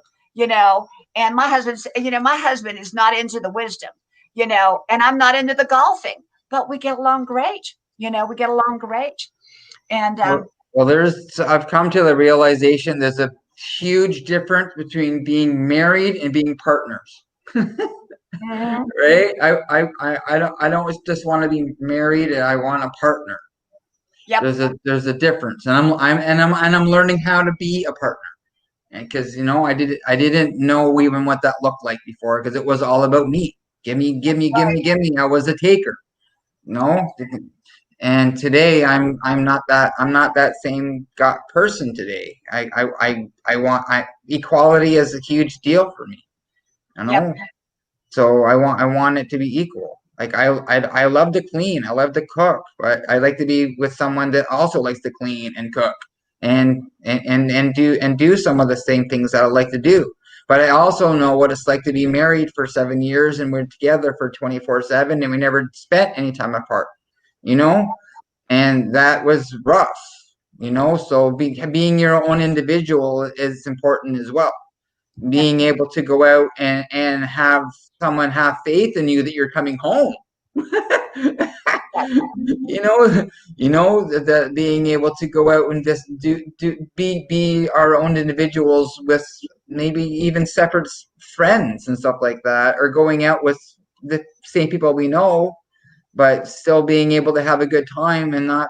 And my husband is not into the wisdom, and I'm not into the golfing, but we get along great. We get along great. And well, I've come to the realization there's a huge difference between being married and being partners. Right? I don't just want to be married, I want a partner. Yep. There's a difference, and I'm learning how to be a partner. And because I didn't know even what that looked like before, because it was all about me. Give me. I was a taker. And today I'm not that same person today. I want equality is a huge deal for me. Yep. So I want it to be equal. Like I love to clean, I love to cook, but I like to be with someone that also likes to clean and cook and do some of the same things that I like to do. But I also know what it's like to be married for 7 years and we're together for 24/7 and we never spent any time apart, and that was rough, so being your own individual is important as well. Being able to go out and have someone have faith in you that you're coming home. That being able to go out and just be our own individuals with maybe even separate friends and stuff like that, or going out with the same people we know, but still being able to have a good time and not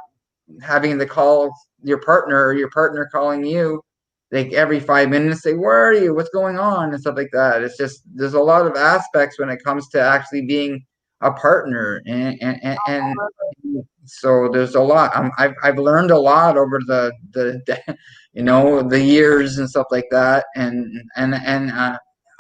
having to call your partner or your partner calling you like every 5 minutes, say, where are you? What's going on? And stuff like that. It's just, there's a lot of aspects when it comes to actually being a partner. And so there's a lot. I've learned a lot over the years and stuff like that.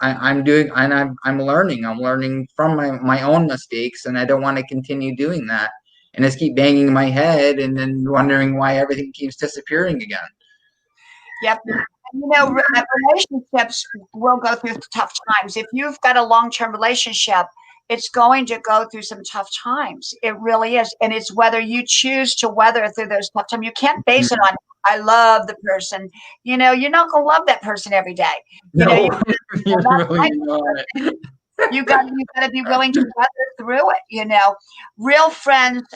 I'm doing, and I'm learning from my own mistakes, and I don't want to continue doing that and just keep banging my head and then wondering why everything keeps disappearing again. Yep. Relationships will go through tough times. If you've got a long-term relationship, it's going to go through some tough times. It really is. And it's whether you choose to weather through those tough times. You can't base it on, I love the person. You're not going to love that person every day. You're really not. You got to be willing to weather through it. Real friends,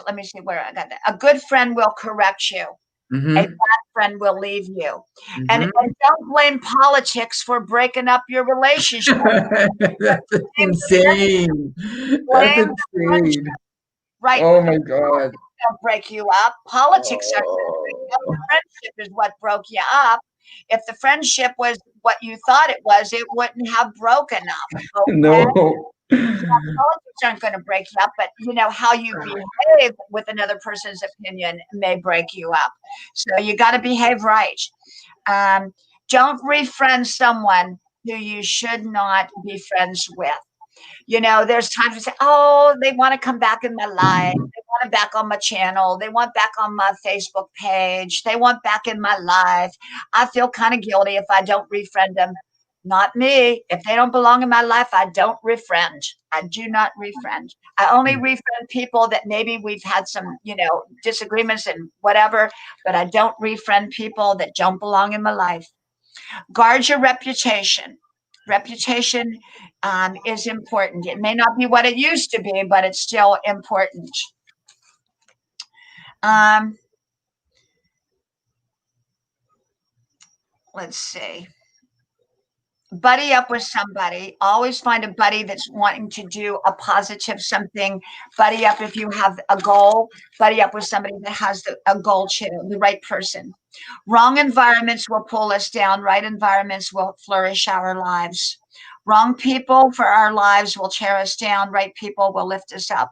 let me see where I got that. A good friend will correct you. Mm-hmm. A bad friend will leave you. Mm-hmm. And don't blame politics for breaking up your relationship. That's insane. That's insane. Right. Oh my God. Don't break you up. Politics are the friendship is what broke you up. If the friendship was what you thought it was, it wouldn't have broken up. Okay? No. Politics aren't going to break you up, but how you behave with another person's opinion may break you up. So you got to behave right. Don't refriend someone who you should not be friends with. There's times we say, oh, they want to come back in my life. They want to back on my channel. They want back on my Facebook page. They want back in my life. I feel kind of guilty if I don't refriend them. Not me. If they don't belong in my life, I don't refriend. I do not refriend. I only refriend people that maybe we've had some, disagreements and whatever, but I don't refriend people that don't belong in my life. Guard your reputation. Reputation is important. It may not be what it used to be, but it's still important. Let's see. buddy up with somebody. Always find a buddy that's wanting to do a positive something. Buddy up if you have a goal. Buddy up with somebody that has a goal too, the right person. Wrong environments will pull us down. Right environments will flourish our lives. Wrong people for our lives will tear us down. Right people will lift us up.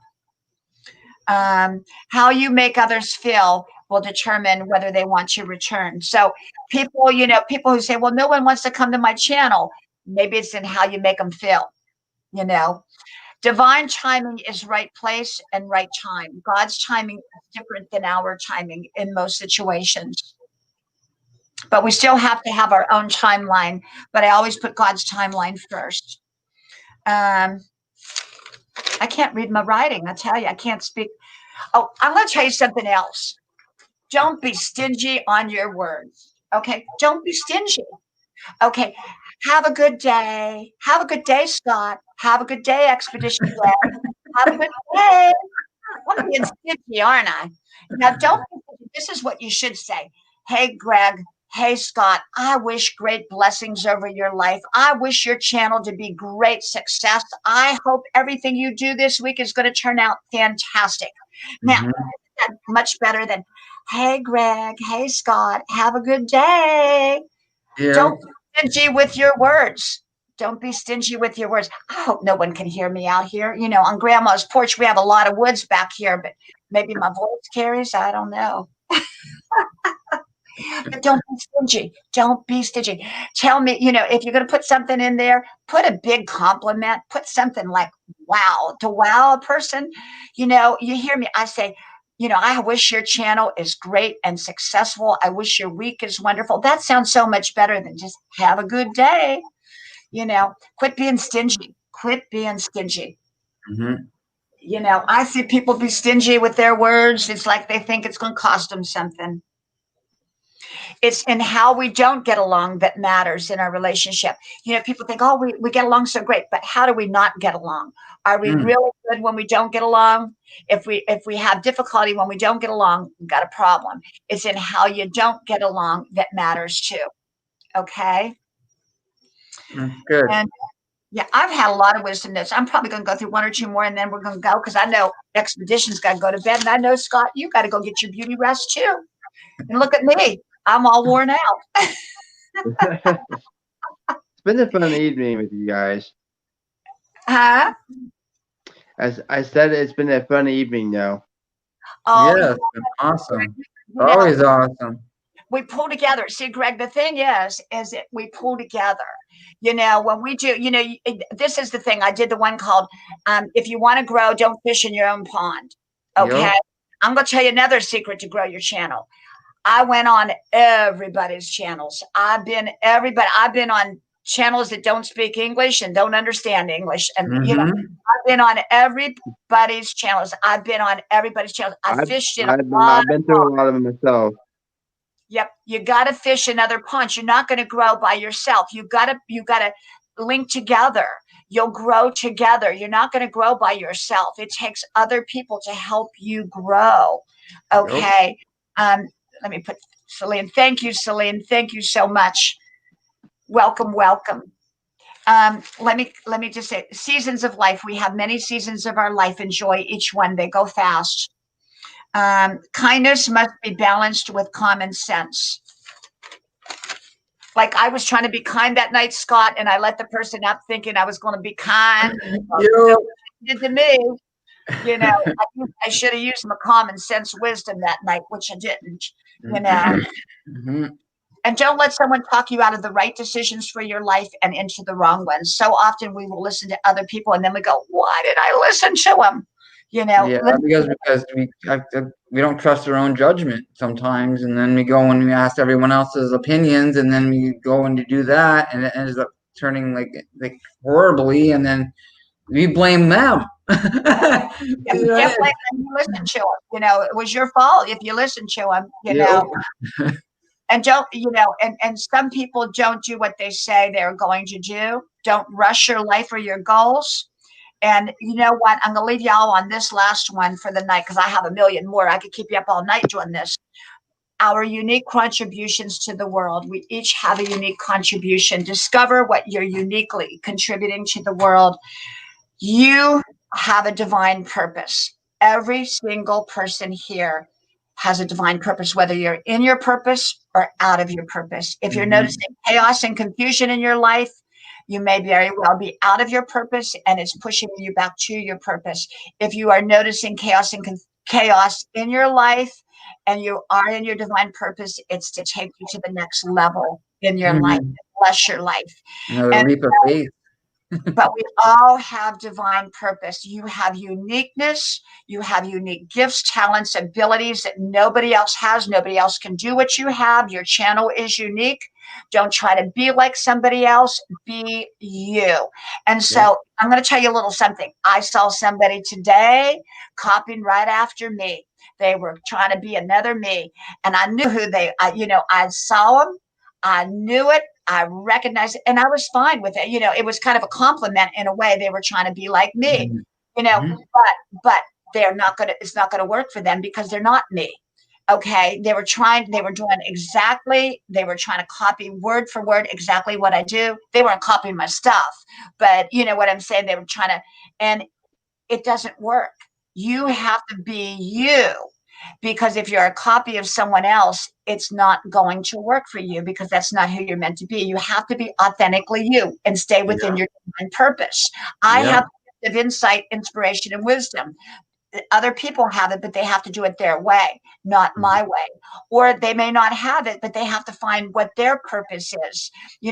How you make others feel will determine whether they want to return. So people, people who say, well, no one wants to come to my channel. Maybe it's in how you make them feel, you know. Divine timing is right place and right time. God's timing is different than our timing in most situations. But we still have to have our own timeline. But I always put God's timeline first. I can't read my writing. I tell you, I can't speak. Oh, I'm going to tell you something else. Don't be stingy on your words. Okay. Don't be stingy. Okay. Have a good day. Have a good day, Scott. Have a good day, Expedition Greg. Have a good day. I'm being stingy, aren't I? Now, don't. This is what you should say. Hey, Greg. Hey, Scott. I wish great blessings over your life. I wish your channel to be great success. I hope everything you do this week is going to turn out fantastic. Now, much better than, hey, Greg, hey, Scott, have a good day. Yeah. Don't be stingy with your words. Don't be stingy with your words. I hope no one can hear me out here. On Grandma's porch, we have a lot of woods back here, but maybe my voice carries. I don't know. But don't be stingy. Don't be stingy. Tell me, if you're going to put something in there, put a big compliment. Put something like, wow, to wow a person. You hear me. I say, I wish your channel is great and successful. I wish your week is wonderful. That sounds so much better than just have a good day. Quit being stingy. Quit being stingy. I see people be stingy with their words. It's like they think it's going to cost them something. It's in how we don't get along that matters in our relationship. People think, oh, we get along so great, but how do we not get along? Are we really good when we don't get along? If we have difficulty when we don't get along, we've got a problem. It's in how you don't get along that matters too. Okay? Good. And yeah, I've had a lot of wisdom notes. I'm probably going to go through one or two more, and then we're going to go because I know Expedition's got to go to bed, and I know, Scott, you got to go get your beauty rest too. And look at me. I'm all worn out. It's been a fun evening with you guys. Huh? As I said, it's been a fun evening, though. Oh, yeah, it's been awesome. Always awesome. We pull together. See, Greg, the thing is that we pull together. When we do, this is the thing. I did the one called, if you want to grow, don't fish in your own pond. Okay. Yep. I'm going to tell you another secret to grow your channel. I went on everybody's channels. I've been on channels that don't speak English and don't understand English. And, I've been on everybody's channels. I've fished in I've been through a lot of them myself. Yep. You got to fish in other ponds. You're not going to grow by yourself. You got to link together. You'll grow together. You're not going to grow by yourself. It takes other people to help you grow. Okay. Yep. Let me put Celine. Thank you, Celine. Thank you so much. Welcome, welcome. Let me just say, seasons of life. We have many seasons of our life. Enjoy each one. They go fast. Kindness must be balanced with common sense. Like I was trying to be kind that night, Scott, and I let the person up thinking I was going to be kind. Did to me. I should have used my common sense wisdom that night, which I didn't, And don't let someone talk you out of the right decisions for your life and into the wrong ones. So often we will listen to other people and then we go, why did I listen to them? Yeah, because we don't trust our own judgment sometimes. And then we go and we ask everyone else's opinions and then we go and do that and it ends up turning like horribly. And then we blame them. You listen to them. It was your fault if you listened to them. And don't, and some people don't do what they say they're going to do. Don't rush your life or your goals. And you know what? I'm going to leave y'all on this last one for the night because I have a million more. I could keep you up all night doing this. our unique contributions to the world. We each have a unique contribution. Discover what you're uniquely contributing to the world. You have a divine purpose. Every single person here has a divine purpose, whether you're in your purpose or out of your purpose. If you're noticing chaos and confusion in your life, you may very well be out of your purpose and it's pushing you back to your purpose. If you are noticing chaos and chaos in your life and you are in your divine purpose, it's to take you to the next level in your life, bless your life. Another leap of faith. But we all have divine purpose. You have uniqueness. You have unique gifts, talents, abilities that nobody else has. Nobody else can do what you have. Your channel is unique. Don't try to be like somebody else. Be you. And so I'm going to tell you a little something. I saw somebody today copying right after me. They were trying to be another me. And I knew who I saw them. I knew it. I recognized it, and I was fine with it. It was kind of a compliment in a way. They were trying to be like me, but they're not gonna. It's not gonna work for them because they're not me. Okay, they were doing exactly. They were trying to copy word for word exactly what I do. They weren't copying my stuff, but you know what I'm saying. They were trying to, and it doesn't work. You have to be you. Because if you're a copy of someone else, it's not going to work for you because that's not who you're meant to be. You have to be authentically you and stay within your divine purpose. I have a gift of insight, inspiration, and wisdom. Other people have it, but they have to do it their way, not my way. Or they may not have it, but they have to find what their purpose is.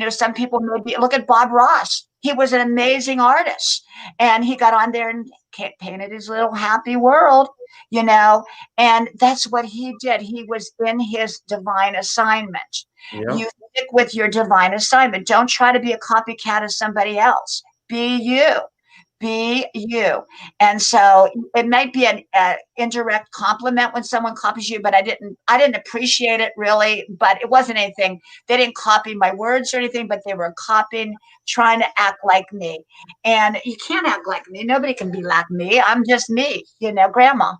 Some people maybe look at Bob Ross. He was an amazing artist, and he got on there and painted his little happy world, and that's what he did. He was in his divine assignment. You stick with your divine assignment. Don't try to be a copycat of somebody else. Be you. Be you. And so it might be an indirect compliment when someone copies you, but I didn't appreciate it really, but it wasn't anything. They didn't copy my words or anything, but they were trying to act like me. And you can't act like me. Nobody can be like me. I'm just me, grandma.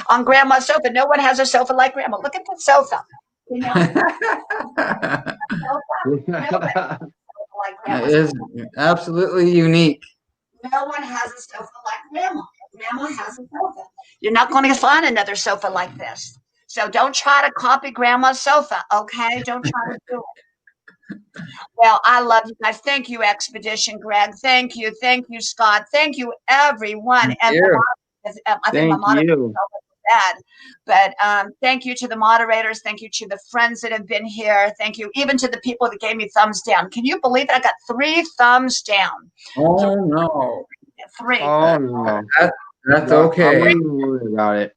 On grandma's sofa. No one has a sofa like grandma. Look at the sofa. That is absolutely unique. No one has a sofa like grandma. Grandma has a sofa. You're not going to find another sofa like this. So don't try to copy grandma's sofa, okay? Don't try to do it. Well, I love you guys. Thank you, Expedition Greg. Thank you, Scott. Thank you, everyone. Thank you. I think my moderator bad. But thank you to the moderators. Thank you to the friends that have been here. Thank you even to the people that gave me thumbs down. Can you believe it? I got 3 thumbs down. Oh, no. 3. Oh, no. That's okay. I'm worried about it.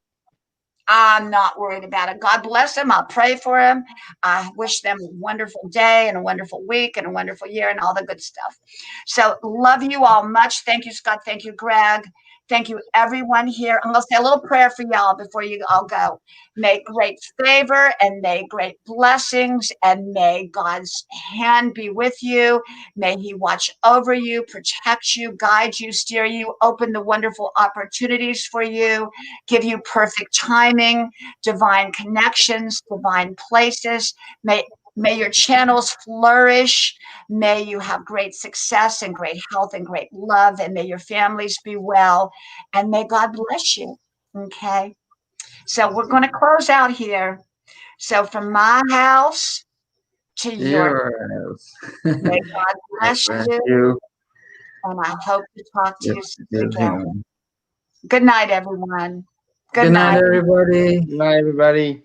I'm not worried about it. God bless them. I'll pray for them. I wish them a wonderful day and a wonderful week and a wonderful year and all the good stuff. So love you all much. Thank you, Scott. Thank you, Greg. Thank you, everyone here. I'm going to say a little prayer for y'all before you all go. May great favor and may great blessings and may God's hand be with you. May he watch over you, protect you, guide you, steer you, open the wonderful opportunities for you, give you perfect timing, divine connections, divine places. May your channels flourish. May you have great success and great health and great love. And may your families be well. And may God bless you. Okay. So we're going to close out here. So from my house to yours. May God bless you. And I hope to talk to you soon again. Good night, everyone. Good night, everybody. Good night, everybody.